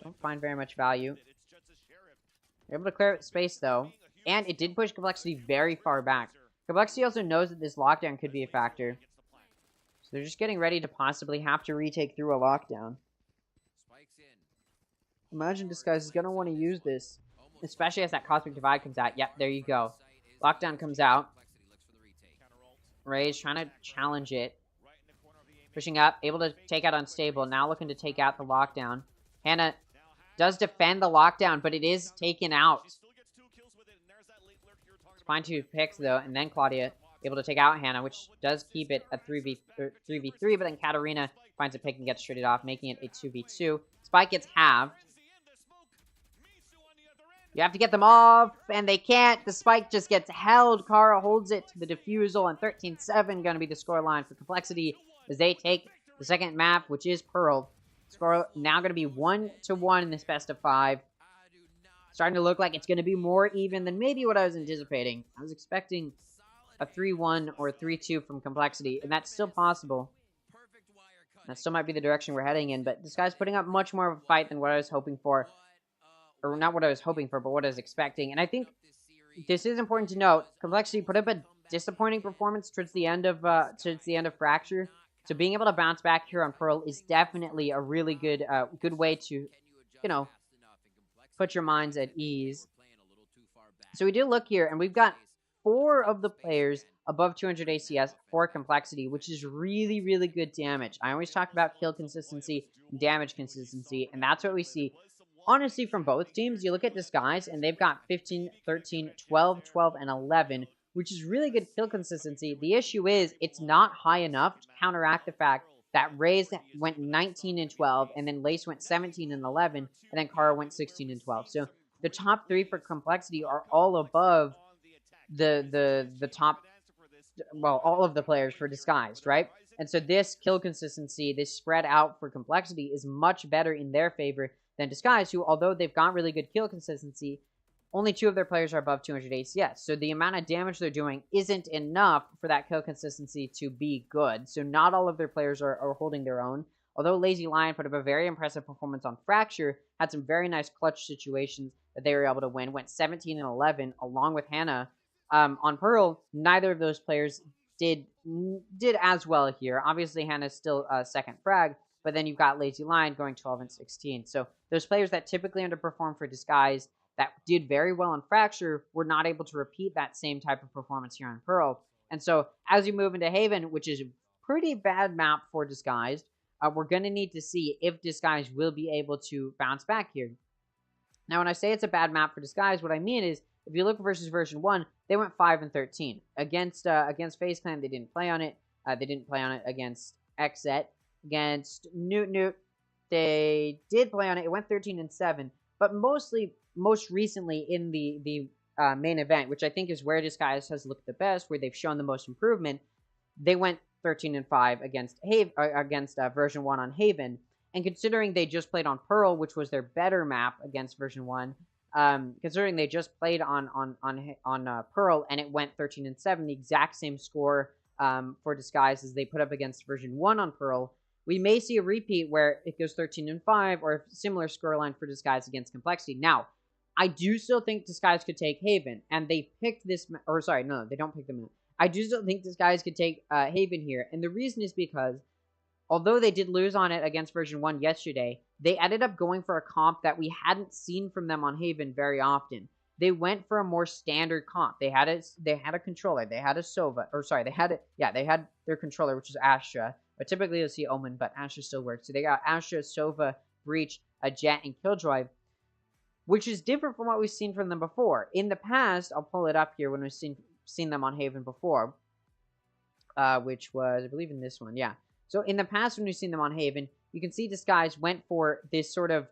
Don't find very much value. They're able to clear space, though. And it did push Complexity very far back. Complexity also knows that this lockdown could be a factor. So they're just getting ready to possibly have to retake through a lockdown. Imagine Disguise is going to want to use this. Especially as that Cosmic Divide comes out. Yep, there you go. Lockdown comes out. Ray's trying to challenge it. Pushing up, able to take out Unstable. Now looking to take out the lockdown. Hannah does defend the lockdown, but it is taken out. Find 2 picks, though, and then Claudia able to take out Hannah, which does keep it a 3v3, but then Katarina finds a pick and gets traded off, making it a 2v2. Spike gets halved. You have to get them off, and they can't. The Spike just gets held. Kara holds it to the defusal, and 13-7 going to be the scoreline for Complexity as they take the second map, which is Pearl. Score now going to be 1-1 in this best of 5. Starting to look like it's going to be more even than maybe what I was anticipating. I was expecting a 3-1 or 3-2 from Complexity, and that's still possible. That still might be the direction we're heading in, but this guy's putting up much more of a fight than what I was hoping for. or not what I was hoping for, but what I was expecting. And I think this is important to note. Complexity put up a disappointing performance towards the end of Fracture. So being able to bounce back here on Pearl is definitely a really good way to, you know, put your minds at ease. So we do look here, and we've got 4 of the players above 200 ACS for Complexity, which is really, really good damage. I always talk about kill consistency and damage consistency, and that's what we see. Honestly, from both teams, you look at Disguise, and they've got 15, 13, 12, 12, and 11, which is really good kill consistency. The issue is it's not high enough to counteract the fact that Raze went 19 and 12, and then Lace went 17 and 11, and then Kara went 16 and 12. So the top 3 for Complexity are all above the top, well, all of the players for Disguised, right? And so this kill consistency, this spread out for Complexity is much better in their favor than Disguised, who, although they've got really good kill consistency, only 2 of their players are above 200 ACS. So the amount of damage they're doing isn't enough for that kill consistency to be good. So not all of their players are holding their own. Although Lazy Lion put up a very impressive performance on Fracture, had some very nice clutch situations that they were able to win, went 17 and 11 along with Hannah. On Pearl, neither of those players did as well here. Obviously, Hannah's still second frag, but then you've got Lazy Lion going 12 and 16. So those players that typically underperform for Disguise that did very well on Fracture were not able to repeat that same type of performance here on Pearl. And so as you move into Haven, which is a pretty bad map for Disguised, we're going to need to see if Disguise will be able to bounce back here. Now, when I say it's a bad map for Disguise, what I mean is, if you look versus version 1, they went 5 and 13. Against FaZe Clan, they didn't play on it. They didn't play on it against Xset. Against Newt, they did play on it. It went 13 and 7. But most recently in the main event, which I think is where Disguise has looked the best, where they've shown the most improvement, they went 13 and 5 against version 1 on Haven. And considering they just played on Pearl, which was their better map against version 1, considering they just played on Pearl and it went 13 and 7, the exact same score for Disguise as they put up against version 1 on Pearl, we may see a repeat where it goes 13 and 5 or a similar scoreline for Disguise against Complexity. Now, I do still think Disguise could take Haven, and they picked this, or sorry, no, they don't pick them. I do still think Disguise could take Haven here, and the reason is because although they did lose on it against version 1 yesterday, they ended up going for a comp that we hadn't seen from them on Haven very often. They went for a more standard comp. They had a controller, they had a Sova, or sorry, they had their controller, which is Astra. But typically you'll see Omen, but Astra still works. So they got Astra, Sova, Breach, a Jet, and Killjoy, which is different from what we've seen from them before. In the past, I'll pull it up here when we've seen them on Haven before, which was, I believe, in this one, yeah. So in the past, when we've seen them on Haven, you can see Disguise went for this sort of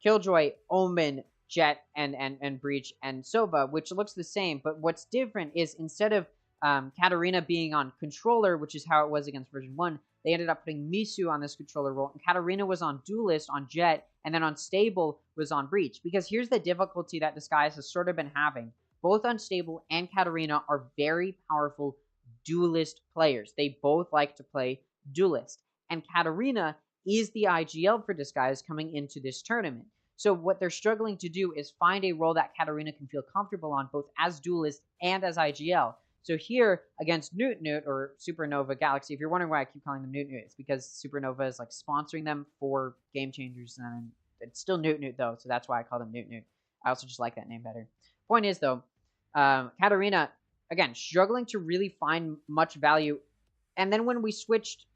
Killjoy, Omen, Jet, and Breach, and Sova, which looks the same. But what's different is instead of Katarina being on controller, which is how it was against version 1, they ended up putting Misu on this controller role, and Katarina was on Duelist on Jet, and then Unstable was on Breach. Because here's the difficulty that Disguise has sort of been having. Both Unstable and Katarina are very powerful Duelist players. They both like to play Duelist. And Katarina is the IGL for Disguise coming into this tournament. So what they're struggling to do is find a role that Katarina can feel comfortable on, both as Duelist and as IGL. So here, against Newt or Supernova Galaxy, if you're wondering why I keep calling them Newt, it's because Supernova is like sponsoring them for Game Changers, and it's still Newt though, so that's why I call them Newt. I also just like that name better. Point is though, Katarina, again, struggling to really find much value, and then when we switched,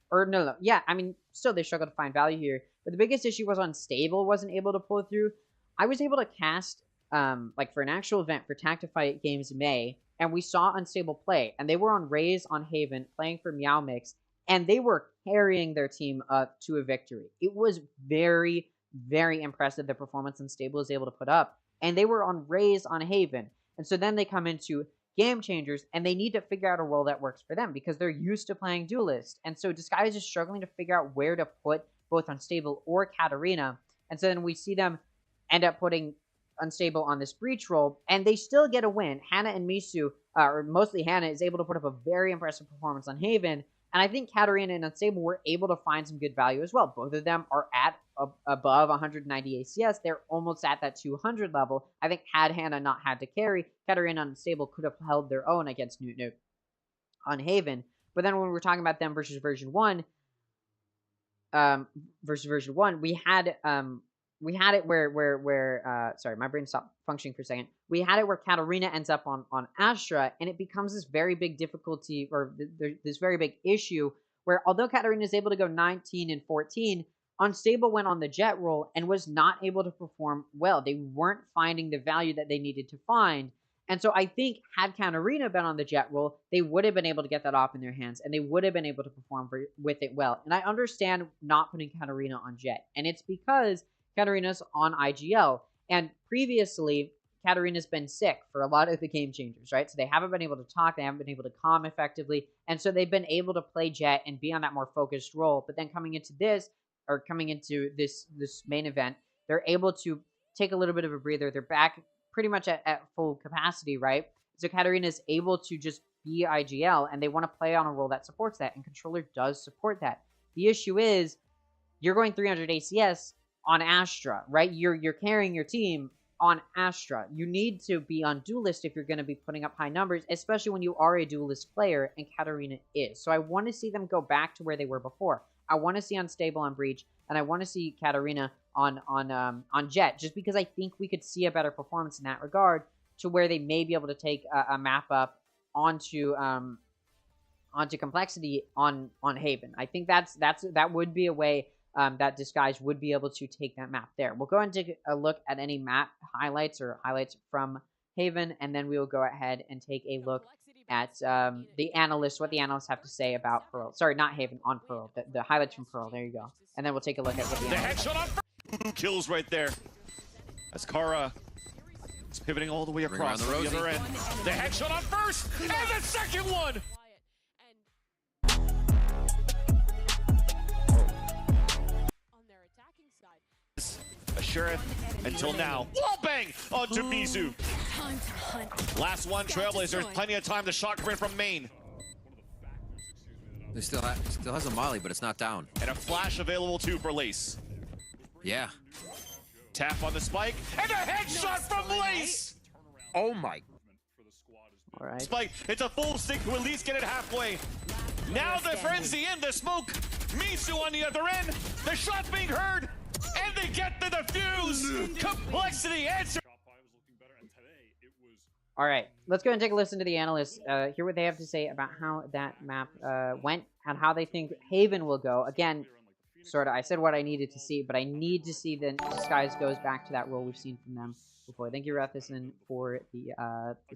still they struggled to find value here, but the biggest issue was Unstable wasn't able to pull through. I was able to cast, for an actual event for Tactify Games May, and we saw Unstable play, and they were on Raze on Haven, playing for Meow Mix, and they were carrying their team up to a victory. It was very, very impressive, the performance Unstable was able to put up, and they were on Raze on Haven. And so then they come into Game Changers, and they need to figure out a role that works for them, because they're used to playing Duelist. And so Disguise is struggling to figure out where to put both Unstable or Katarina, and so then we see them end up putting Unstable on this Breach role, and they still get a win. Hannah and Misu, or mostly Hannah, is able to put up a very impressive performance on Haven, and I think Katarina and Unstable were able to find some good value as well. Both of them are at above 190 ACS. They're almost at that 200 level. I think had Hannah not had to carry, Katarina Unstable could have held their own against Newt on Haven. But then when we're talking about them versus version 1, we had it where sorry, my brain stopped functioning for a second. We had it where Katarina ends up on Astra, and it becomes this very big difficulty, or this very big issue, where although Katarina is able to go 19 and 14, Unstable went on the Jet role and was not able to perform well. They weren't finding the value that they needed to find. And so I think had Katarina been on the Jet role, they would have been able to get that off in their hands, and they would have been able to perform with it well. And I understand not putting Katarina on Jet, and it's because Katarina's on IGL. And previously, Katarina's been sick for a lot of the game changers, right? So they haven't been able to talk, they haven't been able to comm effectively, and so they've been able to play Jet and be on that more focused role. But then coming into this main event, they're able to take a little bit of a breather. They're back pretty much at full capacity, right? So Katarina is able to just be IGL, and they want to play on a role that supports that, and Controller does support that. The issue is, you're going 300 ACS on Astra, right? You're carrying your team on Astra. You need to be on Duelist if you're going to be putting up high numbers, especially when you are a Duelist player, and Katarina is. So I want to see them go back to where they were before. I want to see Unstable on Breach, and I want to see Katarina on Jet, just because I think we could see a better performance in that regard, to where they may be able to take a map up onto Complexity on Haven. I think that would be a way that Disguise would be able to take that map there. We'll go and take a look at any map highlights from Haven, and then we will go ahead and take a look at the analysts, what the analysts have to say about Pearl. Sorry, not Haven, on Pearl. The highlights from Pearl. There you go. And then we'll take a look at what the analysts have to say. Kills right there. As Kara is pivoting all the way across the other end. The headshot on first, and the second one! A Sheriff until now. Wall bang onto Mizu. Last one, Trailblazers. Plenty of time. The shot coming from main. They still has a molly, but it's not down. And a flash available too for Lace. Yeah. Tap on the spike, and a headshot from Lace! Oh my. All right. Spike, it's a full stick to at least get it halfway. Now the frenzy in the smoke. Mizu on the other end. The shot being heard, and they get the defuse. Complexity answer. All right, let's go and take a listen to the analysts, hear what they have to say about how that map went, and how they think Haven will go. Again, sort of, I said what I needed to see, but I need to see the Disguise goes back to that role we've seen from them before. Thank you, Rathison, for the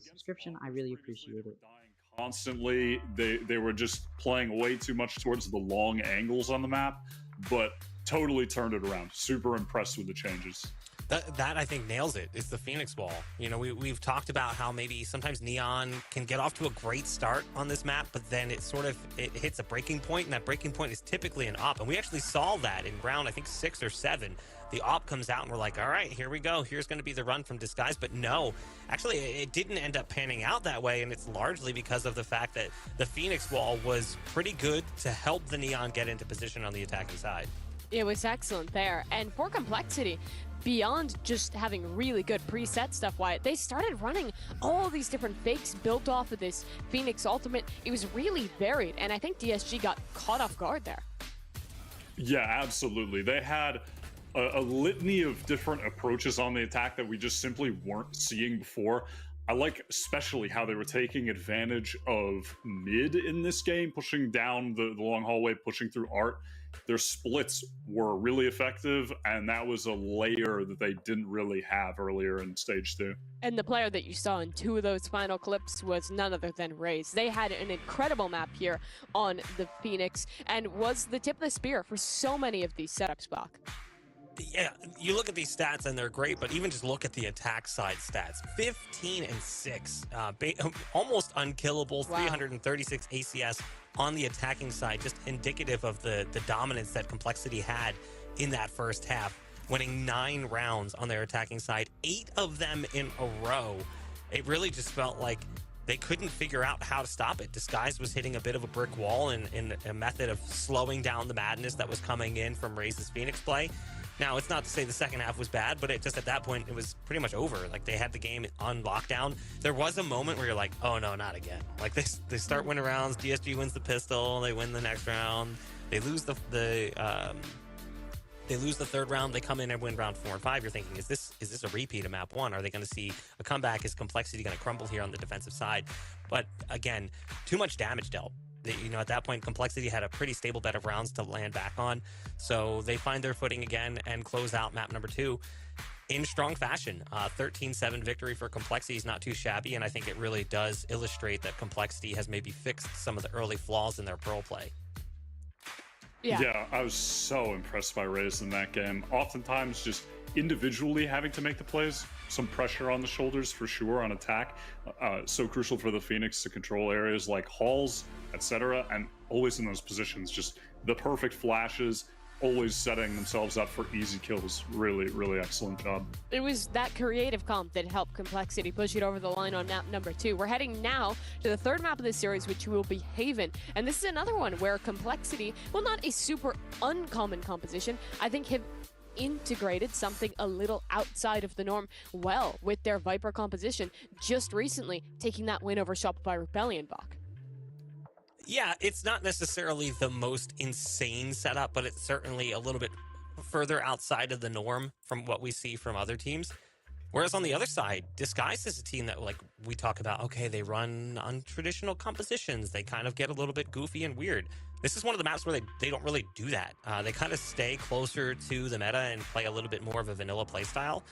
subscription. I really appreciate it. Constantly, they were just playing way too much towards the long angles on the map, but totally turned it around. Super impressed with the changes. That I think nails it. It's the Phoenix Wall. You know, we've talked about how maybe sometimes Neon can get off to a great start on this map, but then it hits a breaking point, and that breaking point is typically an op. And we actually saw that in round, I think 6 or 7. The op comes out, and we're like, all right, here we go. Here's going to be the run from Disguise. But no, actually, it didn't end up panning out that way, and it's largely because of the fact that the Phoenix Wall was pretty good to help the Neon get into position on the attacking side. It was excellent there. And for Complexity, beyond just having really good preset stuff, Wyatt, they started running all these different fakes built off of this Phoenix ultimate. It was really varied, and I think DSG got caught off guard there. Yeah, absolutely. They had a litany of different approaches on the attack that we just simply weren't seeing before. I like especially how they were taking advantage of mid in this game, pushing down the long hallway, pushing through art. Their splits were really effective, and that was a layer that they didn't really have earlier in stage 2. And the player that you saw in 2 of those final clips was none other than Raze. They had an incredible map here on the Phoenix, and was the tip of the spear for so many of these setups, Bach. Yeah, you look at these stats and they're great, but even just look at the attack side stats. 15 and 6, almost unkillable, wow. 336 ACS on the attacking side, just indicative of the dominance that Complexity had in that first half, winning 9 rounds on their attacking side, 8 of them in a row. It really just felt like they couldn't figure out how to stop it. Disguise was hitting a bit of a brick wall in a method of slowing down the madness that was coming in from Raze's Phoenix play. Now, it's not to say the second half was bad, but it just at that point, it was pretty much over. Like, they had the game on lockdown. There was a moment where you're like, oh, no, not again. Like, they start winning rounds. DSG wins the pistol. They win the next round. They lose the third round. They come in and win round 4 and 5. You're thinking, is this a repeat of map 1? Are they going to see a comeback? Is Complexity going to crumble here on the defensive side? But again, too much damage dealt. At that point, Complexity had a pretty stable bed of rounds to land back on. So they find their footing again and close out map number 2 in strong fashion. 13-7 victory for Complexity is not too shabby, and I think it really does illustrate that Complexity has maybe fixed some of the early flaws in their pro play. Yeah, I was so impressed by Raze in that game. Oftentimes, just individually having to make the plays, some pressure on the shoulders for sure on attack. So crucial for the Phoenix to control areas like halls, etc. And always in those positions, just the perfect flashes, always setting themselves up for easy kills. Really, really excellent job. It was that creative comp that helped Complexity push it over the line on map number 2. We're heading now to the third map of this series, which will be Haven. And this is another one where Complexity, well, not a super uncommon composition, I think have integrated something a little outside of the norm well with their Viper composition, just recently taking that win over Shopify Rebellion, Bach. Yeah, it's not necessarily the most insane setup, but it's certainly a little bit further outside of the norm from what we see from other teams. Whereas on the other side, Disguise is a team that, like, we talk about, okay, they run untraditional compositions. They kind of get a little bit goofy and weird. This is one of the maps where they don't really do that. They kind of stay closer to the meta and play a little bit more of a vanilla playstyle,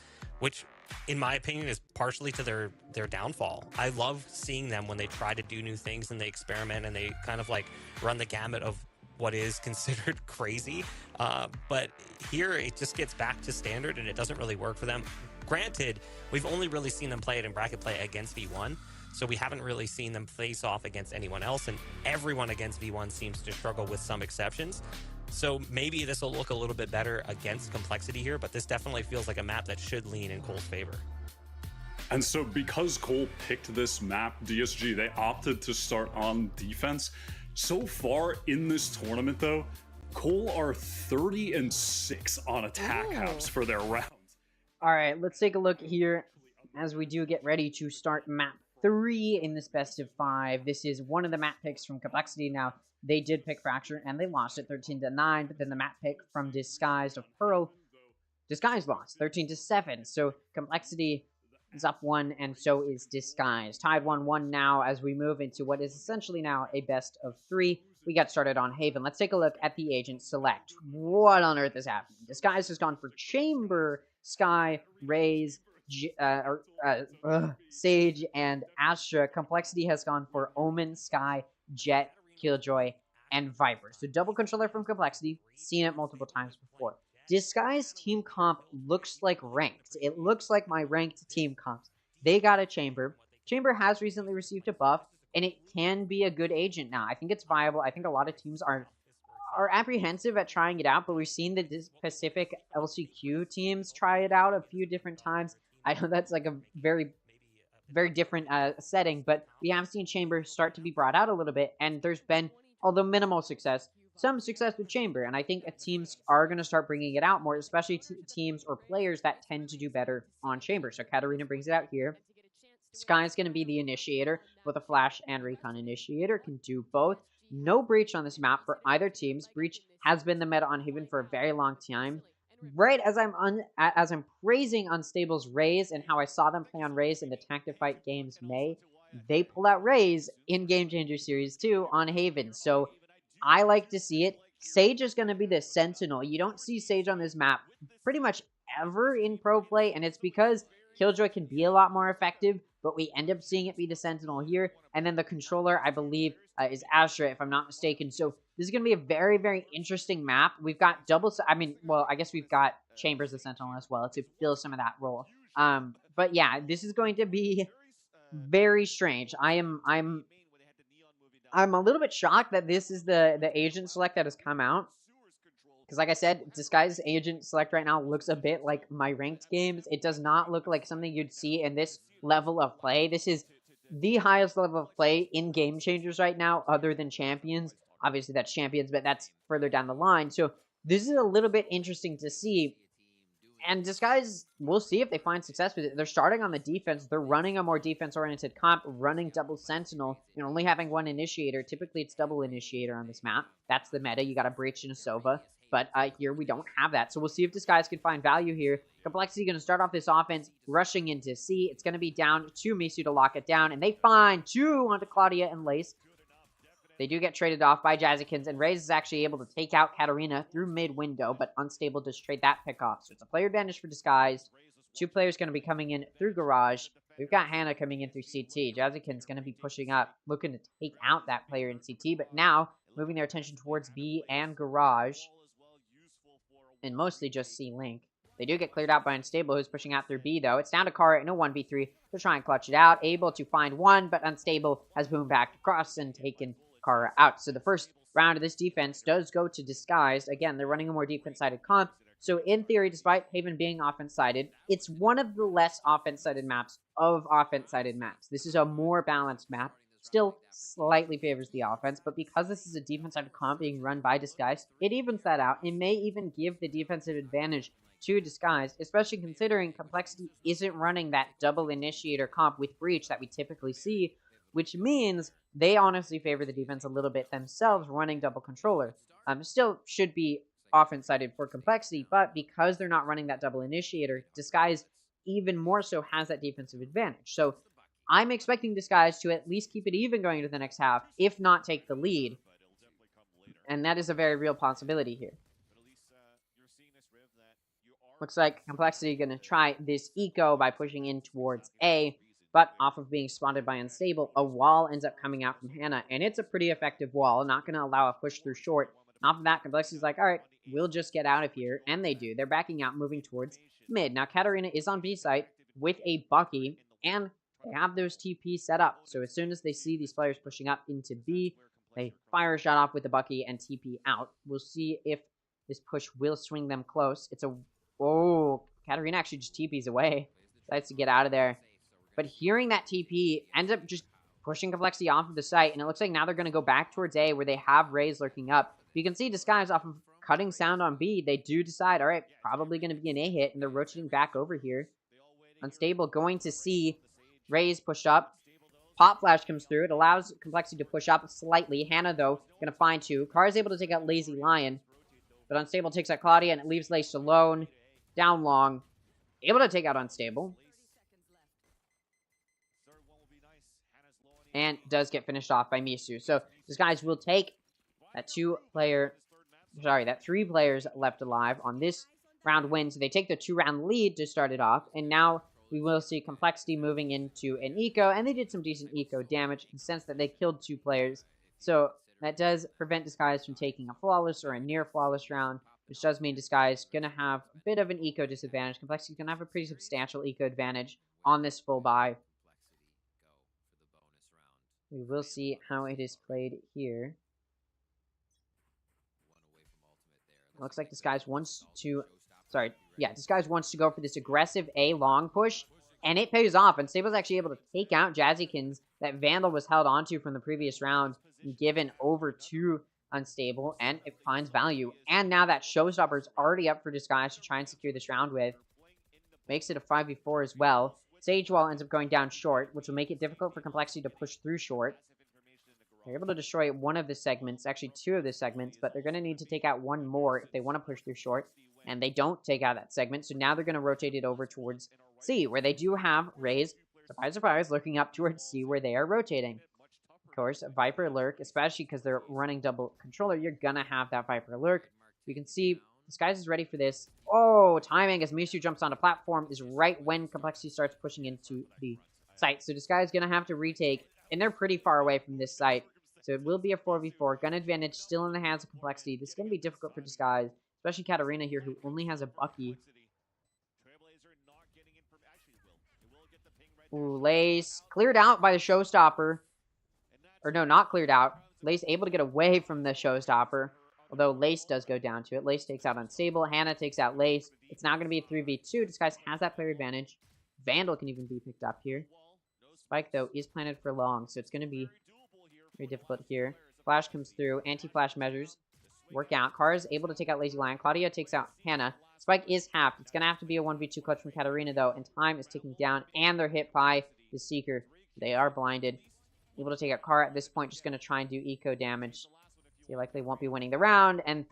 which, in my opinion, is partially to their downfall. I love seeing them when they try to do new things and they experiment and they kind of like run the gamut of what is considered crazy. But here it just gets back to standard and it doesn't really work for them. Granted, we've only really seen them play it in bracket play against V1, so we haven't really seen them face off against anyone else, and everyone against V1 seems to struggle with some exceptions. So maybe this will look a little bit better against Complexity here, but this definitely feels like a map that should lean in Cole's favor. And so because Cole picked this map, DSG, they opted to start on defense. So far in this tournament, though, Cole are 30-6 on attack house for their rounds. All right, let's take a look here as we do get ready to start map 3 in this best of 5. This is one of the map picks from Complexity. Now, they did pick Fracture, and they lost it 13-9, but then the map pick from Disguised of Pearl, Disguised lost 13-7, so Complexity is up 1, and so is Disguised. Tied 1-1 now as we move into what is essentially now a best of 3. We got started on Haven. Let's take a look at the agent select. What on earth is happening? Disguised has gone for Chamber, Sky, Raze, Sage, and Astra. Complexity has gone for Omen, Sky, Jet, Killjoy, and Viper. So double controller from Complexity. Seen it multiple times before. Disguised team comp looks like ranked. It looks like my ranked team comps. They got a Chamber. Chamber has recently received a buff, and it can be a good agent now. I think it's viable. I think a lot of teams are apprehensive at trying it out, but we've seen the Pacific LCQ teams try it out a few different times. I know that's like a very, very different setting, but we have seen Chamber start to be brought out a little bit, and there's been, although minimal success, some success with Chamber, and I think teams are going to start bringing it out more, especially teams or players that tend to do better on Chamber. So Katarina brings it out here. Sky is going to be the initiator with a Flash and Recon initiator, can do both. No Breach on this map for either teams. Breach has been the meta on Haven for a very long time. Right as I'm praising Unstable's Raze and how I saw them play on Raze in the Tactifight games May, they pulled out Raze in Game Changer Series 2 on Haven. So I like to see it. Sage is going to be the Sentinel. You don't see Sage on this map pretty much ever in pro play, and it's because Killjoy can be a lot more effective, but we end up seeing it be the Sentinel here. And then the controller, I believe, is Astra, if I'm not mistaken. So this is going to be a very, very interesting map. We've got I guess we've got Chambers the Sentinel as well to fill some of that role. But yeah, this is going to be very strange. I'm a little bit shocked that this is the agent select that has come out. Because like I said, Disguised agent select right now looks a bit like my ranked games. It does not look like something you'd see in this level of play. This is the highest level of play in Game Changers right now, other than Champions. Obviously, that's Champions, but that's further down the line. So this is a little bit interesting to see. And Disguise, we'll see if they find success with it. They're starting on the defense. They're running a more defense-oriented comp, running double Sentinel, and only having one Initiator. Typically, it's double Initiator on this map. That's the meta. You got a Breach and a Sova. But here, we don't have that. So we'll see if Disguise can find value here. Complexity going to start off this offense, rushing into C. It's going to be down to Misu to lock it down, and they find 2 onto Claudia and Lace. They do get traded off by Jazzykins, and Raze is actually able to take out Katarina through mid-window, but Unstable does trade that pick off. So it's a player advantage for Disguised. 2 players going to be coming in through Garage. We've got Hannah coming in through CT. Jazzykins going to be pushing up, looking to take out that player in CT, but now moving their attention towards B and Garage, and mostly just C-Link. They do get cleared out by Unstable, who's pushing out through B, though. It's down to Kara in a 1v3 to try and clutch it out. Able to find one, but Unstable has boomed back across and taken Kara out. So the first round of this defense does go to Disguised. Again, they're running a more defense-sided comp. So in theory, despite Haven being offense-sided, it's one of the less offense-sided maps of offense-sided maps. This is a more balanced map. Still slightly favors the offense, but because this is a defense-sided comp being run by Disguised, it evens that out. It may even give the defensive advantage to Disguised, especially considering Complexity isn't running that double Initiator comp with Breach that we typically see, which means they honestly favor the defense a little bit themselves running double controller. Still should be offense-sided for Complexity, but because they're not running that double Initiator, Disguise even more so has that defensive advantage. So I'm expecting Disguise to at least keep it even going into the next half, if not take the lead. And that is a very real possibility here. Looks like Complexity going to try this eco by pushing in towards A, but off of being spotted by Unstable, a wall ends up coming out from Hannah, and it's a pretty effective wall, not going to allow a push through short. And off of that, Complexity's like, alright, we'll just get out of here, and they do. They're backing out, moving towards mid. Now, Katarina is on B site with a Bucky, and they have those TPs set up. So as soon as they see these players pushing up into B, they fire a shot off with the Bucky and TP out. We'll see if this push will swing them close. It's a... Oh, Katarina actually just TPs away. Decides to get out of there. But hearing that TP ends up just pushing Complexity off of the site, and it looks like now they're going to go back towards A, where they have Raze lurking up. You can see Disguise off of cutting sound on B. They do decide, all right, probably going to be an A hit, and they're rotating back over here. Unstable going to see Raze push up. Pop Flash comes through. It allows Complexity to push up slightly. Hannah, though, going to find 2. Kara's able to take out Lazy Lion, but Unstable takes out Claudia, and it leaves Lace alone. Down long. Able to take out Unstable. And does get finished off by Misu. So, Disguise will take that 3 players left alive on this round win. So, they take the 2-round lead to start it off. And now, we will see Complexity moving into an eco. And they did some decent eco damage in the sense that they killed 2 players. So, that does prevent Disguise from taking a flawless or a near flawless round. Which does mean Disguise going to have a bit of an eco disadvantage. Complexity going to have a pretty substantial eco advantage on this full buy. We will see how it is played here. Looks like Disguise wants to... Disguise wants to go for this aggressive A long push. And it pays off. And Stable's actually able to take out Jazzykins that Vandal was held onto from the previous round. And given over to Unstable, and it finds value. And now that Showstopper is already up for Disguise to try and secure this round with. Makes it a 5v4 as well. Sage Wall ends up going down short, which will make it difficult for Complexity to push through short. They're able to destroy one of the segments, actually 2 of the segments, but they're going to need to take out 1 more if they want to push through short. And they don't take out that segment, so now they're going to rotate it over towards C, where they do have Raze, surprise, surprise, looking up towards C, where they are rotating. Of course, Viper Lurk, especially because they're running double controller, you're gonna have that Viper Lurk. You can see Disguise is ready for this. Oh, timing as Misu jumps on a platform is right when Complexity starts pushing into the site. So Disguise is gonna have to retake, and they're pretty far away from this site. So it will be a 4v4. Gun advantage still in the hands of Complexity. This is gonna be difficult for Disguise, especially Katarina here, who only has a Bucky. Ooh, Lace cleared out by the Showstopper. Or no, not cleared out. Lace able to get away from the Showstopper. Although Lace does go down to it. Lace takes out Unstable. Hannah takes out Lace. It's now going to be a 3v2. Disguise has that player advantage. Vandal can even be picked up here. Spike, though, is planted for long. So it's going to be very difficult here. Flash comes through. Anti-flash measures. work out. Kara is able to take out Lazy Lion. Claudia takes out Hannah. Spike is halved. It's going to have to be a 1v2 clutch from Katarina, though, and time is ticking down, and they're hit by the Seeker. They are blinded. Able to take out Kara at this point, just going to try and do eco damage. They likely won't be winning the round, and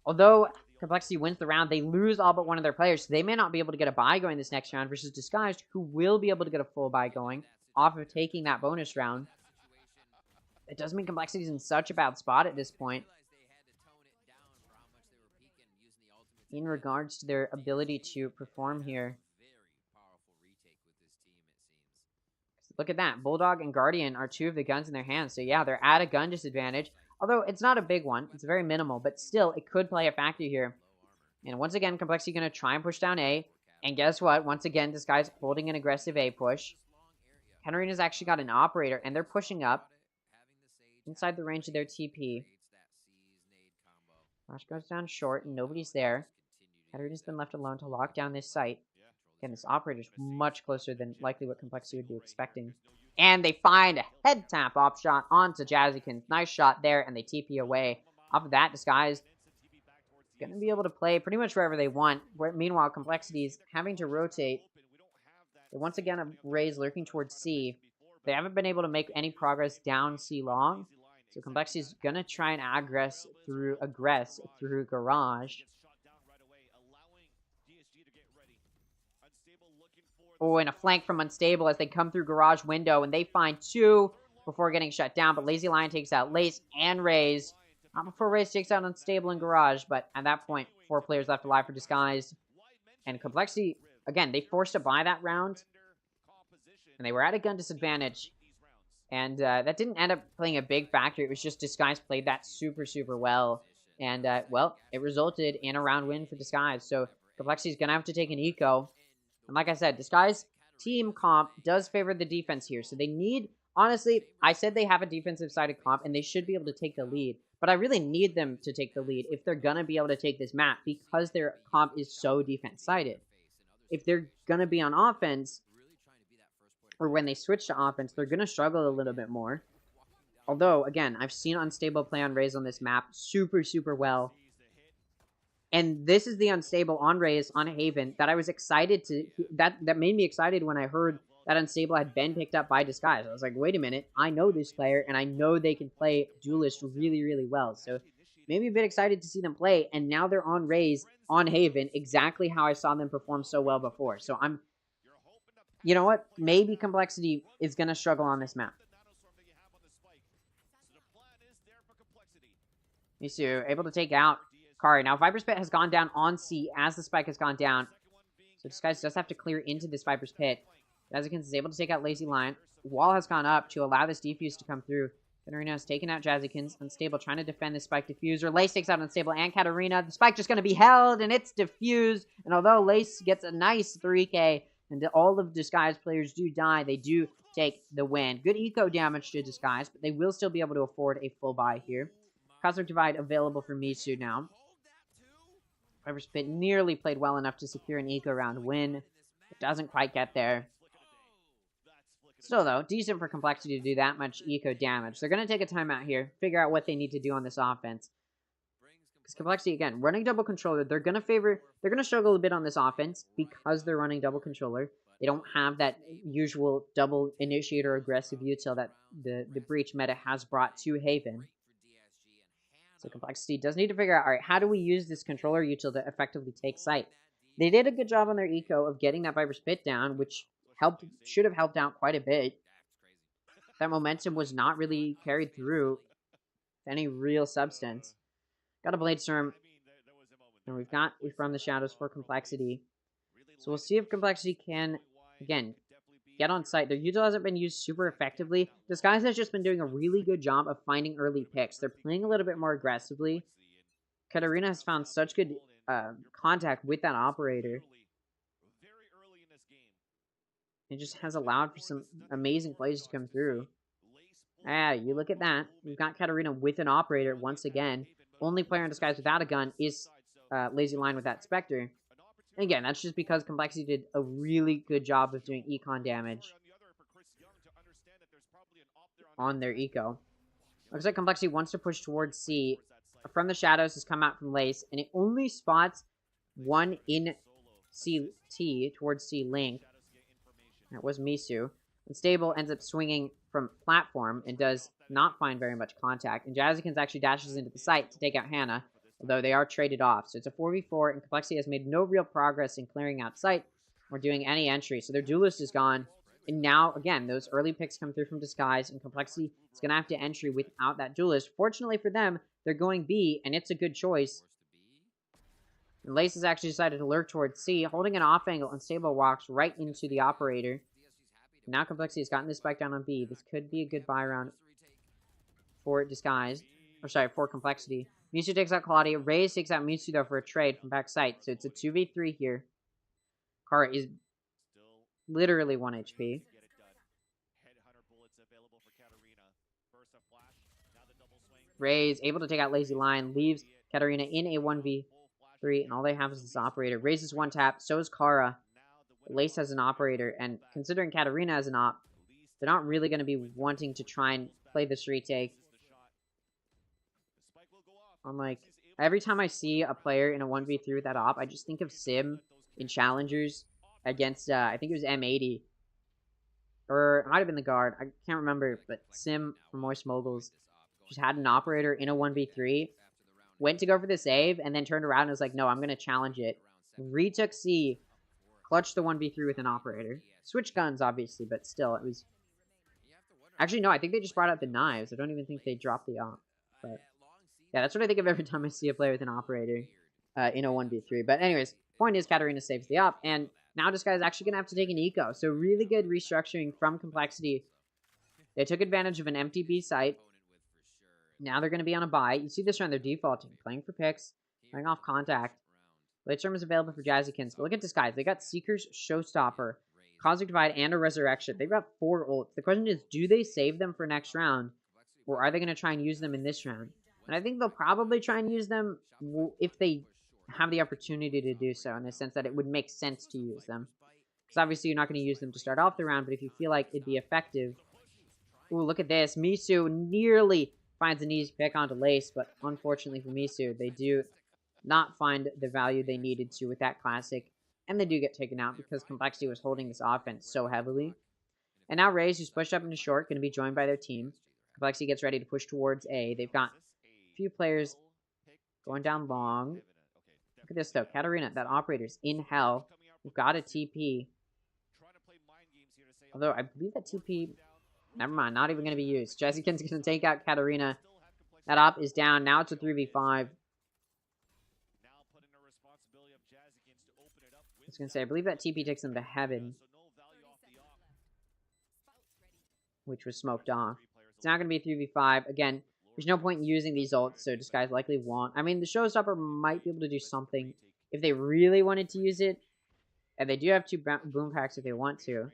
although Complexity wins the round, they lose all but one of their players, so they may not be able to get a bye going this next round versus Disguised, who will be able to get a full bye going off of taking that bonus round. It does mean Complexity's in such a bad spot at this point in regards to their ability to perform here. Look at that. Bulldog and Guardian are two of the guns in their hands. So yeah, they're at a gun disadvantage. Although it's not a big one. It's very minimal. But still, it could play a factor here. And once again, Complexity going to try and push down A. And guess what? Once again, this guy's holding an aggressive A push. Katarina's actually got an operator. And they're pushing up inside the range of their TP. Flash goes down short. And nobody's there. Katarina's been left alone to lock down this site. Again, this operator's much closer than likely what Complexity would be expecting. And they find a head tap off shot onto Jazzykins. Nice shot there, and they TP away. Off of that, Disguise is going to be able to play pretty much wherever they want. Meanwhile, Complexity's having to rotate. They once again have Raze lurking towards C. They haven't been able to make any progress down C long. So Complexity's going to try and aggress through Garage. Oh, and a flank from Unstable as they come through Garage window, and they find two before getting shut down. But Lazy Lion takes out Lace and Raze. Not before Raze takes out Unstable and Garage, but at that point, 4 players left alive for Disguised. And Complexity, again, they forced to buy that round, and they were at a gun disadvantage. And that didn't end up playing a big factor. It was just Disguised played that super, super well. And, well, it resulted in a round win for Disguised. So Complexity's going to have to take an eco. And like I said, Disguise team comp does favor the defense here. So they need, honestly, I said they have a defensive-sided comp, and they should be able to take the lead. But I really need them to take the lead if they're going to be able to take this map because their comp is so defense-sided. If they're going to be on offense, or when they switch to offense, they're going to struggle a little bit more. Although, again, I've seen Unstable play on Raze on this map super, super well. And this is the Unstable on Raze on Haven that I was excited to... That made me excited when I heard that Unstable had been picked up by Disguise. I was like, wait a minute, I know this player, and I know they can play Duelist really, really well. So, maybe a bit excited to see them play, and now they're on Raze on Haven, exactly how I saw them perform so well before. So, I'm... You know what? Maybe Complexity is going to struggle on this map. Misu able to take out Kari. Now, Viper's Pit has gone down on C as the spike has gone down. So Disguise does have to clear into this Viper's Pit. Jazzykins is able to take out Lazy Lion. Wall has gone up to allow this defuse to come through. Katarina has taken out Jazzykins. Unstable trying to defend the spike diffuser. Lace takes out Unstable and Katarina. The spike just going to be held, and it's diffused. And although Lace gets a nice 3k, and all of Disguise players do die, they do take the win. Good eco damage to Disguise, but they will still be able to afford a full buy here. Cosmic Divide available for Misu now. Viper's Pit nearly played well enough to secure an eco round win. It doesn't quite get there. Still, though, decent for Complexity to do that much eco damage. They're going to take a timeout here, figure out what they need to do on this offense. Because Complexity, again, running double controller, they're going to struggle a bit on this offense because they're running double controller. They don't have that usual double initiator aggressive util that the Breach meta has brought to Haven. So Complexity does need to figure out, all right, how do we use this controller util to effectively take site? They did a good job on their eco of getting that Viper's Pit down, which should have helped out quite a bit. That momentum was not really carried through with any real substance. Got a Blade Storm, and we've got a From the Shadows for Complexity. So we'll see if Complexity can, again, get on site. Their util hasn't been used super effectively. Disguise has just been doing a really good job of finding early picks. They're playing a little bit more aggressively. Katarina has found such good contact with that operator. It just has allowed for some amazing plays to come through. You look at that. We've got Katarina with an operator once again. Only player in Disguise without a gun is Lazy Lion with that Spectre. And again, that's just because Complexity did a really good job of doing econ damage on their eco. Looks like Complexity wants to push towards C. from the shadows has come out from Lace, and it only spots one in CT towards C Link. That was Misu. Unstable ends up swinging from platform and does not find very much contact. And Jazzykins actually dashes into the site to take out Hannah, although they are traded off. So it's a 4v4, and Complexity has made no real progress in clearing out site or doing any entry. So their duelist is gone. And now, again, those early picks come through from Disguise, and Complexity is going to have to entry without that duelist. Fortunately for them, they're going B, and it's a good choice. And Lace has actually decided to lurk towards C, holding an off angle. Unstable walks right into the operator. Now Complexity has gotten this spike down on B. This could be a good buy round for Disguise. Or sorry, for Complexity. Misu takes out Claudia. Reyes takes out Misu, though, for a trade from back site. So it's a 2v3 here. Kara is literally 1 HP. Reyes able to take out Lazy Lion. Leaves Katarina in a 1v3. And all they have is this operator. Raises 1 tap. So is Kara. Lace has an operator, and considering Katarina has an op, they're not really going to be wanting to try and play this retake. I'm like, every time I see a player in a 1v3 with that op, I just think of Sim in Challengers against, I think it was M80. Or it might have been the guard. I can't remember, but Sim from Moist Moguls just had an operator in a 1v3, went to go for the save, and then turned around and was like, no, I'm going to challenge it. Retook C. Clutched the 1v3 with an operator. Switch guns, obviously, but still, it was... Actually, no, I think they just brought out the knives. I don't even think they dropped the op. But yeah, that's what I think of every time I see a player with an operator in a 1v3. But anyways, point is, Katarina saves the op, and now this guy's actually going to have to take an eco. So really good restructuring from Complexity. They took advantage of an empty B site. Now they're going to be on a buy. You see this round, they're defaulting, playing for picks, playing off contact. Late term is available for Jazzykins, but look at Disguise. They got Seekers, Showstopper, Cosmic Divide, and a Resurrection. They've got 4 ults. The question is, do they save them for next round, or are they going to try and use them in this round? And I think they'll probably try and use them if they have the opportunity to do so, in the sense that it would make sense to use them. Because obviously you're not going to use them to start off the round, but if you feel like it'd be effective... Ooh, look at this. Misu nearly finds an easy pick onto Lace, but unfortunately for Misu, they do... not find the value they needed to with that classic, and they do get taken out because Complexity was holding this offense so heavily. And now Reyes, who's pushed up into short, going to be joined by their team. Complexity gets ready to push towards A. They've got a few players going down long. Look at this, though. Katarina, that operator's in hell. We've got a TP. Although, I believe that TP... Never mind, not even going to be used. Jazzykins going to take out Katarina. That op is down. Now it's a 3v5. I was going to say, I believe that TP takes them to heaven, which was smoked off. It's now going to be 3v5. Again, there's no point in using these ults, so Disguise likely won't. I mean, the Showstopper might be able to do something if they really wanted to use it. And they do have 2 boom packs if they want to.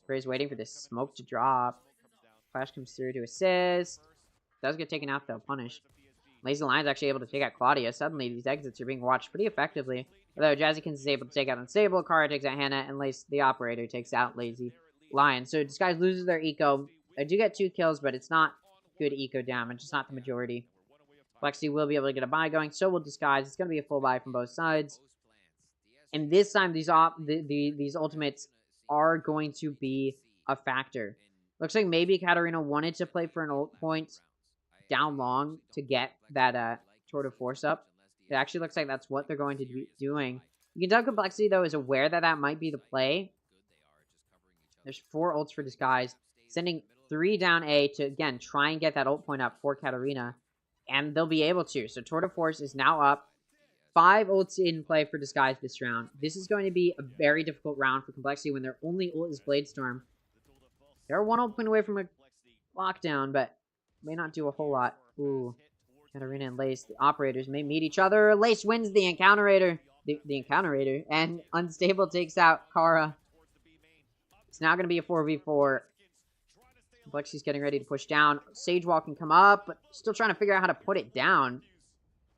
Spray's waiting for this smoke to drop. Flash comes through to assist. Does get taken out, though. Punish. Lazy Lion's actually able to take out Claudia. Suddenly, these exits are being watched pretty effectively. Although Jazzykins is able to take out Unstable, Kara takes out Hannah, and Lace, the operator, takes out Lazy Lion. So Disguise loses their eco. They do get 2 kills, but it's not good eco damage. It's not the majority. Complexity will be able to get a buy going. So will Disguise. It's going to be a full buy from both sides. And this time, these ultimates are going to be a factor. Looks like maybe Katarina wanted to play for an ult point down long to get that Tour de Force up. It actually looks like that's what they're going to be doing. You can tell Complexity, though, is aware that that might be the play. There's 4 ults for Disguise, sending 3 down A to, again, try and get that ult point up for Katarina. And they'll be able to. So Tour de Force is now up. 5 ults in play for Disguise this round. This is going to be a very difficult round for Complexity when their only ult is Blade Storm. They're 1 ult point away from a lockdown, but may not do a whole lot. Ooh. Katarina and Lace, the operators, may meet each other. Lace wins the Encounterator. The Encounterator. And Unstable takes out Kara. It's now going to be a 4v4. Complexity's getting ready to push down. Sage Wall can come up, but still trying to figure out how to put it down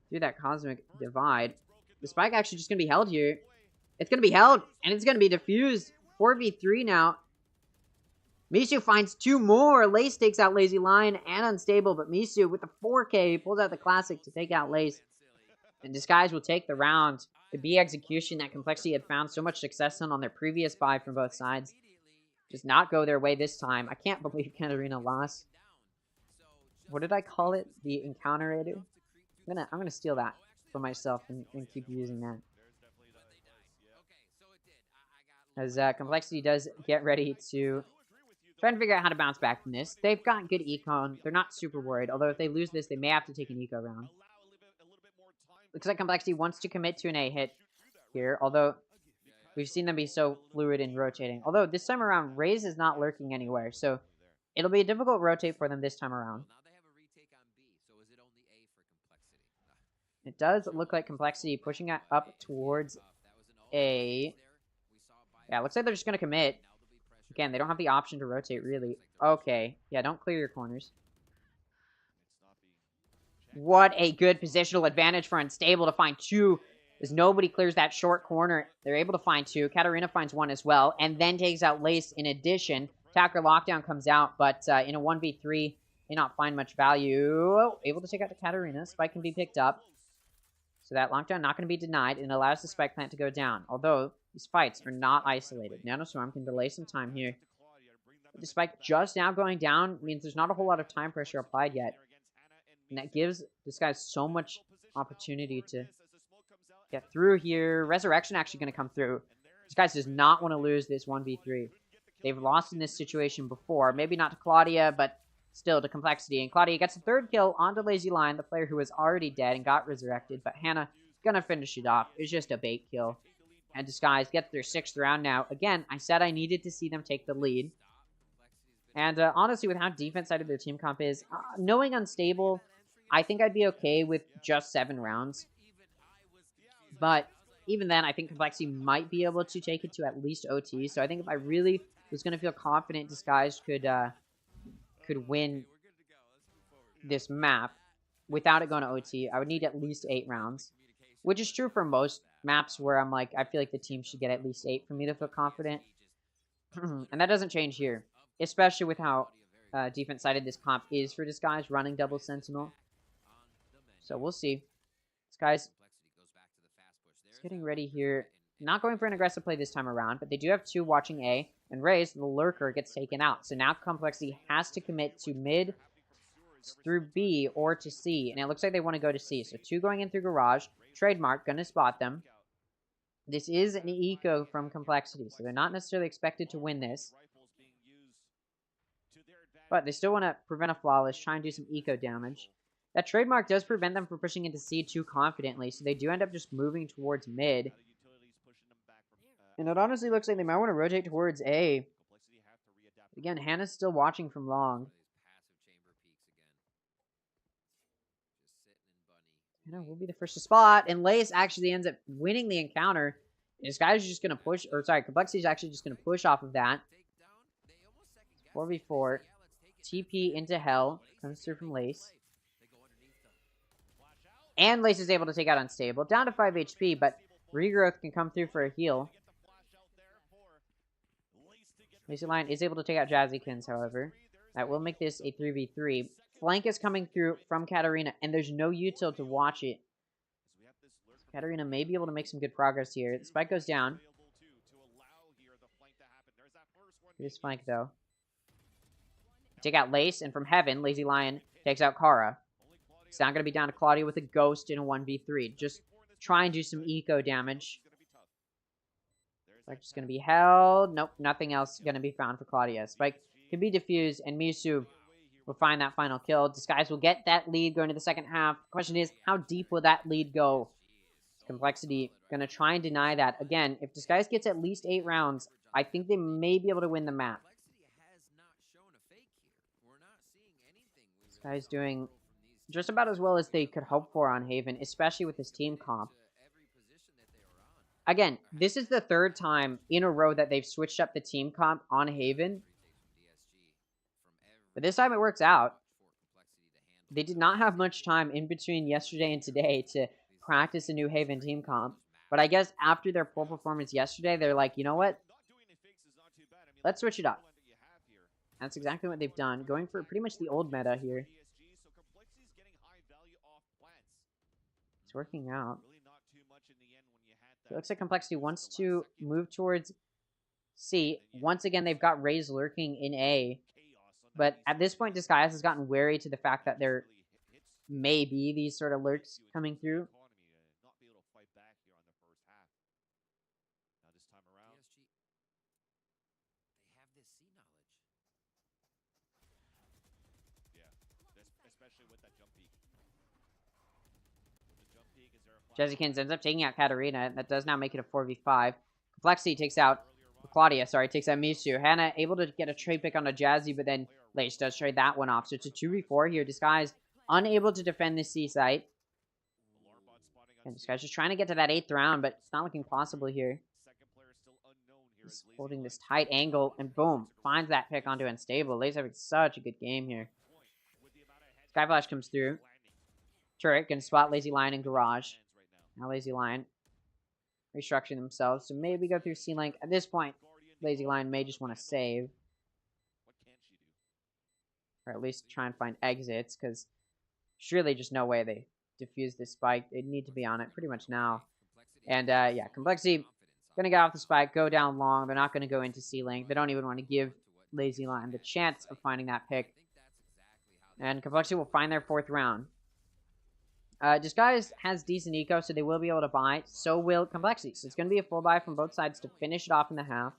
through that Cosmic Divide. The spike actually just going to be held here. It's going to be held, and it's going to be diffused. 4v3 now. Misu finds 2 more. Lace takes out Lazy Lion and Unstable, but Misu with the 4K pulls out the classic to take out Lace. And Disguise will take the round. The B execution that Complexity had found so much success on their previous buy from both sides does not go their way this time. I can't believe Katarina lost. What did I call it? The Encounter-ator? I'm gonna steal that for myself and keep using that. As Complexity does get ready to try and figure out how to bounce back from this. They've got good econ. They're not super worried, although if they lose this, they may have to take an eco round. Looks like Complexity wants to commit to an A hit here, although we've seen them be so fluid in rotating. Although this time around, Raze is not lurking anywhere, so it'll be a difficult rotate for them this time around. It does look like Complexity pushing it up towards A. Yeah, looks like they're just going to commit. Again, they don't have the option to rotate, really. Okay. Yeah, don't clear your corners. What a good positional advantage for Unstable to find 2. As nobody clears that short corner, they're able to find 2. Katarina finds 1 as well, and then takes out Lace in addition. Attacker Lockdown comes out, but in a 1v3, may not find much value. Able to take out the Katarina. Spike can be picked up. So that lockdown not going to be denied, and allows the spike plant to go down. Although, these fights are not isolated. Nanoswarm can delay some time here. But the spike just now going down means there's not a whole lot of time pressure applied yet. And that gives this guy so much opportunity to get through here. Resurrection actually going to come through. This guy does not want to lose this 1v3. They've lost in this situation before. Maybe not to Claudia, but still to Complexity. And Claudia gets the 3rd kill onto Lazy Lion, the player who was already dead and got resurrected. But Hannah gonna finish it off. It's just a bait kill. And Disguise gets their 6th round now. Again, I said I needed to see them take the lead. And honestly, with how defense-sided their team comp is, knowing Unstable, I think I'd be okay with just 7 rounds. But even then, I think Complexity might be able to take it to at least OT. So I think if I really was going to feel confident Disguise could win this map without it going to OT, I would need at least 8 rounds. Which is true for most maps where I'm like, I feel like the team should get at least 8 for me to feel confident. And that doesn't change here. Especially with how defense-sided this comp is for Disguise, running double Sentinel. So we'll see. Disguise is getting ready here. Not going for an aggressive play this time around, but they do have 2 watching A. And Raze, the lurker, gets taken out. So now Complexity has to commit to mid through B or to C. And it looks like they want to go to C. So 2 going in through Garage. Trademark, gonna spot them. This is an eco from Complexity, so they're not necessarily expected to win this. But they still want to prevent a flawless, try and do some eco damage. That Trademark does prevent them from pushing into C too confidently, so they do end up just moving towards mid. And it honestly looks like they might want to rotate towards A. Again, Hannah's still watching from long. Hannah will be the first to spot, and Lace actually ends up winning the encounter. This guy's just going to push, or sorry, Complexity's actually just going to push off of that. 4v4. TP into Hell. Comes through from Lace. And Lace is able to take out Unstable. Down to 5 HP, but Regrowth can come through for a heal. Lazy Lion is able to take out Jazzykins, however. That will make this a 3v3. Flank is coming through from Katarina, and there's no util to watch it. Katarina may be able to make some good progress here. The spike goes down. It is flank, though. Take out Lace, and from Heaven, Lazy Lion takes out Kara. It's now going to be down to Claudia with a Ghost in a 1v3. Just try and do some eco damage. Spike just going to be held. Nope, nothing else going to be found for Claudia. Spike can be defused, and Misu will find that final kill. Disguise will get that lead going to the second half. Question is, how deep will that lead go? Complexity going to try and deny that. Again, if Disguise gets at least 8 rounds, I think they may be able to win the map. Disguise doing just about as well as they could hope for on Haven, especially with his team comp. Again, this is the 3rd time in a row that they've switched up the team comp on Haven. But this time it works out. They did not have much time in between yesterday and today to practice a new Haven team comp. But I guess after their poor performance yesterday, they're like, you know what? Let's switch it up. That's exactly what they've done, going for pretty much the old meta here. It's working out. So it looks like Complexity wants to move towards C. Once again, they've got Raze lurking in A. But at this point, Disguise has gotten wary to the fact that there may be these sort of lurks coming through. Jezikins ends up taking out Katarina. That does now make it a 4v5. Complexity takes out Claudia, takes out Misu. Hannah able to get a trade pick on a Jazzy, but then Lace does trade that one off. So it's a 2v4 here. Disguise unable to defend this C site. And Disguise just trying to get to that 8th round, but it's not looking possible here. He's holding this tight angle, and boom, finds that pick onto Unstable. Lace having such a good game here. Skyflash comes through. Turret can spot Lazy Lion in Garage. Now Lazy Lion restructuring themselves to maybe go through C-Link. At this point, Lazy Lion may just want to save. Or at least try and find exits, because surely just no way they defuse this spike. They need to be on it pretty much now. And yeah, Complexity going to get off the spike, go down long. They're not going to go into C-Link. They don't even want to give Lazy Lion the chance of finding that pick. And Complexity will find their 4th round. Disguise has decent eco, so they will be able to buy. So will Complexity. So it's going to be a full buy from both sides to finish it off in the half.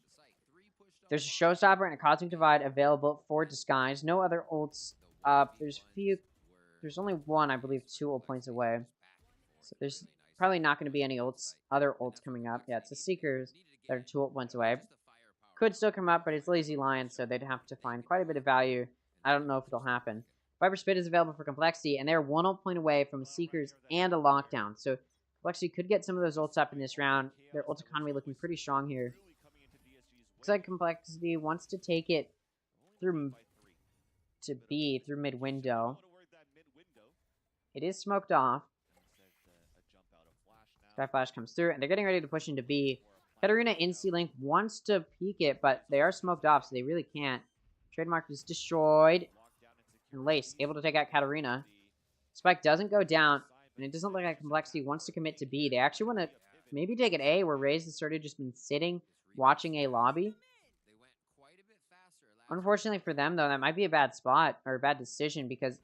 There's a Showstopper and a Cosmic Divide available for Disguise. No other ults. There's only one, I believe, 2 ult points away. So there's probably not going to be any other ults coming up. Yeah, it's the Seekers that are 2 ult points away. Could still come up, but it's Lazy Lion, so they'd have to find quite a bit of value. I don't know if it'll happen. Viper Spit is available for Complexity, and they're 1 ult point away from Seekers and a Lockdown. So Complexity could get some of those ults up in this round. Their ult economy looking pretty strong here. Looks like Complexity wants to take it through to B, through mid-window. It is smoked off. Skyflash comes through, and they're getting ready to push into B. Katarina in C-Link wants to peek it, but they are smoked off, so they really can't. Trademark is destroyed. And Lace able to take out Katarina. Spike doesn't go down, and it doesn't look like Complexity wants to commit to B. They actually want to maybe take it A, where Raze has sort of just been sitting, watching A lobby. Unfortunately for them, though, that might be a bad spot, or a bad decision, because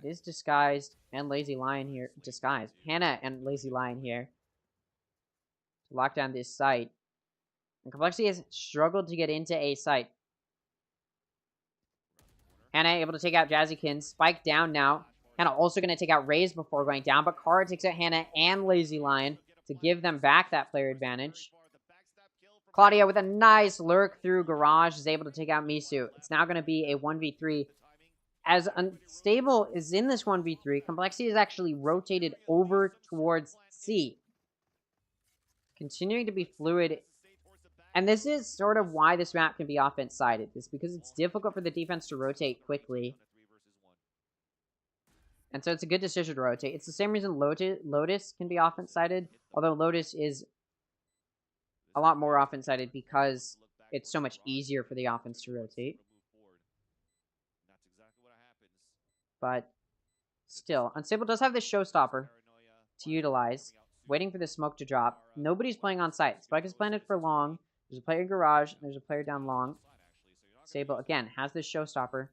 it is Disguised and Lazy Lion here. Disguised. Hannah and Lazy Lion here to lock down this site. And Complexity has struggled to get into A site. Hannah able to take out Jazzykins. Spike down now. Hannah also going to take out Raze before going down, but Kara takes out Hannah and Lazy Lion to give them back that player advantage. Claudia with a nice lurk through Garage is able to take out Misu. It's now going to be a 1v3. As Unstable is in this 1v3, Complexity is actually rotated over towards C. Continuing to be fluid. And this is sort of why this map can be offense-sided. It's because it's difficult for the defense to rotate quickly. And so it's a good decision to rotate. It's the same reason Lotus can be offense-sided, although Lotus is a lot more offense-sided because it's so much easier for the offense to rotate. But still, Unstable does have this Showstopper to utilize. Waiting for the smoke to drop. Nobody's playing on site. Spike is planted for long. There's a player in Garage. There's a player down long. Stable, again, has this Showstopper.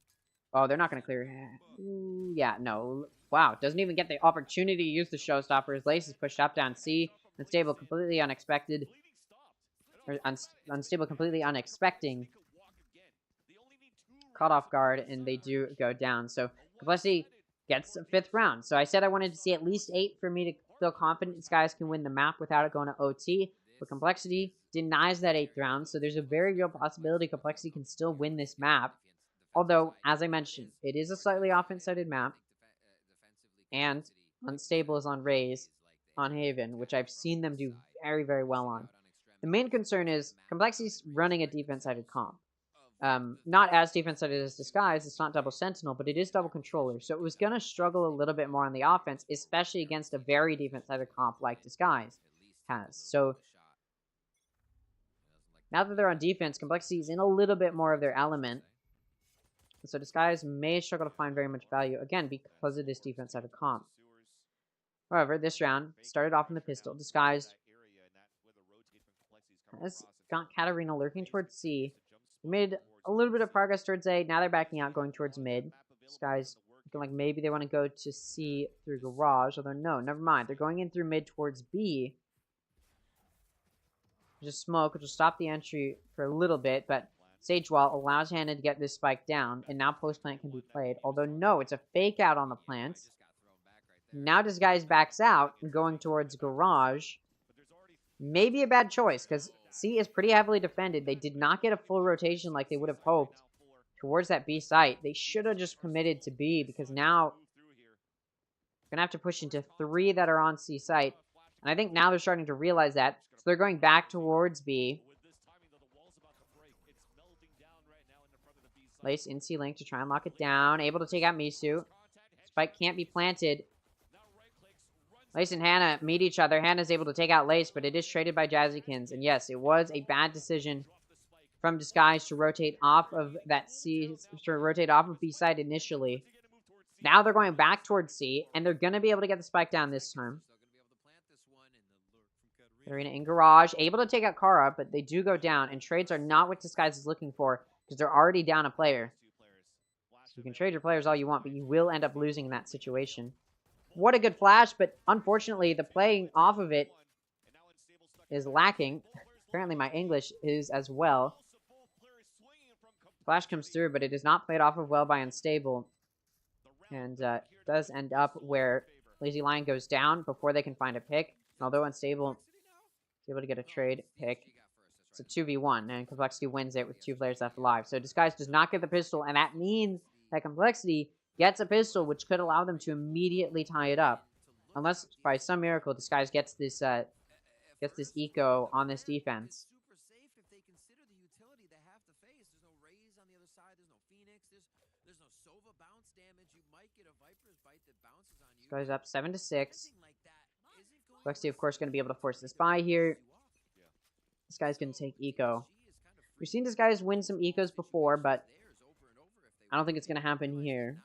Oh, they're not going to clear. Ooh, yeah, no. Wow, doesn't even get the opportunity to use the Showstopper. His Lace is pushed up, down C. Unstable, completely unexpected. Or Unstable, completely unexpecting. Caught off guard, and they do go down. So, Complexity gets a 5th round. So, I said I wanted to see at least 8 for me to feel confident these guys can win the map without it going to OT. But Complexity denies that 8th round, so there's a very real possibility Complexity can still win this map. Although, as I mentioned, it is a slightly offense-sided map. And Unstable is on Raze, on Haven, which I've seen them do very, very well on. The main concern is Complexity's running a defense-sided comp. Not as defense-sided as Disguise, it's not double Sentinel, but it is double Controller, so it was going to struggle a little bit more on the offense, especially against a very defense-sided comp like Disguise has. So, Now that they're on defense, Complexity is in a little bit more of their element. So Disguise may struggle to find very much value, again, because of this defense side of comp. However, this round started off in the pistol. Disguised has got Katarina lurking towards C. Made a little bit of progress towards A. Now they're backing out, going towards mid. Disguised looking like maybe they want to go to C through Garage, although no, never mind. They're going in through mid towards B. Just smoke, which will stop the entry for a little bit, but Sage Wall allows Hannah to get this spike down, and now post plant can be played. Although no, it's a fake out on the plants. Now Disguise backs out, going towards Garage. Maybe a bad choice, because C is pretty heavily defended. They did not get a full rotation like they would have hoped towards that B site. They should have just committed to B, because now they're going to have to push into 3 that are on C site. And I think now they're starting to realize that. So they're going back towards B. Lace in C-Link to try and lock it down. Able to take out Misu. Spike can't be planted. Lace and Hannah meet each other. Hannah's able to take out Lace, but it is traded by Jazzykins. And yes, it was a bad decision from Disguise to rotate off of that C, to rotate off of B side initially. Now they're going back towards C, and they're going to be able to get the spike down this time. Katarina in Garage, able to take out Kara, but they do go down, and trades are not what Disguise is looking for, because they're already down a player. So you can trade your players all you want, but you will end up losing in that situation. What a good flash, but unfortunately, the playing off of it is lacking. Apparently, my English is as well. Flash comes through, but it is not played off of well by Unstable. And does end up where Lazy Lion goes down before they can find a pick. And although Unstable is able to get a trade pick, it's a 2v1, and Complexity wins it with 2 players left alive. So Disguise does not get the pistol, and that means that Complexity gets a pistol, which could allow them to immediately tie it up. Unless, by some miracle, Disguise gets this eco on this defense. Disguise up 7-6. Complexity, of course, going to be able to force this buy here. This guy's going to take eco. We've seen this guys win some ecos before, but I don't think it's going to happen here.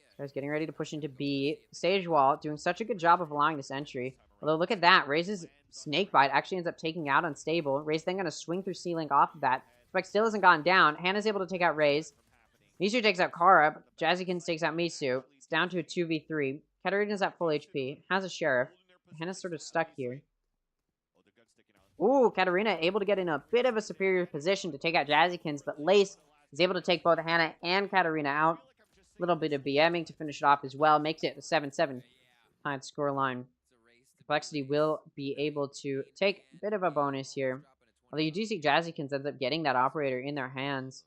This guy's getting ready to push into B. Sage Wall doing such a good job of allowing this entry. Although, look at that. Raze's Snakebite actually ends up taking out Unstable. Raze then going to swing through C-Link off of that. Spike still hasn't gone down. Hannah's able to take out Raze. Misu takes out Kara. Jazzykins takes out Misu. It's down to a 2v3. Katarina's at full HP. Has a Sheriff. Hannah's sort of stuck here. Ooh, Katarina able to get in a bit of a superior position to take out Jazzykins, but Lace is able to take both Hannah and Katarina out. A little bit of BMing to finish it off as well. Makes it a 7-7 tied scoreline. Complexity will be able to take a bit of a bonus here. Although you do see Jazzykins ends up getting that operator in their hands.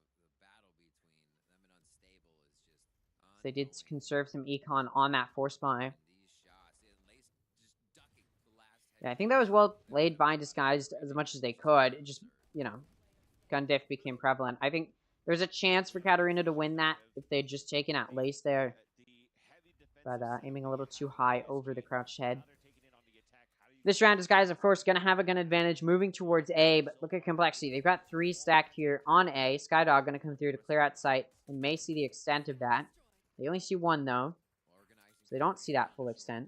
They did conserve some econ on that force buy. Yeah, I think that was well played by Disguised as much as they could. It just, you know, gun diff became prevalent. I think there's a chance for Katarina to win that if they'd just taken out Lace there. But aiming a little too high over the crouched head. This round, Disguised, of course, going to have a gun advantage moving towards A, but look at Complexity. They've got 3 stacked here on A. Skydog going to come through to clear out sight and may see the extent of that. They only see 1, though, so they don't see that full extent.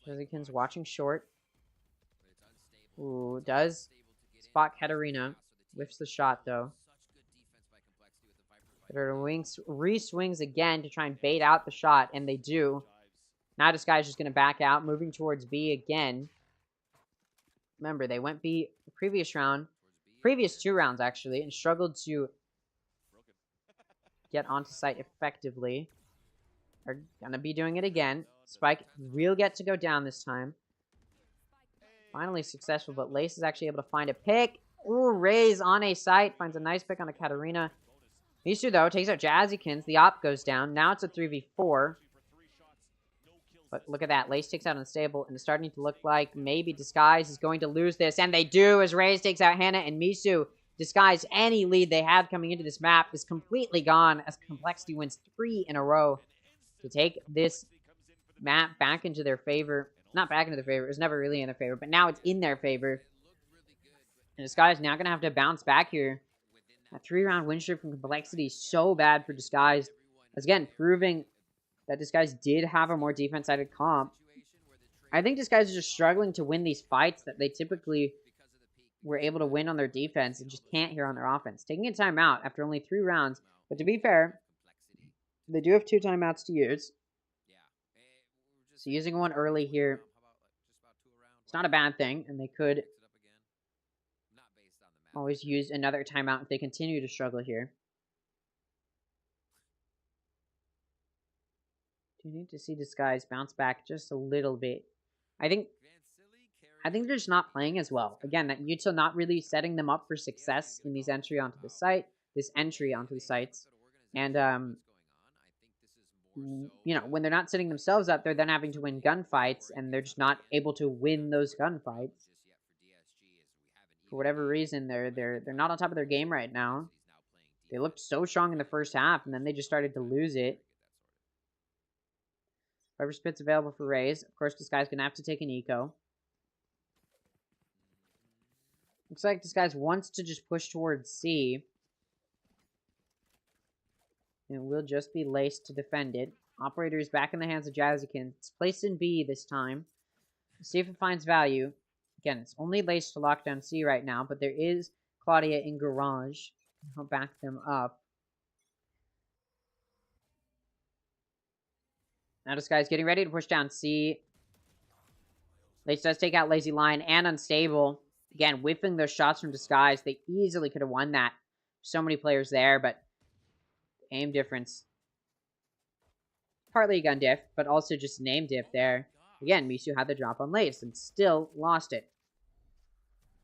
Jazzykins watching short. Ooh, does spot Katarina. Whiffs the shot, though. Katarina re-swings again to try and bait out the shot, and they do. Now Disguise just going to back out, moving towards B again. Remember, they went B the previous round. Previous 2 rounds, actually, and struggled to get onto site effectively. Are going to be doing it again. Spike will get to go down this time. Finally successful, but Lace is actually able to find a pick. Ooh, Raze on a site. Finds a nice pick on a Katarina. Misu, though, takes out Jazzykins. The op goes down. Now it's a 3v4. But look at that. Lace takes out Unstable, and it's starting to look like maybe Disguise is going to lose this. And they do, as Raze takes out Hannah and Misu. Disguise, any lead they had coming into this map is completely gone as Complexity wins 3 in a row to take this map back into their favor. not back into their favor. It was never really in their favor, but now it's in their favor. And Disguise now going to have to bounce back here. A 3-round win streak from Complexity is so bad for Disguise. Again, proving that Disguise did have a more defense-sided comp. I think Disguise is just struggling to win these fights that they typically were able to win on their defense and just can't here on their offense. Taking a timeout after only 3 rounds. But to be fair, they do have 2 timeouts to use. So using one early here, it's not a bad thing, and they could always use another timeout if they continue to struggle here. Do you need to see Disguise bounce back just a little bit? I think they're just not playing as well. Again, that util not really setting them up for success in these entry onto the site, and you know, when they're not setting themselves up, they're then having to win gunfights, and they're just not able to win those gunfights. For whatever reason, they're not on top of their game right now. They looked so strong in the first half, and then they just started to lose it. Viper Spit's available for Raze. Of course, this guy's gonna have to take an eco. Looks like this guy wants to just push towards C. And it will just be Lace to defend it. Operator is back in the hands of Jazzykins. It's placed in B this time. Let's see if it finds value. Again, it's only Lace to lock down C right now, but there is Claudia in Garage. I'll back them up. Now this guy's getting ready to push down C. Lace does take out Lazy Lion and Unstable. Again, whiffing those shots from Disguise. They easily could have won that. So many players there, but aim difference. Partly gun diff, but also just name diff there. Again, Misu had the drop on Lace and still lost it.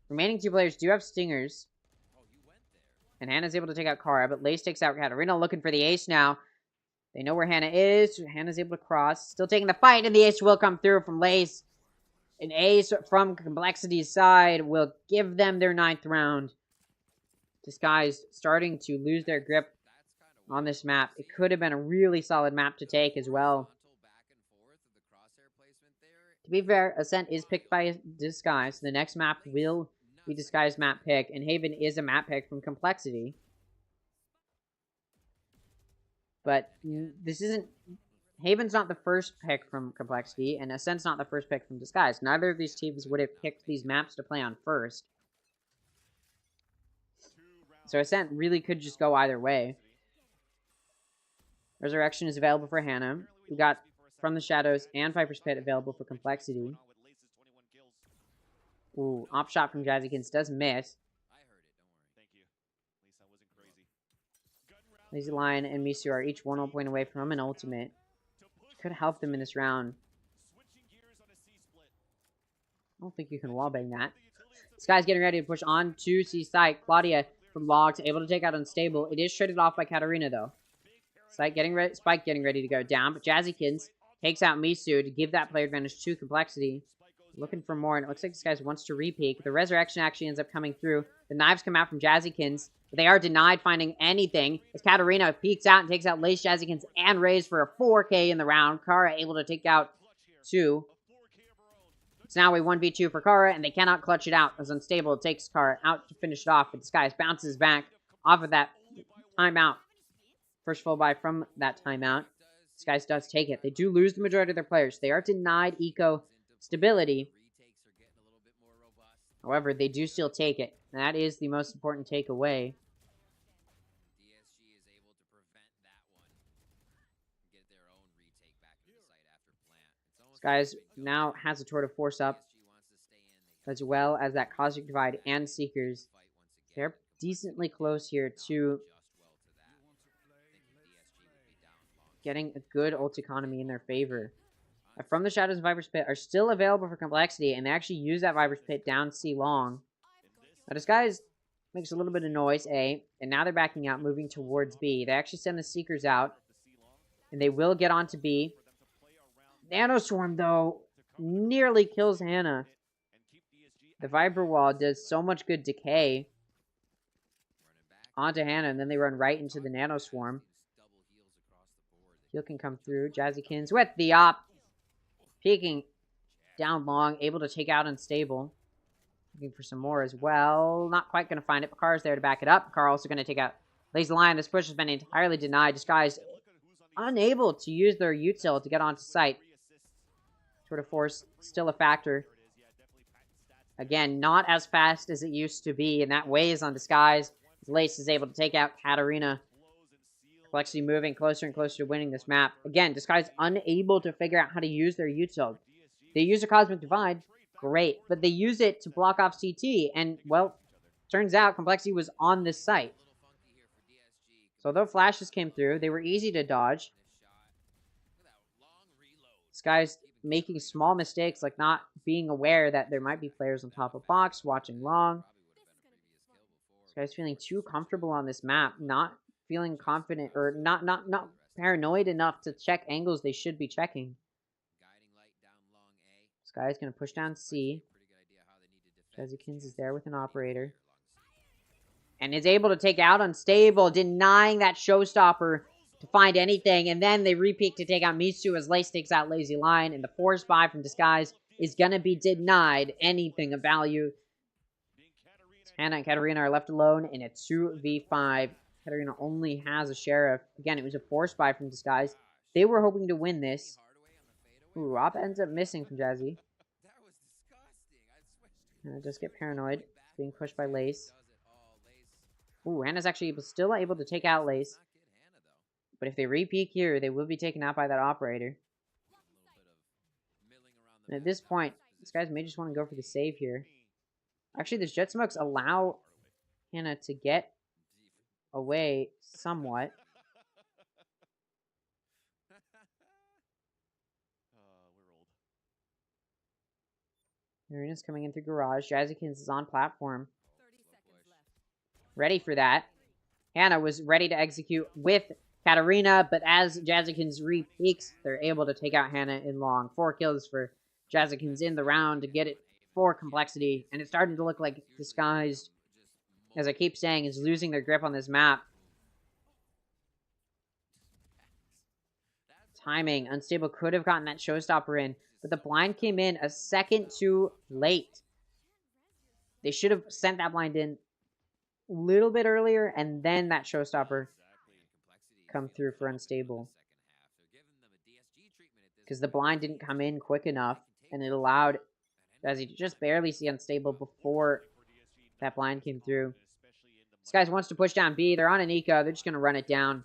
Remaining 2 players do have Stingers. And Hannah's able to take out Kara, but Lace takes out Katarina, looking for the ace now. They know where Hannah is. Hannah's able to cross. Still taking the fight, and the ace will come through from Lace. An ace from Complexity's side will give them their 9th round. Disguise starting to lose their grip on this map. It could have been a really solid map to take as well. To be fair, Ascent is picked by Disguise. The next map will be Disguise map pick, and Haven is a map pick from Complexity. But this isn't... Haven's not the first pick from Complexity, and Ascent's not the first pick from Disguise. Neither of these teams would have picked these maps to play on first. So Ascent really could just go either way. Resurrection is available for Hannah. We got From the Shadows and Viper's Pit available for Complexity. Ooh, op shot from Jazzykins does miss. Lazy Lion and Misu are each 1 point away from an ultimate. Could help them in this round. I don't think you can wallbang that. This guy's getting ready to push on to C site. Claudia from Logs able to take out Unstable. It is traded off by Katarina though. Spike getting ready to go down, but Jazzykins takes out Misu to give that player advantage to Complexity. Looking for more, and it looks like this guy wants to re-peek. The Resurrection actually ends up coming through. The knives come out from Jazzykins, but they are denied finding anything as Katarina peeks out and takes out Lace, Jazzykins, and Raze for a 4K in the round. Kara able to take out 2. It's now a 1v2 for Kara, and they cannot clutch it out as Unstable takes Kara out to finish it off, but this guy bounces back off of that timeout. First full buy from that timeout. This guy does take it. They do lose the majority of their players. They are denied eco stability. However, they do still take it. And that is the most important takeaway. DSG is able to prevent that one. Get their own retake back to the site after plant. This guy now has a Tour de Force up, as well as that Cosmic Divide and Seekers. They're decently close here to getting a good ult economy in their favor. From the Shadows and Viper's Pit are still available for Complexity, and they actually use that Viper's Pit down C long. Now, Disguise makes a little bit of noise, A, and now they're backing out, moving towards B. They actually send the Seekers out, and they will get onto B. Nanoswarm, though, nearly kills Hannah. The Viper Wall does so much good decay onto Hannah, and then they run right into the Nanoswarm. Heal can come through. Jazzykins with the op. Peeking Down long, able to take out Unstable. Looking for some more as well. Not quite going to find it. Pakar's there to back it up. Pakar also going to take out Lazy Lion. This push has been entirely denied. Disguise unable to use their util to get onto site. Sort of force still a factor. Again, not as fast as it used to be, and that weighs on Disguise. Lace is able to take out Katarina. Complexity moving closer and closer to winning this map. Again, Disguise unable to figure out how to use their util. They use a Cosmic Divide, great, but they use it to block off CT, and, well, turns out Complexity was on this site. So although flashes came through, they were easy to dodge. Disguise making small mistakes, like not being aware that there might be players on top of box, watching long. This guy's feeling too comfortable on this map, not feeling confident, or not paranoid enough to check angles they should be checking. This guy's going to push down C. Jazikins is there with an operator. And is able to take out Unstable, denying that showstopper to find anything. And then they repeat to take out Misu as Lace takes out Lazy Lion. And the force buy from Disguise is going to be denied anything of value. Hannah and Katarina are left alone in a 2v5. Katarina only has a Sheriff. Again, it was a force buy from Disguise. They were hoping to win this. Ooh, Rob ends up missing from Jazzy. Just get paranoid. Being pushed by Lace. Ooh, Hannah's actually still able to take out Lace. But if they re-peek here, they will be taken out by that operator. And at this point, these guys may just want to go for the save here. Actually, these jet smokes allow Hannah to get away somewhat. Marina's coming in through garage. Jazzykins is on platform. Ready for that. Hannah was ready to execute with Katarina, but as Jazzykins re-peaks, they're able to take out Hannah in long. 4 kills for Jazzykins in the round to get it for Complexity, and it's starting to look like Disguised, as I keep saying, is losing their grip on this map. Timing. Unstable could have gotten that showstopper in, but the blind came in a second too late. They should have sent that blind in a little bit earlier, and then that showstopper come through for Unstable. Because the blind didn't come in quick enough, and it allowed, as you just barely see Unstable before that blind came through. This guy wants to push down B. They're on an eco. They're just going to run it down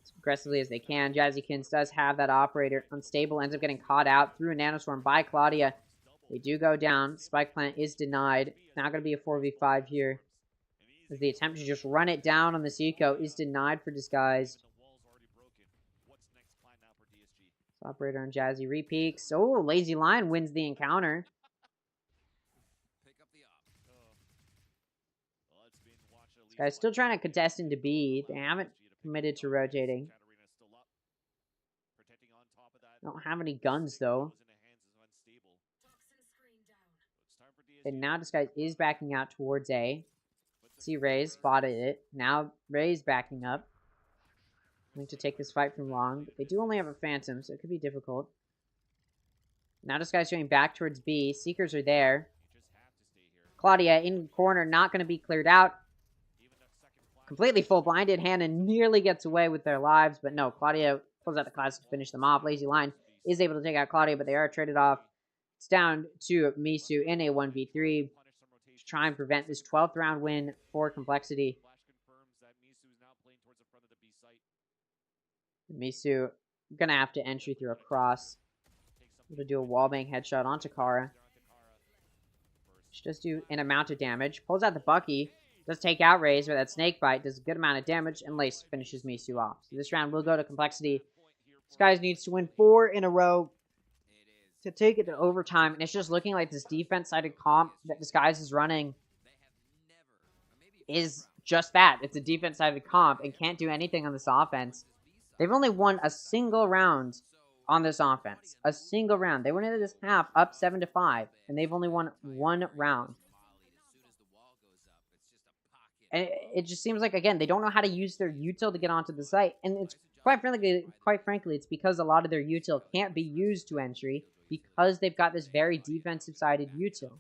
as aggressively as they can. Jazzykins does have that operator. Unstable ends up getting caught out through a nanoswarm by Claudia. They do go down. Spike plant is denied. It's now going to be a 4v5 here, as the attempt to just run it down on this eco is denied for Disguised. Operator on Jazzy re-peaks. Oh, Lazy Lion wins the encounter. This guy's still trying to contest into B. They haven't committed to rotating. Don't have any guns, though. And now Disguise is backing out towards A. See Ray's spotted it. Now Ray's backing up. Going to take this fight from long. But they do only have a Phantom, so it could be difficult. Now this guy's going back towards B. Seekers are there. Claudia in corner, not going to be cleared out. Completely full blinded. Hannah nearly gets away with their lives, but no. Claudia pulls out the class to finish them off. Lazy Lion is able to take out Claudia, but they are traded off. It's down to Misu in a 1v3. Try and prevent this 12th round win for Complexity. Misu gonna have to entry through a cross. Able to do a wallbang headshot onto Kara. She does do an amount of damage. Pulls out the Bucky. Does take out Raze with that snake bite. Does a good amount of damage. And Lace finishes Misu off. So this round will go to Complexity. Disguise needs to win 4 in a row to take it to overtime. And it's just looking like this defense-sided comp that Disguise is running is just that. It's a defense-sided comp and can't do anything on this offense. They've only won a single round on this offense. A single round. They went into this half up 7-5, and they've only won 1 round. And it just seems like, again, they don't know how to use their util to get onto the site. And it's quite frankly, it's because a lot of their util can't be used to entry. because they've got this very defensive-sided util.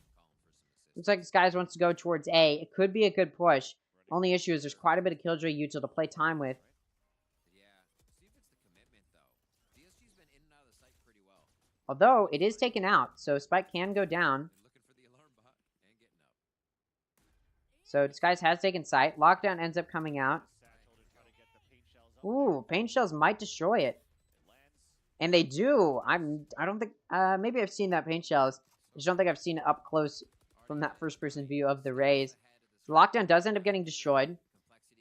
Looks like Disguise wants to go towards A. It could be a good push. Only issue is there's quite a bit of Killjoy util to play time with. Although, it is taken out, so Spike can go down. So, Disguise has taken sight. Lockdown ends up coming out. Ooh, Pain Shells might destroy it. And they do. I don't think... maybe I've seen that Pain Shells. I just don't think I've seen it up close from that first-person view of the Rays. So Lockdown does end up getting destroyed.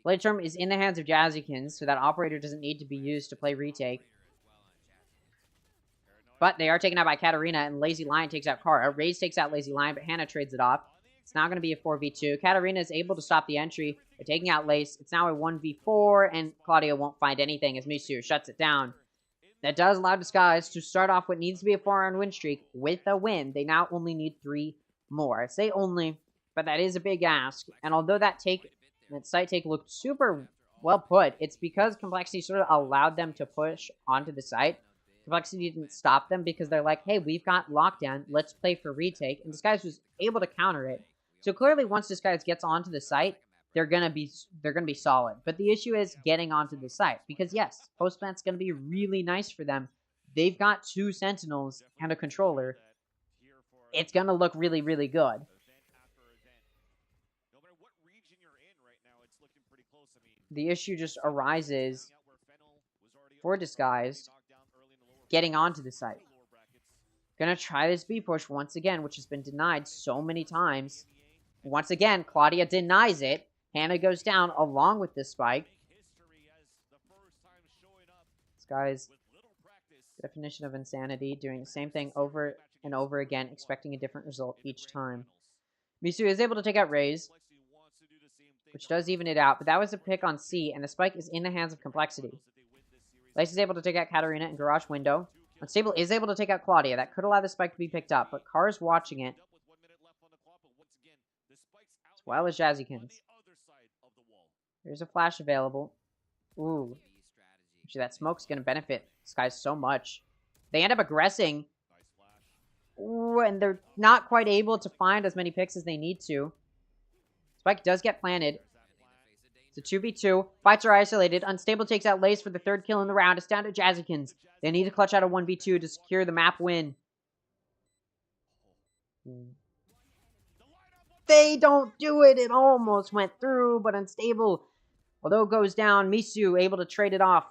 Blade Charm is in the hands of Jazzykins, so that Operator doesn't need to be used to play retake. But they are taken out by Katarina, and Lazy Lion takes out Kara. Raze takes out Lazy Lion, but Hannah trades it off. It's now going to be a 4v2. Katarina is able to stop the entry by taking out Lace. It's now a 1v4, and Claudia won't find anything as Misu shuts it down. That does allow Disguise to start off what needs to be a 4-round win streak with a win. They now only need 3 more. I say only, but that is a big ask. And although that site take looked super well put, it's because Complexity sort of allowed them to push onto the site. Complexity didn't stop them because they're like, hey, we've got Lockdown, let's play for retake, and Disguise was able to counter it. So clearly once Disguise gets onto the site, they're gonna be solid. But the issue is getting onto the site, because yes, post-plant's gonna be really nice for them. They've got 2 Sentinels and a controller. It's gonna look really, really good. The issue just arises for Disguised getting onto the site. Gonna try this B push once again, which has been denied so many times. Once again, Claudia denies it. Hannah goes down along with this spike. This guy's definition of insanity, doing the same thing over and over again, expecting a different result each time. Misu is able to take out Raze, which does even it out, but that was a pick on C, and the spike is in the hands of Complexity. Lace is able to take out Katarina in Garage Window. Unstable is able to take out Claudia. That could allow the spike to be picked up, but Carr's watching it. As well as Jazzykins. There's a flash available. Ooh. Actually, that smoke's going to benefit this guy so much. They end up aggressing. Ooh, and they're not quite able to find as many picks as they need to. Spike does get planted. It's a 2v2. Fights are isolated. Unstable takes out Lace for the 3rd kill in the round. It's down to Jazzykins. They need to clutch out a 1v2 to secure the map win. They don't do it. It almost went through, but Unstable, although it goes down, Misu able to trade it off.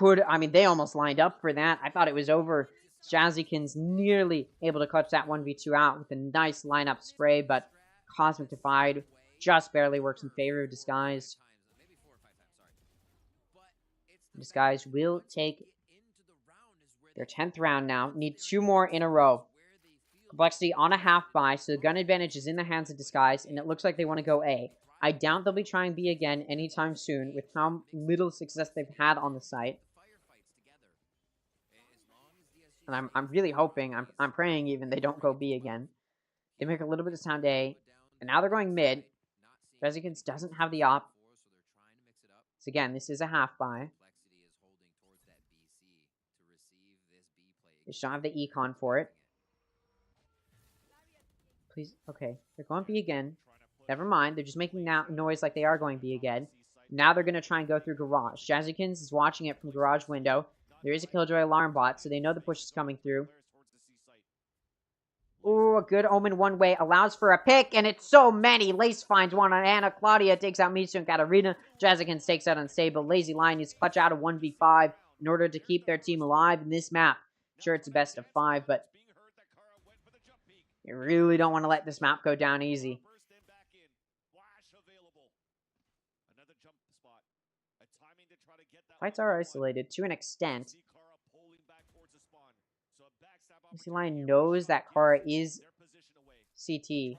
They almost lined up for that. I thought it was over. Jazzykins nearly able to clutch that 1v2 out with a nice lineup spray, but Cosmic Divide just barely works in favor of Disguised. Disguised will take their 10th round now. Need 2 more in a row. Complexity on a half buy, so the gun advantage is in the hands of Disguised, and it looks like they want to go A. I doubt they'll be trying B again anytime soon, with how little success they've had on the site. And I'm really hoping, I'm praying even, they don't go B again. They make a little bit of sound A, and now they're going mid. Jazzykins doesn't have the op. So again, this is a half buy. They just don't have the econ for it. Please, okay. They're going B again. Never mind, they're just making noise like they are going B again. Now they're going to try and go through Garage. Jazzykins is watching it from Garage Window. There is a Killjoy alarm bot, so they know the push is coming through. Ooh, a good omen one way. Allows for a pick, and it's so many. Lace finds one on Anna. Claudia takes out Misu and Katarina. Jazzykins takes out Unstable. Lazy Lion needs to clutch out a 1v5 in order to keep their team alive in this map. Sure, it's a best of 5, but you really don't want to let this map go down easy. Fights are isolated to an extent. Lazy Lion knows that Kara is CT. These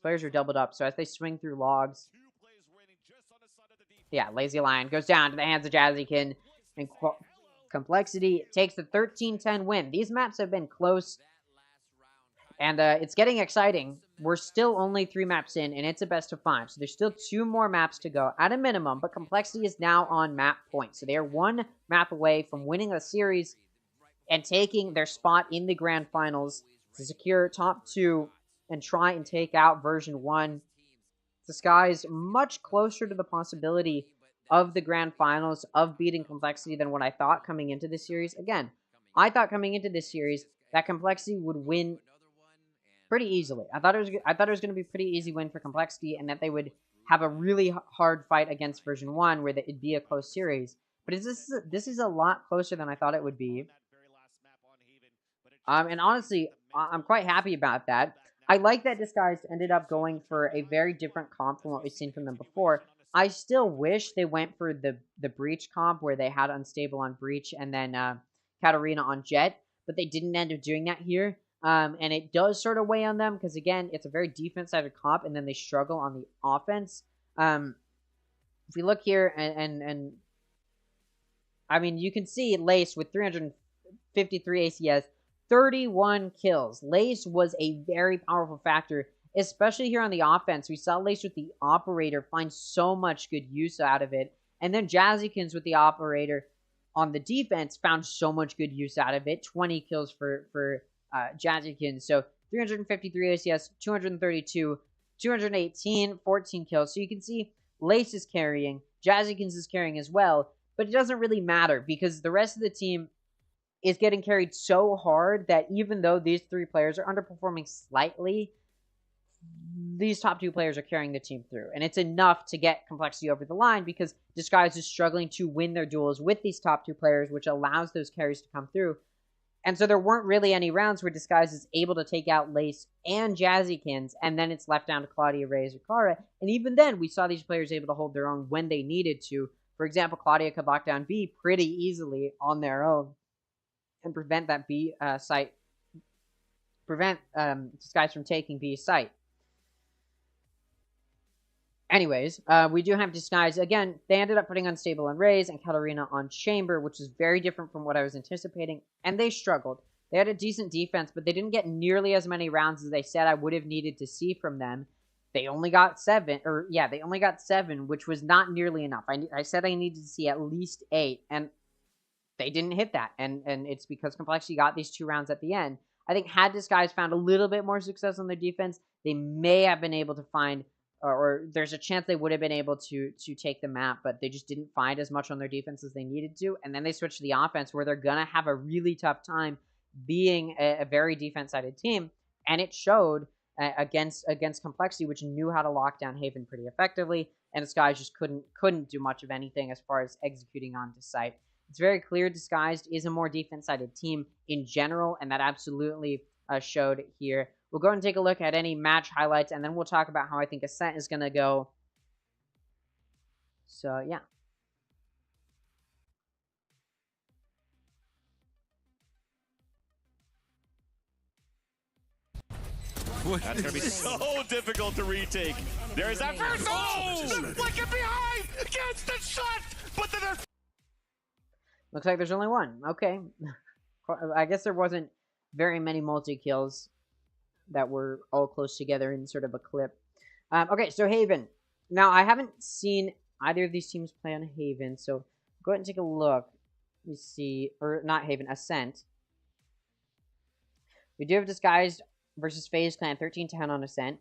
players are doubled up, so as they swing through logs... Yeah, Lazy Lion goes down to the hands of Jazzykin, and Complexity takes the 13-10 win. These maps have been close. And it's getting exciting. We're still only 3 maps in, and it's a best of 5. So there's still 2 more maps to go at a minimum, but Complexity is now on map point. So they are 1 map away from winning the series and taking their spot in the grand finals to secure top 2 and try and take out version 1. The sky's much closer to the possibility of the grand finals, of beating Complexity, than what I thought coming into this series. Again, I thought coming into this series that Complexity would win pretty easily. I thought it was going to be a pretty easy win for Complexity, and that they would have a really hard fight against version 1 where it'd be a close series. But this is a lot closer than I thought it would be. And honestly, I'm quite happy about that. I like that Disguised ended up going for a very different comp from what we've seen from them before. I still wish they went for the Breach comp where they had Unstable on Breach and then Katarina on Jet, but they didn't end up doing that here. And it does sort of weigh on them because, again, it's a very defense-sided comp, and then they struggle on the offense. If we look here, and I mean, you can see Lace with 353 ACS, 31 kills. Lace was a very powerful factor, especially here on the offense. We saw Lace with the Operator find so much good use out of it, and then Jazzykins with the Operator on the defense found so much good use out of it. 20 kills for Jazzykins. So 353 ACS, 232, 218, 14 kills. So you can see Lace is carrying, Jazzykins is carrying as well, but it doesn't really matter because the rest of the team is getting carried so hard that even though these 3 players are underperforming slightly, these top 2 players are carrying the team through. And it's enough to get Complexity over the line because Disguise is struggling to win their duels with these top 2 players, which allows those carries to come through. And so there weren't really any rounds where Disguise is able to take out Lace and Jazzykins, and then it's left down to Claudia, Reyes, or Kara. And even then, we saw these players able to hold their own when they needed to. For example, Claudia could lock down B pretty easily on their own and prevent that B site, prevent Disguise from taking B's site. Anyways, we do have Disguise. Again, they ended up putting Unstable on Raze and Katarina on Chamber, which is very different from what I was anticipating, and they struggled. They had a decent defense, but they didn't get nearly as many rounds as they said I would have needed to see from them. They only got 7, they only got 7, which was not nearly enough. I said I needed to see at least 8, and they didn't hit that, and it's because Complexity got these 2 rounds at the end. I think had Disguise found a little bit more success on their defense, they may have been able to find, or there's a chance they would have been able to take the map, but they just didn't find as much on their defense as they needed to, and then they switched to the offense where they're going to have a really tough time being a very defense-sided team, and it showed against Complexity, which knew how to lock down Haven pretty effectively, and Disguise just couldn't do much of anything as far as executing onto site. It's very clear Disguised is a more defense-sided team in general, and that absolutely showed here. We'll go and take a look at any match highlights, and then we'll talk about how I think Ascent is going to go. So, yeah. That's going to be so difficult to retake. There's that first. Oh! Look at behind! Gets the shot! But then there's. Looks like there's only 1. Okay. I guess there wasn't very many multi-kills that were all close together in sort of a clip. Okay, so Haven. Now, I haven't seen either of these teams play on Haven, so go ahead and take a look. Let me see. Or, not Haven, Ascent. We do have Disguised versus FaZe Clan, 13-10 on Ascent.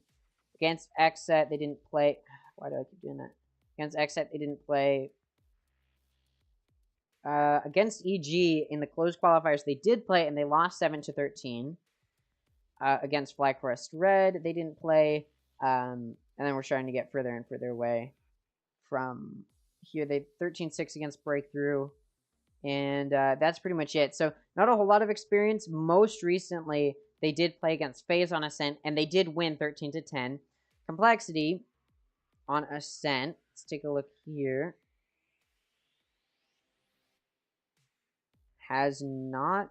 Against Xset, they didn't play. Why do I keep doing that? Against Xset, they didn't play. Against EG, in the closed qualifiers, they did play, and they lost 7-13. Against FlyQuest Red, they didn't play. And then we're starting to get further and further away from here. They 13-6 against Breakthrough. And that's pretty much it. So not a whole lot of experience. Most recently, they did play against FaZe on Ascent, and they did win 13-10. Complexity on Ascent. Let's take a look here. Has not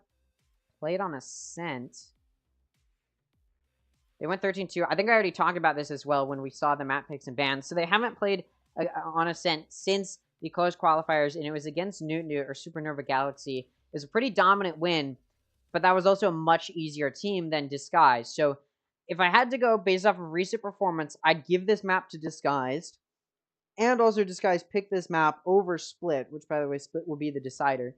played on Ascent. They went 13-2. I think I already talked about this as well when we saw the map picks and bans. So they haven't played on Ascent since the closed qualifiers, and it was against Newt or Supernova Galaxy. It was a pretty dominant win, but that was also a much easier team than Disguised. So if I had to go based off of recent performance, I'd give this map to Disguised. And also Disguised picked this map over Split, which, by the way, Split will be the decider.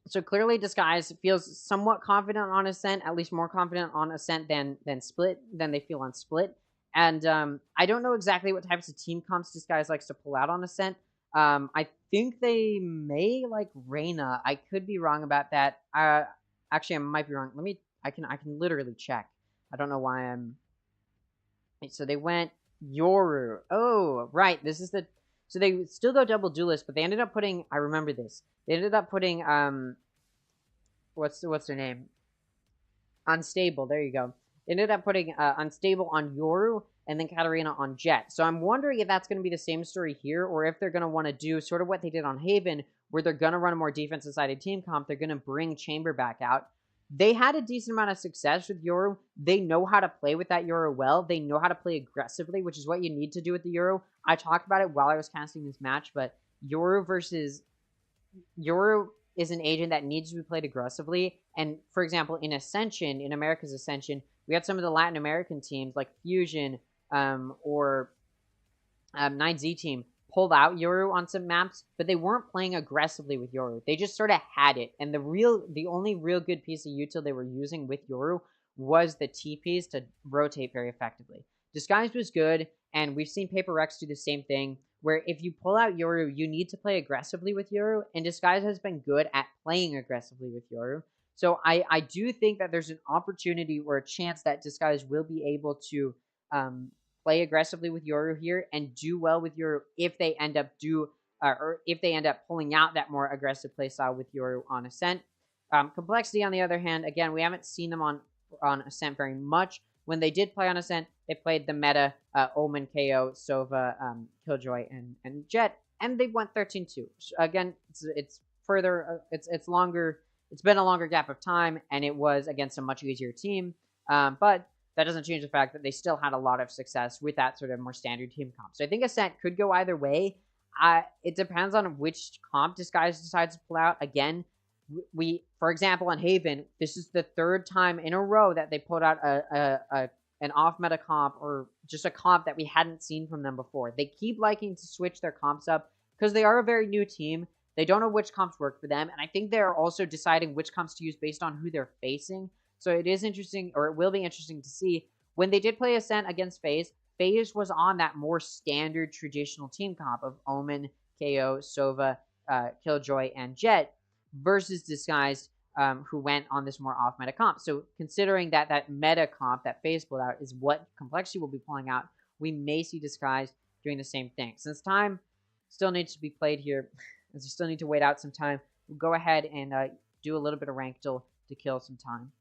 So clearly Disguise feels somewhat confident on Ascent, at least more confident on Ascent than Split, than they feel on Split. And I don't know exactly what types of team comps Disguise likes to pull out on Ascent. I think they may like Reyna. I could be wrong about that. Actually, I might be wrong. I can literally check. I don't know why I'm... So they went Yoru. Oh, right. This is the... So they still go double duelist, but they ended up putting... I remember this. They ended up putting... What's their name? Unstable. There you go. They ended up putting Unstable on Yoru and then Katarina on Jet. So I'm wondering if that's going to be the same story here, or if they're going to want to do sort of what they did on Haven, where they're going to run a more defensive-sided team comp. They're going to bring Chamber back out. They had a decent amount of success with Yoru. They know how to play with that Yoru well. They know how to play aggressively, which is what you need to do with the Yoru. I talked about it while I was casting this match, but Yoru is an agent that needs to be played aggressively. And, for example, in Ascension, in America's Ascension, we had some of the Latin American teams, like Fusion or 9Z team, pulled out Yoru on some maps, but they weren't playing aggressively with Yoru. They just sort of had it. And the only real good piece of util they were using with Yoru was the TPs to rotate very effectively. Disguise was good, and we've seen Paper Rex do the same thing, where if you pull out Yoru, you need to play aggressively with Yoru, and Disguise has been good at playing aggressively with Yoru. So I do think that there's an opportunity or a chance that Disguise will be able to play aggressively with Yoru here and do well with Yoru if they end up pulling out that more aggressive playstyle with Yoru on Ascent. Complexity, on the other hand, again, we haven't seen them on Ascent very much. When they did play on Ascent, they played the meta Omen, KO, Sova, Killjoy, and Jet, and they went 13-2. Again, it's longer. It's been a longer gap of time, and it was against a much easier team. But that doesn't change the fact that they still had a lot of success with that sort of more standard team comp. So I think Ascent could go either way. It depends on which comp Disguise decides to pull out. Again, for example, on Haven, this is the third time in a row that they pulled out an off-meta comp, or just a comp that we hadn't seen from them before. They keep liking to switch their comps up because they are a very new team. They don't know which comps work for them, and I think they're also deciding which comps to use based on who they're facing. So it is interesting, or it will be interesting to see. When they did play Ascent against FaZe, FaZe was on that more standard traditional team comp of Omen, KO, Sova, Killjoy, and Jet, versus Disguised, who went on this more off-meta comp. So considering that meta comp that FaZe pulled out is what Complexity will be pulling out, we may see Disguised doing the same thing. Since time still needs to be played here, as we still need to wait out some time, we'll go ahead and do a little bit of rank duel to kill some time.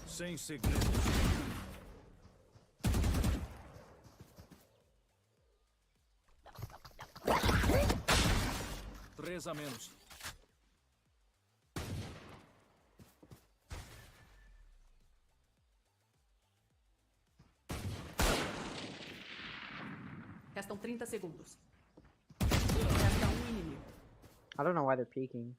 Sem segredos. 3 a menos. Restam 30 segundos. Resta inimigo. I don't know why they're peeking.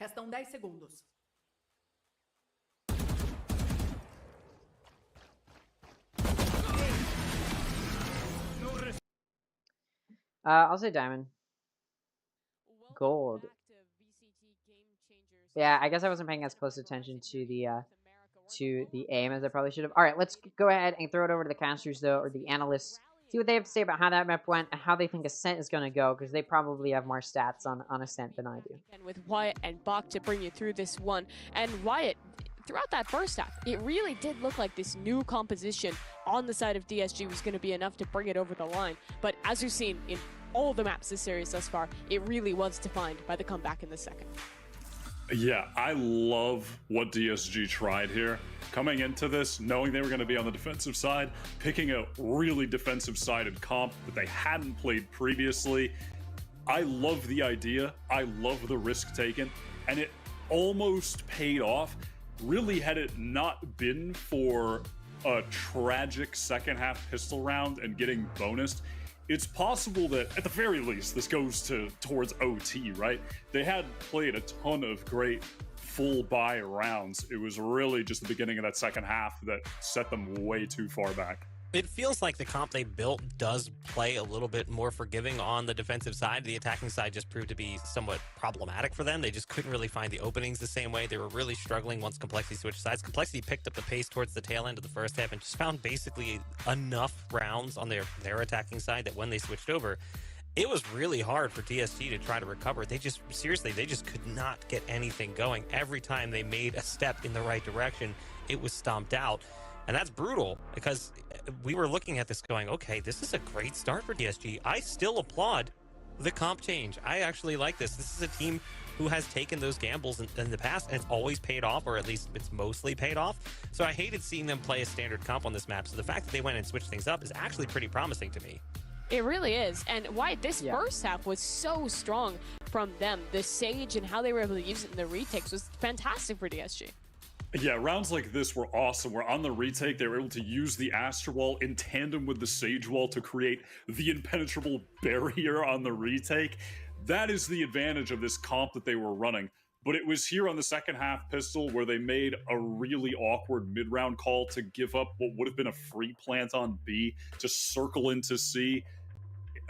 Restam 10 segundos. I'll say diamond. Gold. Yeah, I guess I wasn't paying as close attention to the aim as I probably should have. All right, let's go ahead and throw it over to the casters, though, or the analysts. See what they have to say about how that map went and how they think Ascent is going to go, because they probably have more stats on Ascent than I do. And with Wyatt and Bach to bring you through this one. And Wyatt, throughout that first half, it really did look like this new composition on the side of DSG was going to be enough to bring it over the line. But as you've seen in all the maps this series thus far, it really was defined by the comeback in the second. Yeah, I love what DSG tried here. Coming into this, knowing they were going to be on the defensive side, picking a really defensive-sided comp that they hadn't played previously, I love the idea. I love the risk taken, and it almost paid off. Really, had it not been for a tragic second half pistol round and getting bonused, it's possible that at the very least this goes towards OT, right? They had played a ton of great full buy rounds. It was really just the beginning of that second half that set them way too far back. It feels like the comp they built does play a little bit more forgiving on the defensive side. The attacking side just proved to be somewhat problematic for them. They just couldn't really find the openings the same way. They were really struggling once Complexity switched sides. Complexity picked up the pace towards the tail end of the first half and just found basically enough rounds on their attacking side that when they switched over, it was really hard for DSG to try to recover. They just could not get anything going. Every time they made a step in the right direction, it was stomped out. And that's brutal because we were looking at this going, okay, this is a great start for DSG. I still applaud the comp change. I actually like this. This is a team who has taken those gambles in the past, and it's always paid off, or at least it's mostly paid off. So I hated seeing them play a standard comp on this map. So the fact that they went and switched things up is actually pretty promising to me. It really is. And why this first half was so strong from them. The Sage and how they were able to use it in the retakes was fantastic for DSG. Yeah, rounds like this were awesome. Where on the retake, they were able to use the Astra Wall in tandem with the Sage Wall to create the impenetrable barrier on the retake. That is the advantage of this comp that they were running. But it was here on the second half pistol where they made a really awkward mid-round call to give up what would have been a free plant on B to circle into C.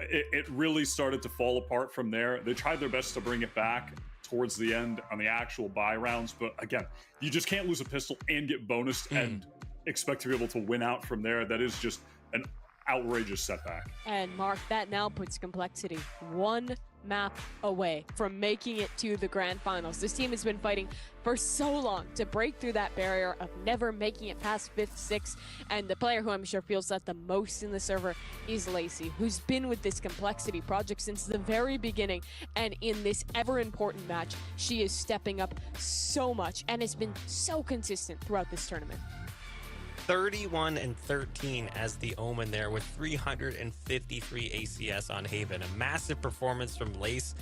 It really started to fall apart from there. They tried their best to bring it back towards the end on the actual buy rounds, but again, you just can't lose a pistol and get bonused and expect to be able to win out from there. That is just an outrageous setback. And Mark, that now puts Complexity one map away from making it to the grand finals. This team has been fighting for so long to break through that barrier of never making it past 5th, 6th, and the player who I'm sure feels that the most in the server is Lacey, who's been with this Complexity project since the very beginning, and in this ever important match, she is stepping up so much and has been so consistent throughout this tournament. 31-13 as the Omen there with 353 ACS on Haven. A massive performance from Lace,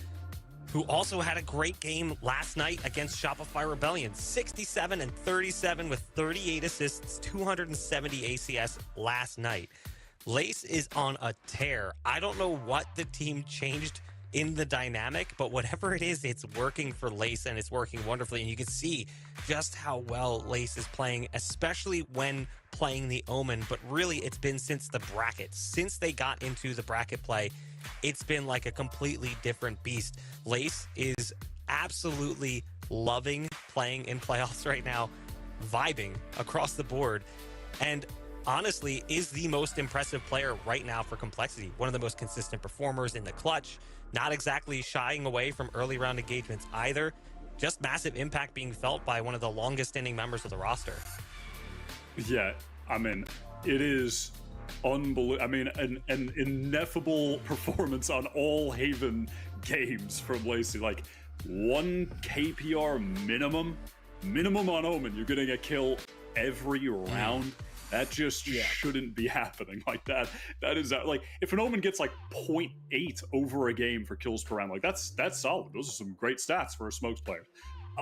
who also had a great game last night against Shopify Rebellion. 67-37 with 38 assists, 270 ACS last night. Lace is on a tear. I don't know what the team changed in the dynamic, but whatever it is, it's working for Lace and it's working wonderfully. And you can see just how well Lace is playing, especially when playing the Omen. But really, it's been since the bracket. Since they got into the bracket play, it's been like a completely different beast. Lace is absolutely loving playing in playoffs right now, vibing across the board, and honestly is the most impressive player right now for Complexity. One of the most consistent performers in the clutch, not exactly shying away from early round engagements either. Just massive impact being felt by one of the longest standing members of the roster. Yeah, I mean, it is unbelievable. I mean, an ineffable performance on all Haven games from Lacey. Like 1 KPR minimum on Omen. You're getting a kill every round. That just shouldn't be happening like that. That is like, if an Omen gets like 0.8 over a game for kills per round, like that's solid. Those are some great stats for a smokes player.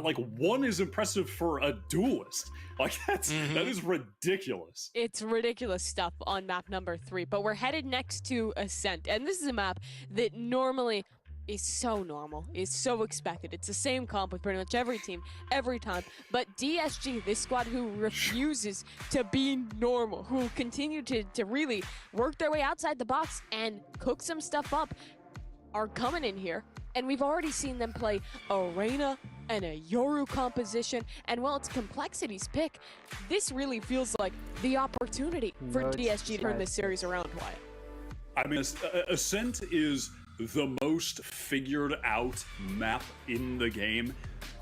Like 1 is impressive for a duelist. Like that is ridiculous. It's ridiculous stuff on map number 3, but we're headed next to Ascent, and this is a map that normally is so normal, is so expected. It's the same comp with pretty much every team, every time. But DSG, this squad who refuses to be normal, who continue to really work their way outside the box and cook some stuff up, are coming in here. And we've already seen them play Arena and a Yoru composition. And while it's Complexity's pick, this really feels like the opportunity for DSG to turn this series around, Wyatt. I mean, Ascent is the most figured out map in the game.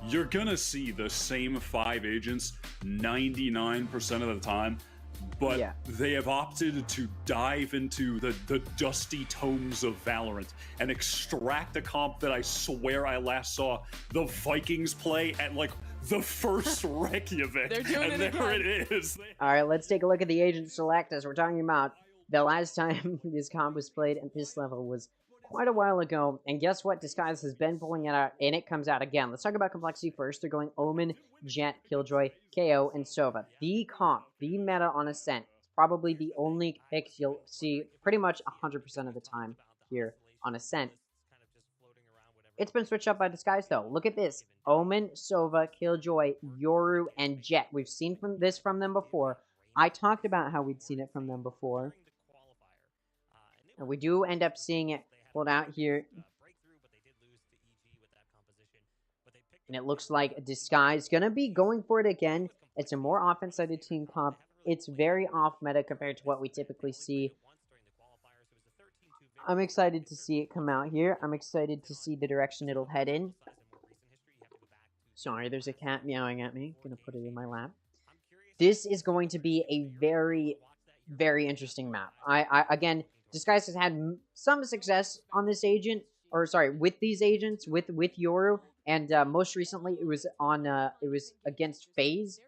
You're gonna see the same 5 agents 99% of the time, but they have opted to dive into the dusty tomes of Valorant and extract a comp that I swear I last saw the Vikings play at like the first Reykjavik. They're doing and it there again. it is. All right, let's take a look at the agent select as we're talking about. The last time this comp was played at this level was quite a while ago, and guess what? Disguise has been pulling it out, and it comes out again. Let's talk about complexity first. They're going Omen, Jet, Killjoy, KO, and Sova. The comp, the meta on Ascent. It's probably the only pick you'll see pretty much 100% of the time here on Ascent. It's been switched up by Disguise, though. Look at this. Omen, Sova, Killjoy, Yoru, and Jet. We've seen from them before. I talked about how we'd seen it from them before. And we do end up seeing it pulled out here. And it looks like Disguise going to be going for it again. It's a more offense-sided team comp. It's very off-meta compared to what we typically see. I'm excited to see it come out here. I'm excited to see the direction it'll head in. Sorry, there's a cat meowing at me. Gonna put it in my lap. This is going to be a very, very interesting map. Again, Disguise has had some success on this agent, or sorry, with these agents, with Yoru, and most recently it was on it was against FaZe,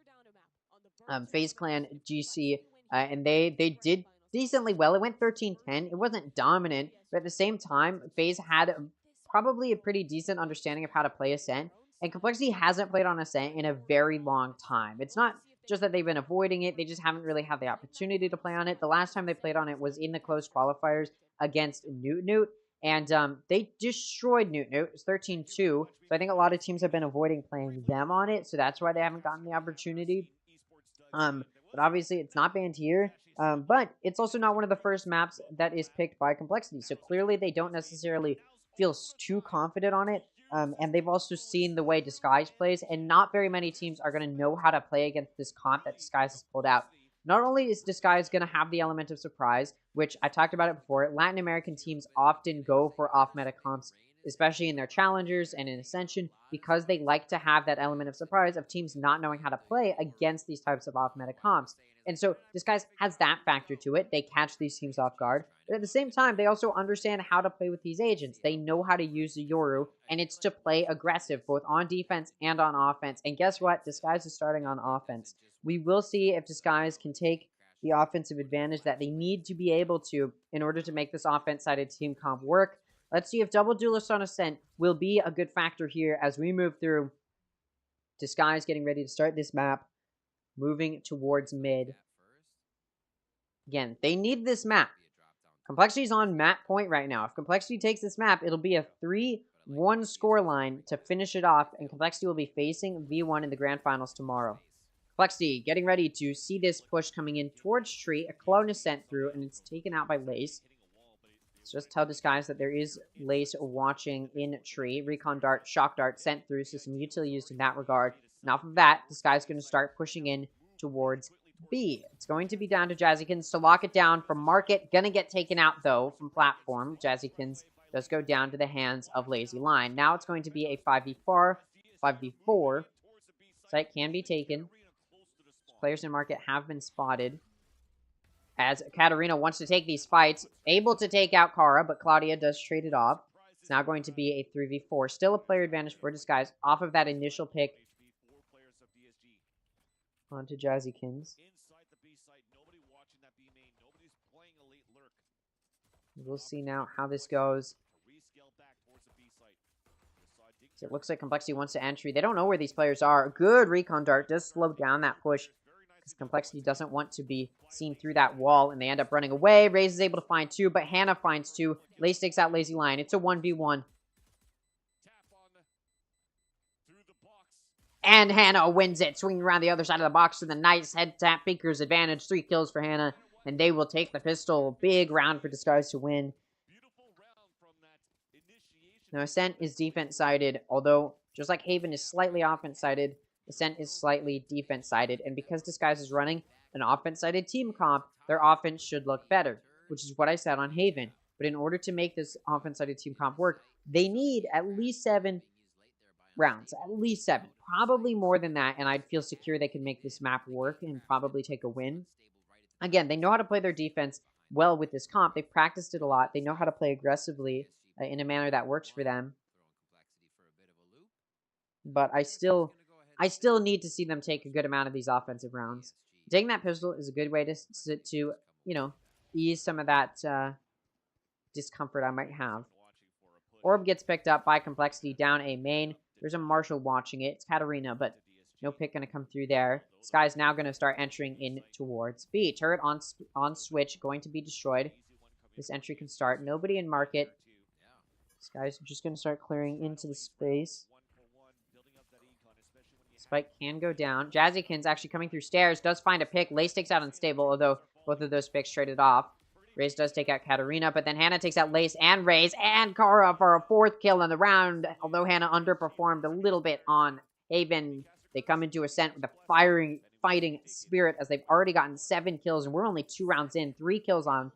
FaZe Clan GC, and they did decently well. It went 13-10. It wasn't dominant, but at the same time, FaZe had probably a pretty decent understanding of how to play Ascent, and Complexity hasn't played on Ascent in a very long time. It's not just that they've been avoiding it, they just haven't really had the opportunity to play on it. The last time they played on it was in the close qualifiers against Newt, and they destroyed Newt. It was 13-2, so I think a lot of teams have been avoiding playing them on it, so that's why they haven't gotten the opportunity. But obviously it's not banned here, but it's also not one of the first maps that is picked by Complexity, so clearly they don't necessarily feel too confident on it. And they've also seen the way Disguise plays, and not very many teams are going to know how to play against this comp that Disguise has pulled out. Not only is Disguise going to have the element of surprise, which I talked about it before, Latin American teams often go for off-meta comps, especially in their challengers and in Ascension, because they like to have that element of surprise of teams not knowing how to play against these types of off-meta comps. And so Disguise has that factor to it. They catch these teams off guard. But at the same time, they also understand how to play with these agents. They know how to use the Yoru, and it's to play aggressive, both on defense and on offense. And guess what? Disguise is starting on offense. We will see if Disguise can take the offensive advantage that they need to be able to in order to make this offense-sided team comp work. Let's see if Double Duelist on Ascent will be a good factor here as we move through. Disguise getting ready to start this map, moving towards mid. Again, they need this map. Complexity's on map point right now. If Complexity takes this map, it'll be a 3-1 scoreline to finish it off, and Complexity will be facing V1 in the Grand Finals tomorrow. Complexity getting ready to see this push coming in towards Tree. A clone is sent through, and it's taken out by Lace. Let's just tell Disguise that there is Lace watching in Tree. Recon Dart, Shock Dart sent through, so some utility used in that regard. And off of that, Disguise is going to start pushing in towards B. It's going to be down to Jazzykins to lock it down from Market. Gonna get taken out, though, from Platform. Jazzykins does go down to the hands of Lazy Line. Now it's going to be a 5v4. Site can be taken. Players in Market have been spotted. As Katarina wants to take these fights. Able to take out Kara, but Claudia does trade it off. It's now going to be a 3v4. Still a player advantage for Disguise off of that initial pick. Onto Jazzykins. We'll see now how this goes. So it looks like Complexity wants to entry. They don't know where these players are. Good Recon Dart does slow down that push, because Complexity doesn't want to be seen through that wall, and they end up running away. Raze is able to find 2, but Hannah finds 2. Lace takes out Lazy Lion. It's a 1v1. And Hannah wins it, swinging around the other side of the box to the nice head tap. Faker's advantage. 3 kills for Hannah, and they will take the pistol. Big round for Disguise to win. Now, Ascent is defense-sided, although, just like Haven is slightly offense-sided, Ascent is slightly defense-sided. And because Disguise is running an offense-sided team comp, their offense should look better, which is what I said on Haven. But in order to make this offense-sided team comp work, they need at least 7 rounds. At least 7. Probably more than that, and I'd feel secure they can make this map work and probably take a win. Again, they know how to play their defense well with this comp. They've practiced it a lot. They know how to play aggressively in a manner that works for them. But I still need to see them take a good amount of these offensive rounds. Taking that pistol is a good way to you know, ease some of that discomfort I might have. Orb gets picked up by Complexity down A main. There's a Marshall watching it. It's Katarina, but no pick going to come through there. Sky's now going to start entering in towards B. Turret on switch, going to be destroyed. This entry can start. Nobody in market. Sky's just going to start clearing into the space. Spike can go down. Jazzykin's actually coming through stairs. Does find a pick. Lace takes out Unstable, although both of those picks traded off. Raze does take out Katarina, but then Hannah takes out Lace and Raze and Kara for a 4th kill in the round. Although Hannah underperformed a little bit on Haven, they come into Ascent with a fighting spirit as they've already gotten 7 kills, and we're only 2 rounds in. 3 kills on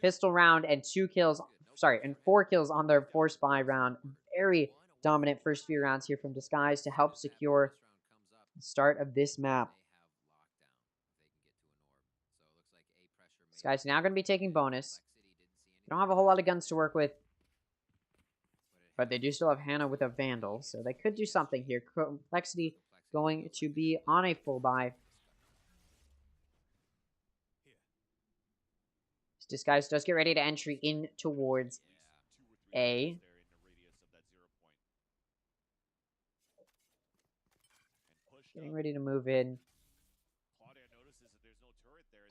pistol round and 4 kills on their Force Buy round. Very dominant first few rounds here from Disguise to help secure the start of this map. Disguise now going to be taking bonus. They don't have a whole lot of guns to work with, but they do still have Hannah with a Vandal, so they could do something here. Complexity going to be on a full buy. Disguise does get ready to entry in towards A. Getting ready to move in.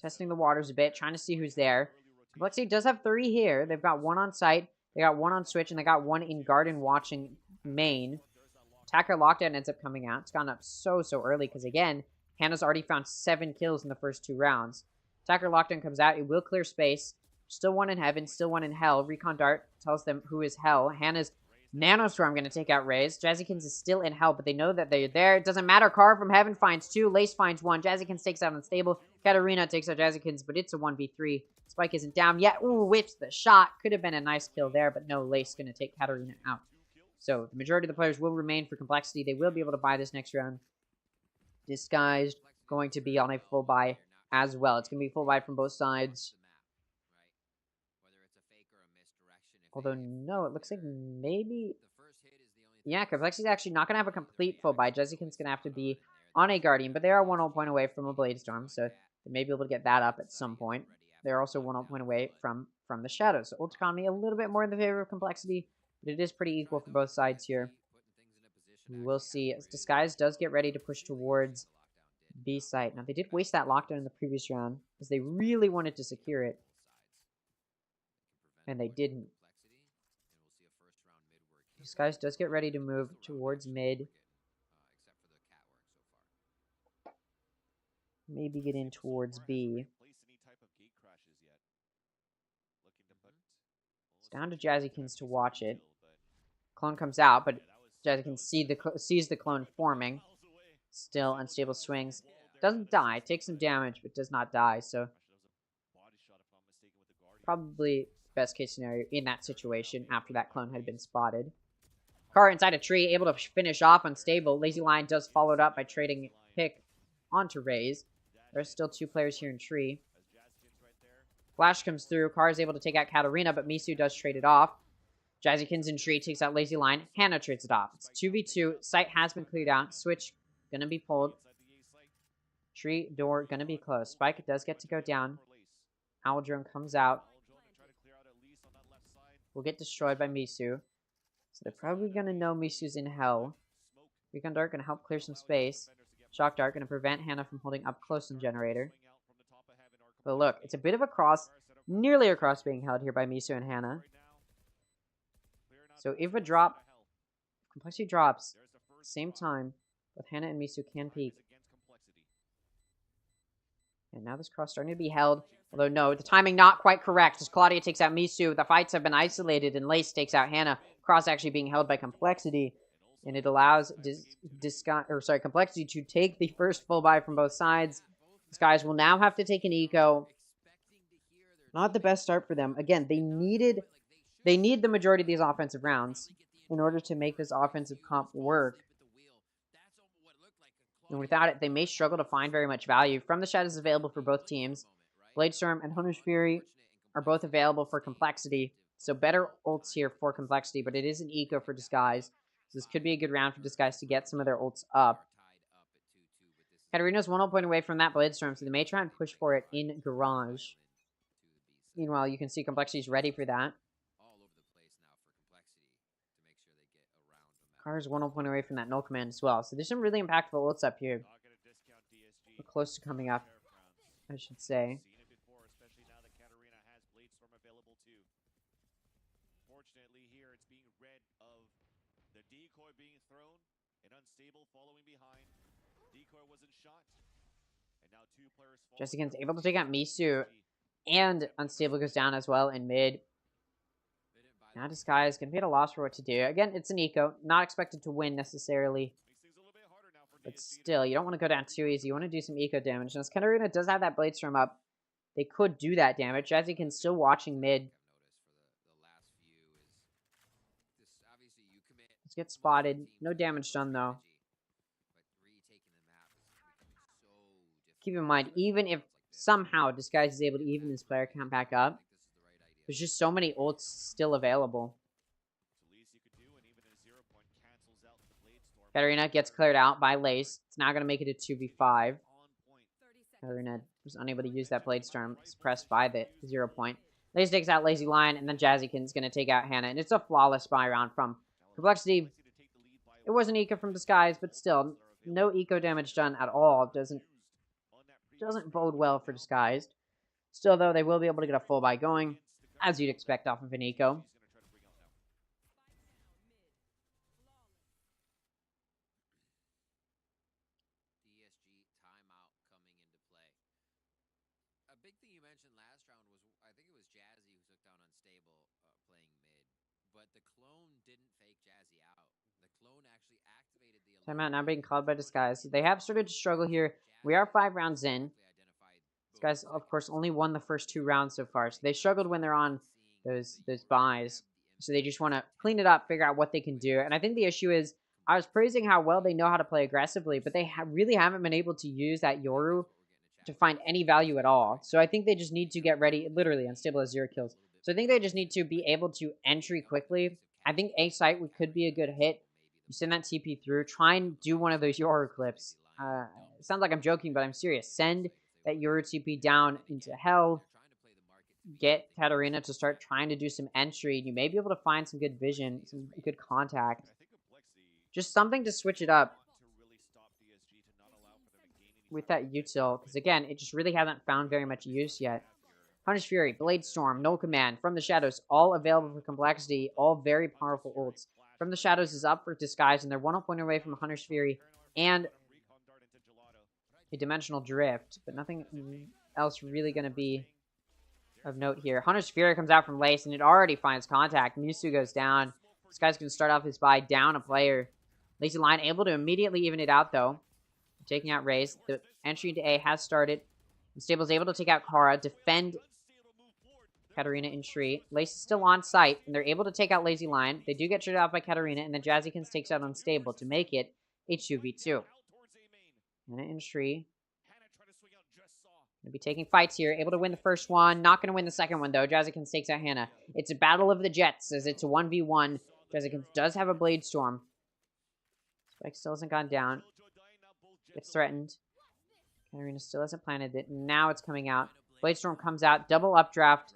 Testing the waters a bit, trying to see who's there. Complexity does have 3 here. They've got 1 on site, they got 1 on switch, and they got 1 in garden watching main. Attacker Lockdown ends up coming out. It's gone up so early because, again, Hannah's already found 7 kills in the first 2 rounds. Attacker Lockdown comes out. It will clear space. Still 1 in heaven, still 1 in hell. Recon Dart tells them who is hell. Hannah's Nanostorm going to take out Raze. Jazzykins is still in hell, but they know that they're there. It doesn't matter. Car from heaven finds 2. Lace finds 1. Jazzykins takes out Unstable. Katarina takes out Jazzykins, but it's a 1v3. Spike isn't down yet. Ooh, whips the shot. Could have been a nice kill there, but no, Lace going to take Katarina out. So the majority of the players will remain for Complexity. They will be able to buy this next round. Disguised going to be on a full buy as well. It's going to be full buy from both sides. Although, no, it looks like maybe... Yeah, Complexity's actually not going to have a complete full buy. Jessica's going to have to be on a Guardian, but they are 1 ult point away from a Blade Storm, so they may be able to get that up at some point. They're also 1 ult point away from the Shadows. So ult economy a little bit more in the favor of Complexity, but it is pretty equal for both sides here. We'll see. As Disguise does get ready to push towards B site. Now, they did waste that lockdown in the previous round, because they really wanted to secure it, and they didn't. Disguise does get ready to move towards mid. Maybe get in towards B. It's down to Jazzykins to watch it. Clone comes out, but Jazzykins sees the clone forming. Still unstable swings. Doesn't die. Takes some damage, but does not die. So probably best case scenario in that situation after that clone had been spotted. Car inside a tree, able to finish off Unstable. Lazy Lion does follow it up by trading pick onto Raze. There's still 2 players here in tree. Flash comes through. Car is able to take out Katarina, but Misu does trade it off. Jazzykins in tree takes out Lazy Lion. Hannah trades it off. It's 2v2. Site has been cleared out. Switch gonna be pulled. Tree door gonna be closed. Spike does get to go down. Owl Drone comes out. Will get destroyed by Misu. So they're probably going to know Misu's in hell. Recon Dart going to help clear some space. Shock Dart going to prevent Hannah from holding up close on Generator. But look, it's a bit of a cross. Nearly a cross being held here by Misu and Hannah. So if a drop, Complexity drops, same time, both Hannah and Misu can peek. And now this cross starting to be held. Although no, the timing not quite correct as Claudia takes out Misu. The fights have been isolated and Lace takes out Hannah. Cross actually being held by Complexity. And it allows Complexity to take the first full buy from both sides. These guys will now have to take an eco. Not the best start for them. Again, they need the majority of these offensive rounds in order to make this offensive comp work. And without it, they may struggle to find very much value. From the Shadows available for both teams. Bladestorm and Hunter's Fury are both available for Complexity. So better ults here for Complexity, but it is an eco for Disguise. So this could be a good round for Disguise to get some of their ults up. Katarina's 1 ult point away from that Bladestorm, so they may try and push for it in Garage. Meanwhile, you can see Complexity's ready for that. Car's 1 point away from that null command as well. So there's some really impactful ults up here. We're close to coming up, I should say. Especially now that Katarina has Bladestorm available too. Fortunately here, it's being read of the decoy being thrown and Unstable following behind. Decoy wasn't shot. And now 2 players fall. Jessica's able to take out Misu, and Unstable goes down as well in mid. Now Disguise gonna be at a loss for what to do. Again, it's an eco, not expected to win necessarily. But still, you don't want to go down too easy. You want to do some eco damage. Now, as Katarina does have that Bladestorm up, they could do that damage. Jessica's still watching mid. Let's get spotted. No damage done though. Keep in mind, even if somehow Disguise is able to even this player count back up, there's just so many ults still available. Katarina gets cleared out by Lace. It's now going to make it a 2v5. Katarina was unable to use that Bladestorm, suppressed by the 0 point. Lace takes out Lazy Lion, and then Jazzykin's going to take out Hannah. And it's a flawless buy round from Complexity. It was an eco from Disguise, but still, no eco damage done at all. Doesn't bode well for Disguised. Still, though, they will be able to get a full buy going, as you'd expect off of an eco. Big thing you mentioned last round was, I think it was Jazzy who took down Unstable playing mid, but the clone didn't fake Jazzy out. The clone actually activated the Timeout now being called by Disguise. They have started to struggle here. We are 5 rounds in. Disguise, of course, only won the first 2 rounds so far, so they struggled when they're on those buys. So they just want to clean it up, figure out what they can do. And I think the issue is, I was praising how well they know how to play aggressively, but they really haven't been able to use that Yoru to find any value at all. So I think they just need to get ready. Literally, Unstable has 0 kills. So I think they just need to be able to entry quickly. I think A site could be a good hit. You send that TP through. Try and do one of those Yoru clips. It sounds like I'm joking, but I'm serious. Send that Yoru TP down into hell. Get Katarina to start trying to do some entry. You may be able to find some good vision, some good contact. Just something to switch it up with that util, because again, it just really hasn't found very much use yet. Hunter's Fury, Bladestorm, Null Command, From the Shadows, all available for Complexity, all very powerful ults. From the Shadows is up for Disguise, and they're 1 point away from Hunter's Fury and a Dimensional Drift, but nothing else really going to be of note here. Hunter's Fury comes out from Lace, and it already finds contact. Misu goes down. Disguise going to start off his buy down a player. Lazy Lion able to immediately even it out, though. Taking out Raze. The entry into A has started. Unstable's able to take out Kara, defend Katarina in tree. Lace is still on site, and they're able to take out Lazy Lion. They do get shut out by Katarina, and then Jazzykins takes out Unstable to make it a 2v2. Hannah in tree. Gonna be taking fights here. Able to win the first one. Not gonna win the second one, though. Jazzykins takes out Hannah. It's a battle of the Jets, as it's a 1v1. Jazzykins does have a Bladestorm. Spike still hasn't gone down. Gets threatened. Katarina still hasn't planted it. Now it's coming out. Bladestorm comes out. Double updraft.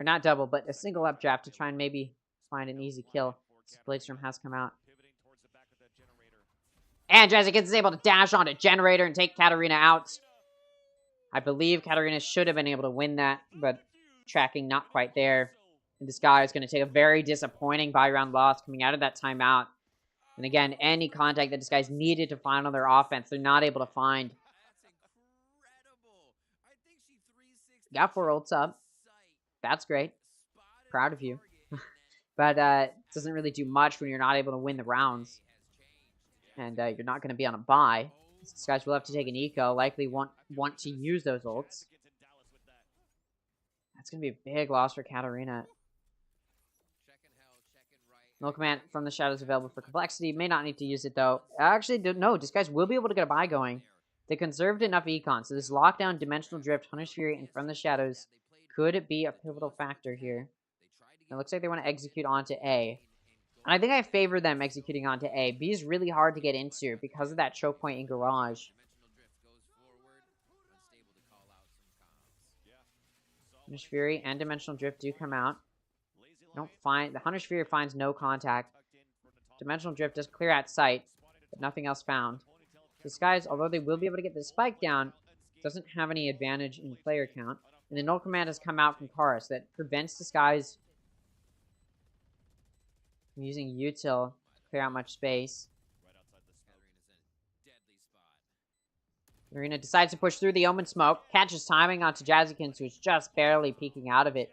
Or not double, but a single updraft to try and maybe find an easy kill. Bladestorm has come out. And Jazzykins is able to dash onto Generator and take Katarina out. I believe Katarina should have been able to win that, but tracking not quite there. And this guy is going to take a very disappointing buy-round loss coming out of that timeout. And again, any contact that this guy's needed to find on their offense, they're not able to find. Got 4 ults up. That's great. Proud of you. But it doesn't really do much when you're not able to win the rounds. And you're not going to be on a buy. These guys will have to take an eco. Likely want to use those ults. That's going to be a big loss for Katarina. No command from the Shadows available for Complexity. May not need to use it, though. Actually, no. These guys will be able to get a buy going. They conserved enough econ. So this lockdown, Dimensional Drift, Hunter's Fury, and From the Shadows could be a pivotal factor here. It looks like they want to execute onto A. And I think I favor them executing onto A. B is really hard to get into because of that choke point in Garage. Hunter's Fury and Dimensional Drift do come out. Don't find the Hunter's Fury finds no contact. Dimensional Drift does clear out sight, but nothing else found. Disguise, although they will be able to get the spike down, doesn't have any advantage in player count. And the null command has come out from Kara, so that prevents Disguise from using util to clear out much space. Katarina decides to push through the Omen smoke, catches timing onto Jazzykins, who's just barely peeking out of it.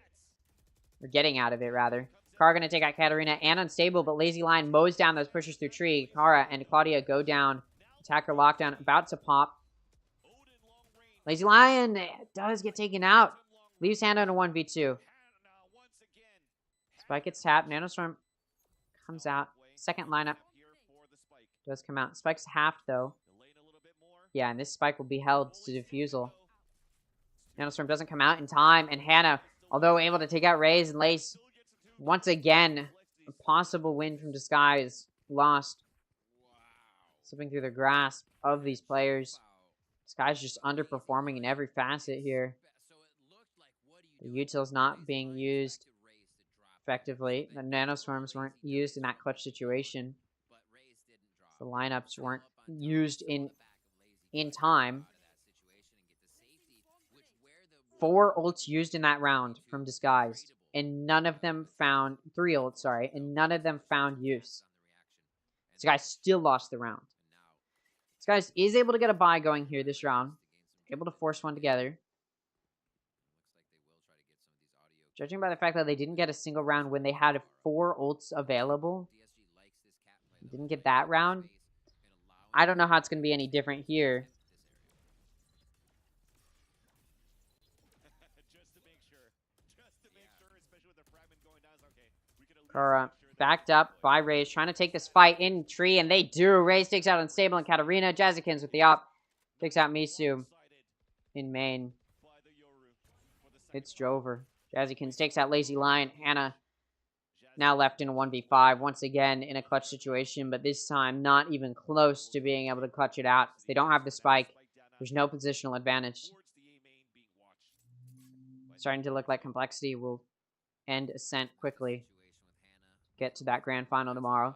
Or getting out of it, rather. Kara gonna take out Katarina and Unstable, but Lazy Lion mows down those pushers through tree. Kara and Claudia go down. Attacker lockdown about to pop. Lazy Lion does get taken out. Leaves Hannah in a 1v2. Spike gets tapped. Nanostorm comes out. Second lineup does come out. Spike's half, though. Yeah, and this spike will be held to defusal. Nanostorm doesn't come out in time, and Hannah, although able to take out Raze and Lace, once again, a possible win from Disguise lost. Slipping through the grasp of these players. Disguise just underperforming in every facet here. The util's not being used effectively. The nanoswarms weren't used in that clutch situation. The lineups weren't used in time. 4 ults used in that round from Disguised, and none of them found 3 ults, sorry, and none of them found use. Disguised still lost the round. Disguised is able to get a buy going here this round, able to force one together. Judging by the fact that they didn't get a single round when they had 4 ults available, didn't get that round, I don't know how it's going to be any different here. Kara backed up by Raze, trying to take this fight in tree, and they do. Raze takes out Unstable and Katarina. Jazzykins with the op. Takes out Misu in main. It's Drover. Jazzykins takes out Lazy Lion. Hannah now left in a 1v5, once again in a clutch situation, but this time not even close to being able to clutch it out. They don't have the spike. There's no positional advantage. Starting to look like Complexity will end Ascent quickly. Get to that grand final tomorrow.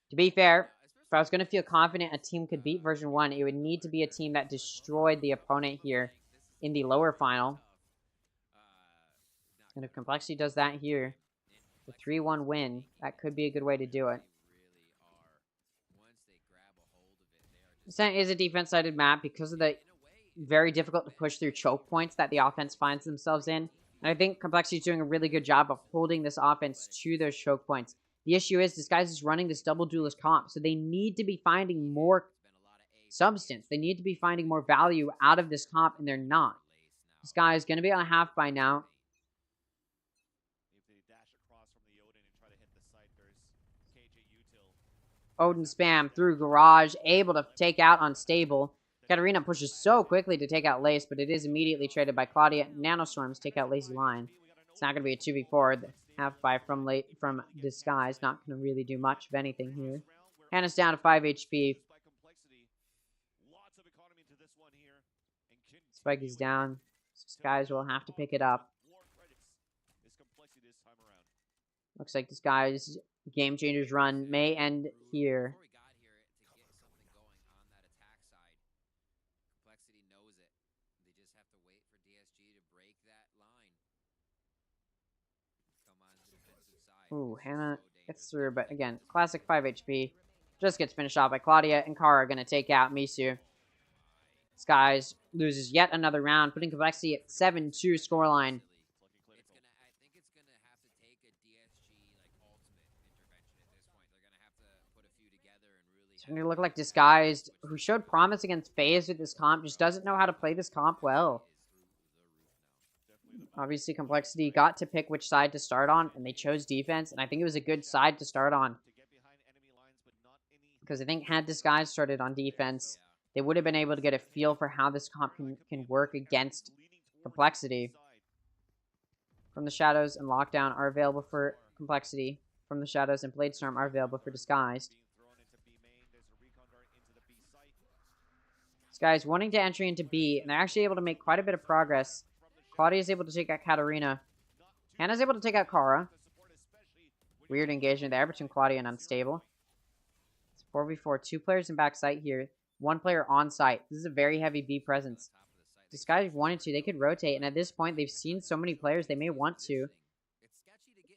To be fair, if I was going to feel confident a team could beat version 1, it would need to be a team that destroyed the opponent here in the lower final. And if Complexity does that here, the 3-1 win, that could be a good way to do it. Ascent is a defense-sided map because of the very difficult to push through choke points that the offense finds themselves in. And I think Complexity is doing a really good job of holding this offense to those choke points. The issue is Disguise is running this double duelist comp, so they need to be finding more substance. They need to be finding more value out of this comp, and they're not. Disguise is going to be on a half by now. Odin spam through Garage, able to take out Unstable. Katarina pushes so quickly to take out Lace, but it is immediately traded by Claudia. Nanostorms take out Lazy Lion. It's not going to be a 2v4. The half buy from Disguise. Not going to really do much of anything here. Hannah's down to 5 HP. Spike is down. Disguise will have to pick it up. Looks like Disguise Game Changers run may end here. Ooh, Hannah gets through, but again, classic 5 HP. Just gets finished off by Claudia, and Kara are going to take out Misu. Disguise loses yet another round, putting Complexity at 7-2 scoreline. It's going to look like Disguised, who showed promise against FaZe with this comp, just doesn't know how to play this comp well. Obviously, Complexity got to pick which side to start on, and they chose defense, and I think it was a good side to start on. Because I think had Disguise started on defense, they would have been able to get a feel for how this comp can work against Complexity. From the Shadows and Lockdown are available for Complexity. From the Shadows and Bladestorm are available for Disguised. Disguised wanting to entry into B, and they're actually able to make quite a bit of progress. Claudia is able to take out Katarina. Hannah's able to take out Kara. Weird engagement there between Claudia and Unstable. 4v4, 2 players in backside here, 1 player on site. This is a very heavy B presence. If this guy wanted to, they could rotate, and at this point, they've seen so many players, they may want to.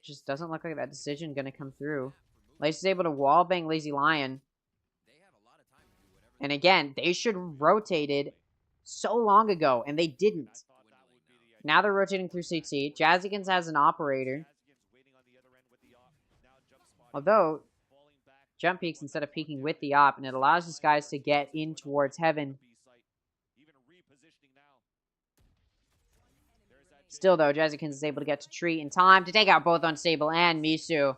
Just doesn't look like that decision going to come through. Lace is able to wallbang Lazy Lion. And again, they should have rotated so long ago, and they didn't. Now they're rotating through CT. Jazzykins has an operator. Although, jump peeks instead of peeking with the op, and it allows these guys to get in towards heaven. Still, though, Jazzykins is able to get to tree in time to take out both Unstable and Misu.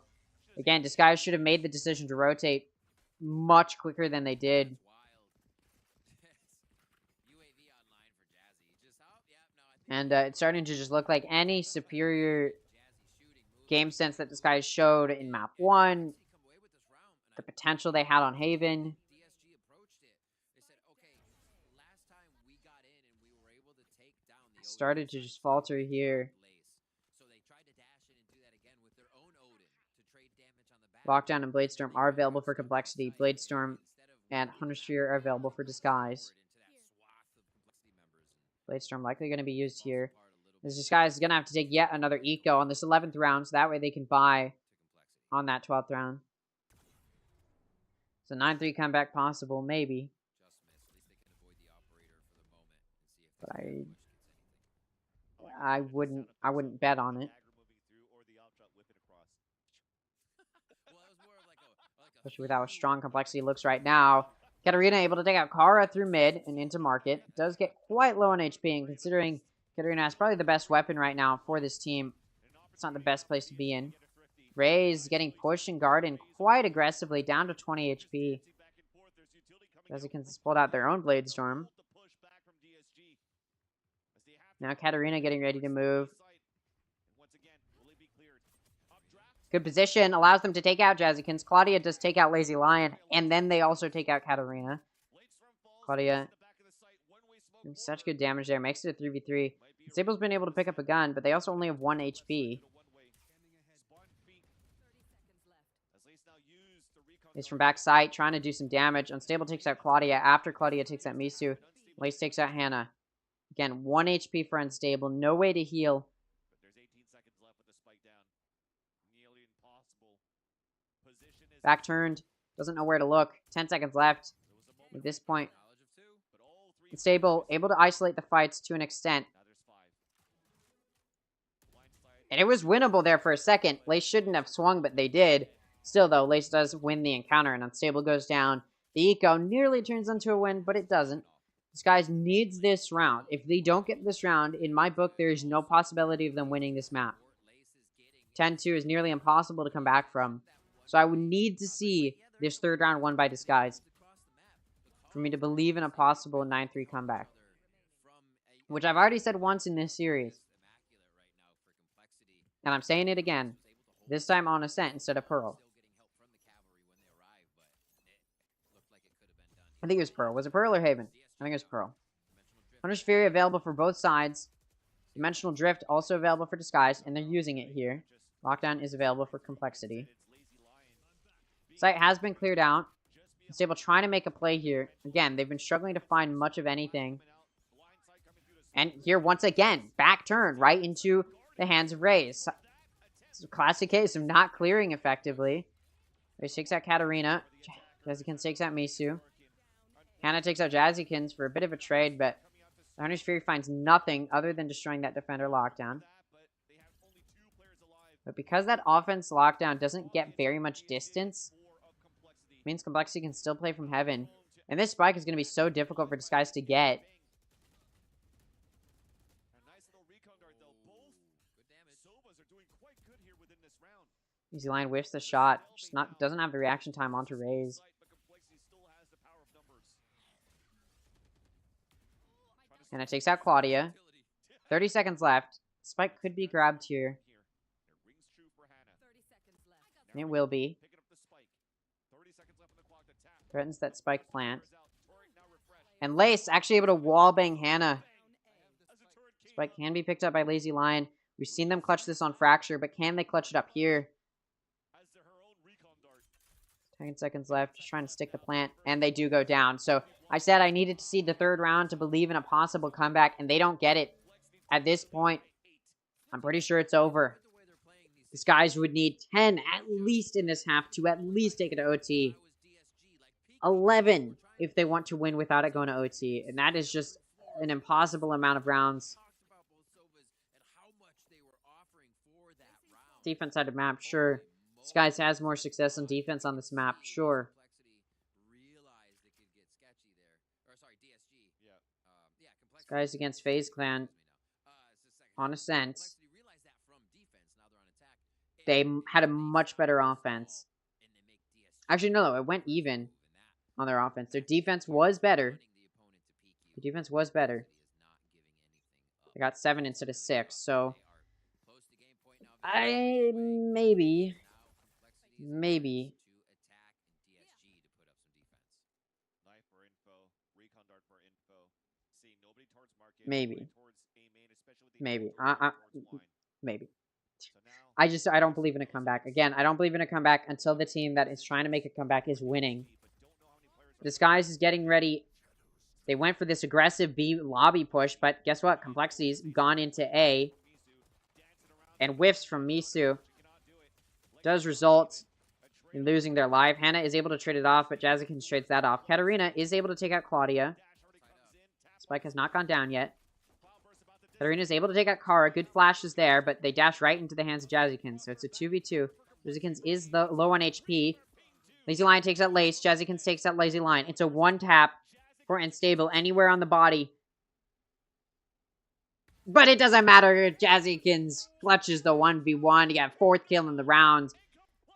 Again, Disguise should have made the decision to rotate much quicker than they did. And it's starting to just look like any superior game sense that Disguise showed in Map 1, the potential they had on Haven. Started to just falter here. Lockdown and Bladestorm are available for Complexity. Bladestorm and Huntersphere are available for Disguise. Bladestorm likely going to be used here. This Disguise is going to have to take yet another eco on this 11th round, so that way they can buy on that 12th round. So 9-3 comeback possible, maybe. But I wouldn't bet on it. Especially with how strong Complexity looks right now. Katarina able to take out Kara through mid and into market. Does get quite low on HP, and considering Katarina has probably the best weapon right now for this team, it's not the best place to be in. Ray's getting pushed and guarded quite aggressively, down to 20 HP. Jazzykins has pulled out their own Bladestorm. Now Katarina getting ready to move. Good position, allows them to take out Jazzykins. Claudia does take out Lazy Lion, and then they also take out Katarina. Claudia doing such good damage there, makes it a 3v3. Sable's been able to pick up a gun, but they also only have 1 HP. He's from backside, trying to do some damage. Unstable takes out Claudia. After Claudia takes out Misu, Lace takes out Hannah. Again, 1 HP for Unstable, no way to heal. Back turned, doesn't know where to look. 10 seconds left. At this point, Unstable able to isolate the fights to an extent. And it was winnable there for a second. Lace shouldn't have swung, but they did. Still, though, Lace does win the encounter, and Unstable goes down. The eco nearly turns into a win, but it doesn't. Disguise needs this round. If they don't get this round, in my book, there is no possibility of them winning this map. 10-2 is nearly impossible to come back from. So I would need to see this 3rd round won by Disguise for me to believe in a possible 9-3 comeback. Which I've already said once in this series. And I'm saying it again. This time on Ascent instead of Pearl. I think it was Pearl. Was it Pearl or Haven? I think it was Pearl. Hunter's Fury available for both sides. Dimensional Drift also available for Disguise, and they're using it here. Lockdown is available for Complexity. Site has been cleared out. Stable trying to make a play here. Again, they've been struggling to find much of anything. And here, once again, back turn right into the hands of Raze. It's a classic case of not clearing effectively. Raze takes out Katarina. Jazzykins takes out Misu. Hannah takes out Jazzykins for a bit of a trade, but the Hunter's Fury finds nothing other than destroying that defender Lockdown. But because that offense Lockdown doesn't get very much distance, means Complexity can still play from heaven. And this spike is going to be so difficult for Disguise to get. Easy Line whiffs the shot. Just doesn't have the reaction time onto Raze. And it takes out Claudia. 30 seconds left. Spike could be grabbed here. And it will be. Threatens that spike plant. And Lace actually able to wallbang Hannah. Spike can be picked up by Lazy Lion. We've seen them clutch this on Fracture, but can they clutch it up here? 9 seconds left. Just trying to stick the plant. And they do go down. So I said I needed to see the third round to believe in a possible comeback. And they don't get it. At this point, I'm pretty sure it's over. These guys would need 10 at least in this half to at least take it to OT. 11 if they want to win without it going to OT. And that is just an impossible amount of rounds. Defense side of map, sure. Skies has more success on defense on this map, sure. Skies against FaZe Clan on Ascent. They had a much better offense. Actually, no, it went even on their offense. Their defense was better. The defense was better. They got 7 instead of 6, so maybe I don't believe in a comeback. Again, I don't believe in a comeback until the team that is trying to make a comeback is winning. Disguise is getting ready. They went for this aggressive B lobby push, but guess what? Complexity's gone into A. And whiffs from Misu. Does result in losing their life. Hannah is able to trade it off, but Jazzykins trades that off. Katarina is able to take out Claudia. Spike has not gone down yet. Katarina is able to take out Kara. Good flashes there, but they dash right into the hands of Jazzykins. So it's a 2v2. Jazzykins is low on HP. Lazy Lion takes out Lace. Jazzykins takes out Lazy Lion. It's a one tap for Unstable anywhere on the body. But it doesn't matter. Jazzykins clutches the 1v1 to get 4th kill in the round.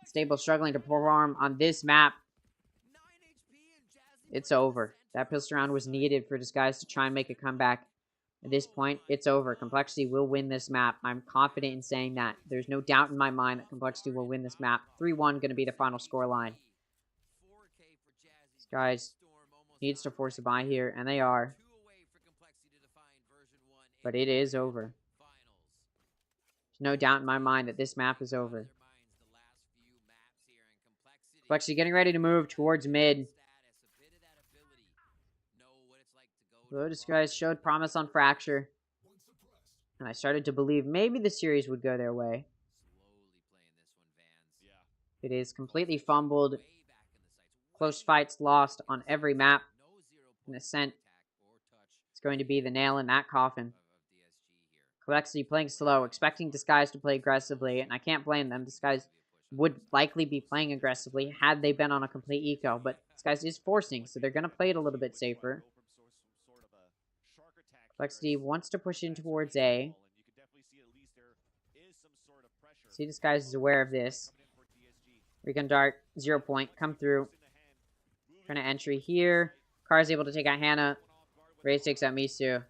Unstable struggling to perform on this map. It's over. That pistol round was needed for Disguise to try and make a comeback. At this point, it's over. Complexity will win this map. I'm confident in saying that. There's no doubt in my mind that Complexity will win this map. 3-1 going to be the final scoreline. Disguise needs to force a buy here, and they are. But it is over. There's no doubt in my mind that this map is over. Complexity getting ready to move towards mid. This guys showed promise on Fracture. And I started to believe maybe the series would go their way. It is completely fumbled. Close fights lost on every map. And Ascent is going to be the nail in that coffin. Complexity playing slow, expecting Disguise to play aggressively, and I can't blame them. Disguise would likely be playing aggressively had they been on a complete eco, but Disguise is forcing, so they're going to play it a little bit safer. Complexity wants to push in towards A. See, Disguise is aware of this. Recon Dart, 0 point, come through. Trying to entry here. Car's able to take out Hannah. Raze takes out Misu.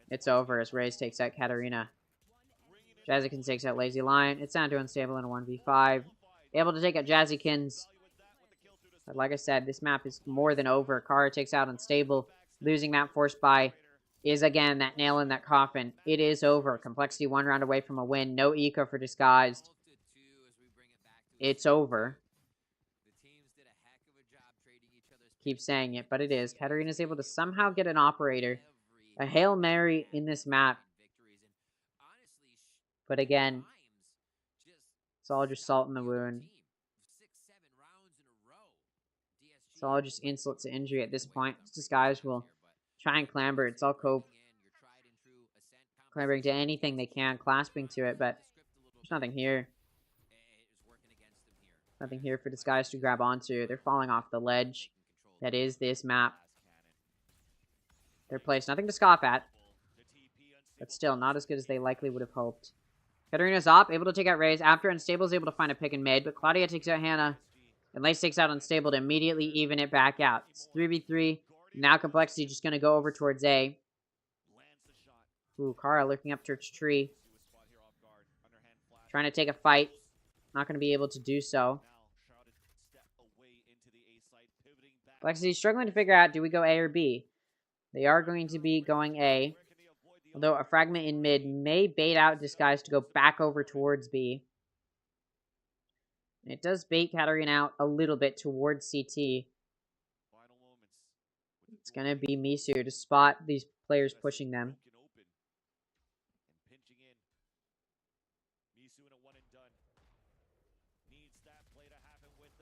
It's over as Raze takes out Katarina. Jazzykins takes out Lazy Lion. It's down to Unstable in a 1v5. Able to take out Jazzykins. But like I said, this map is more than over. Kara takes out Unstable. Losing map forced by is again that nail in that coffin. It is over. Complexity 1 round away from a win. No eco for Disguised. It's over. Keep saying it, but it is. Katarina is able to somehow get an operator. A Hail Mary in this map. But again, it's all just salt in the wound. It's all just insult to injury at this point. Disguise will try and clamber. It's all cope. Clambering to anything they can, clasping to it, but there's nothing here. Nothing here for Disguise to grab onto. They're falling off the ledge. That is this map. Their place, nothing to scoff at. But still, not as good as they likely would have hoped. Katarina's up, able to take out Raze. After Unstable is able to find a pick and mid, but Claudia takes out Hannah. And Lace takes out Unstable to immediately even it back out. It's 3v3. Now Complexity just going to go over towards A. Ooh, Kara looking up towards tree. Trying to take a fight. Not going to be able to do so. Complexity struggling to figure out, do we go A or B? They are going to be going A. Although a fragment in mid may bait out Disguise to go back over towards B. It does bait Katarina out a little bit towards CT. It's going to be Misu to spot these players pushing them.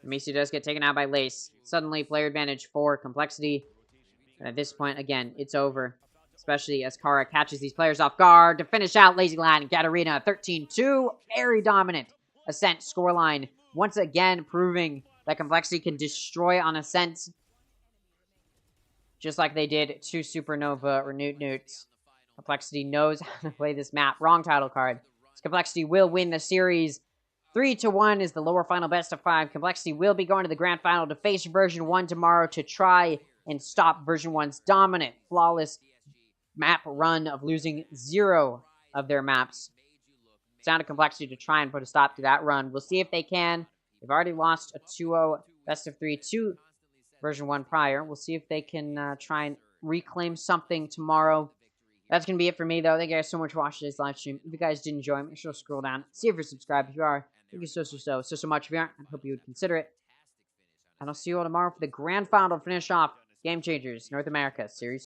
Misu does get taken out by Lace. Suddenly, player advantage for Complexity. And at this point, again, it's over. Especially as Kara catches these players off guard to finish out Lazy Lad and Katarina. 13-2, very dominant. Ascent scoreline. Once again, proving that Complexity can destroy on Ascent. Just like they did to Supernova or Newt Newts. Complexity knows how to play this map. Wrong title card. Complexity will win the series. 3-1 is the lower final best of 5. Complexity will be going to the grand final to face version 1 tomorrow to try and stop version 1's dominant, flawless map run of losing 0 of their maps. It's down to Complexity to try and put a stop to that run. We'll see if they can. They've already lost a 2-0 best of 3 to version 1 prior. We'll see if they can try and reclaim something tomorrow. That's going to be it for me, though. Thank you guys so much for watching today's live stream. If you guys did enjoy, make sure to scroll down. See if you're subscribed. If you are, thank you so much. If you aren't, I hope you would consider it. And I'll see you all tomorrow for the grand final to finish off Game Changers North America Series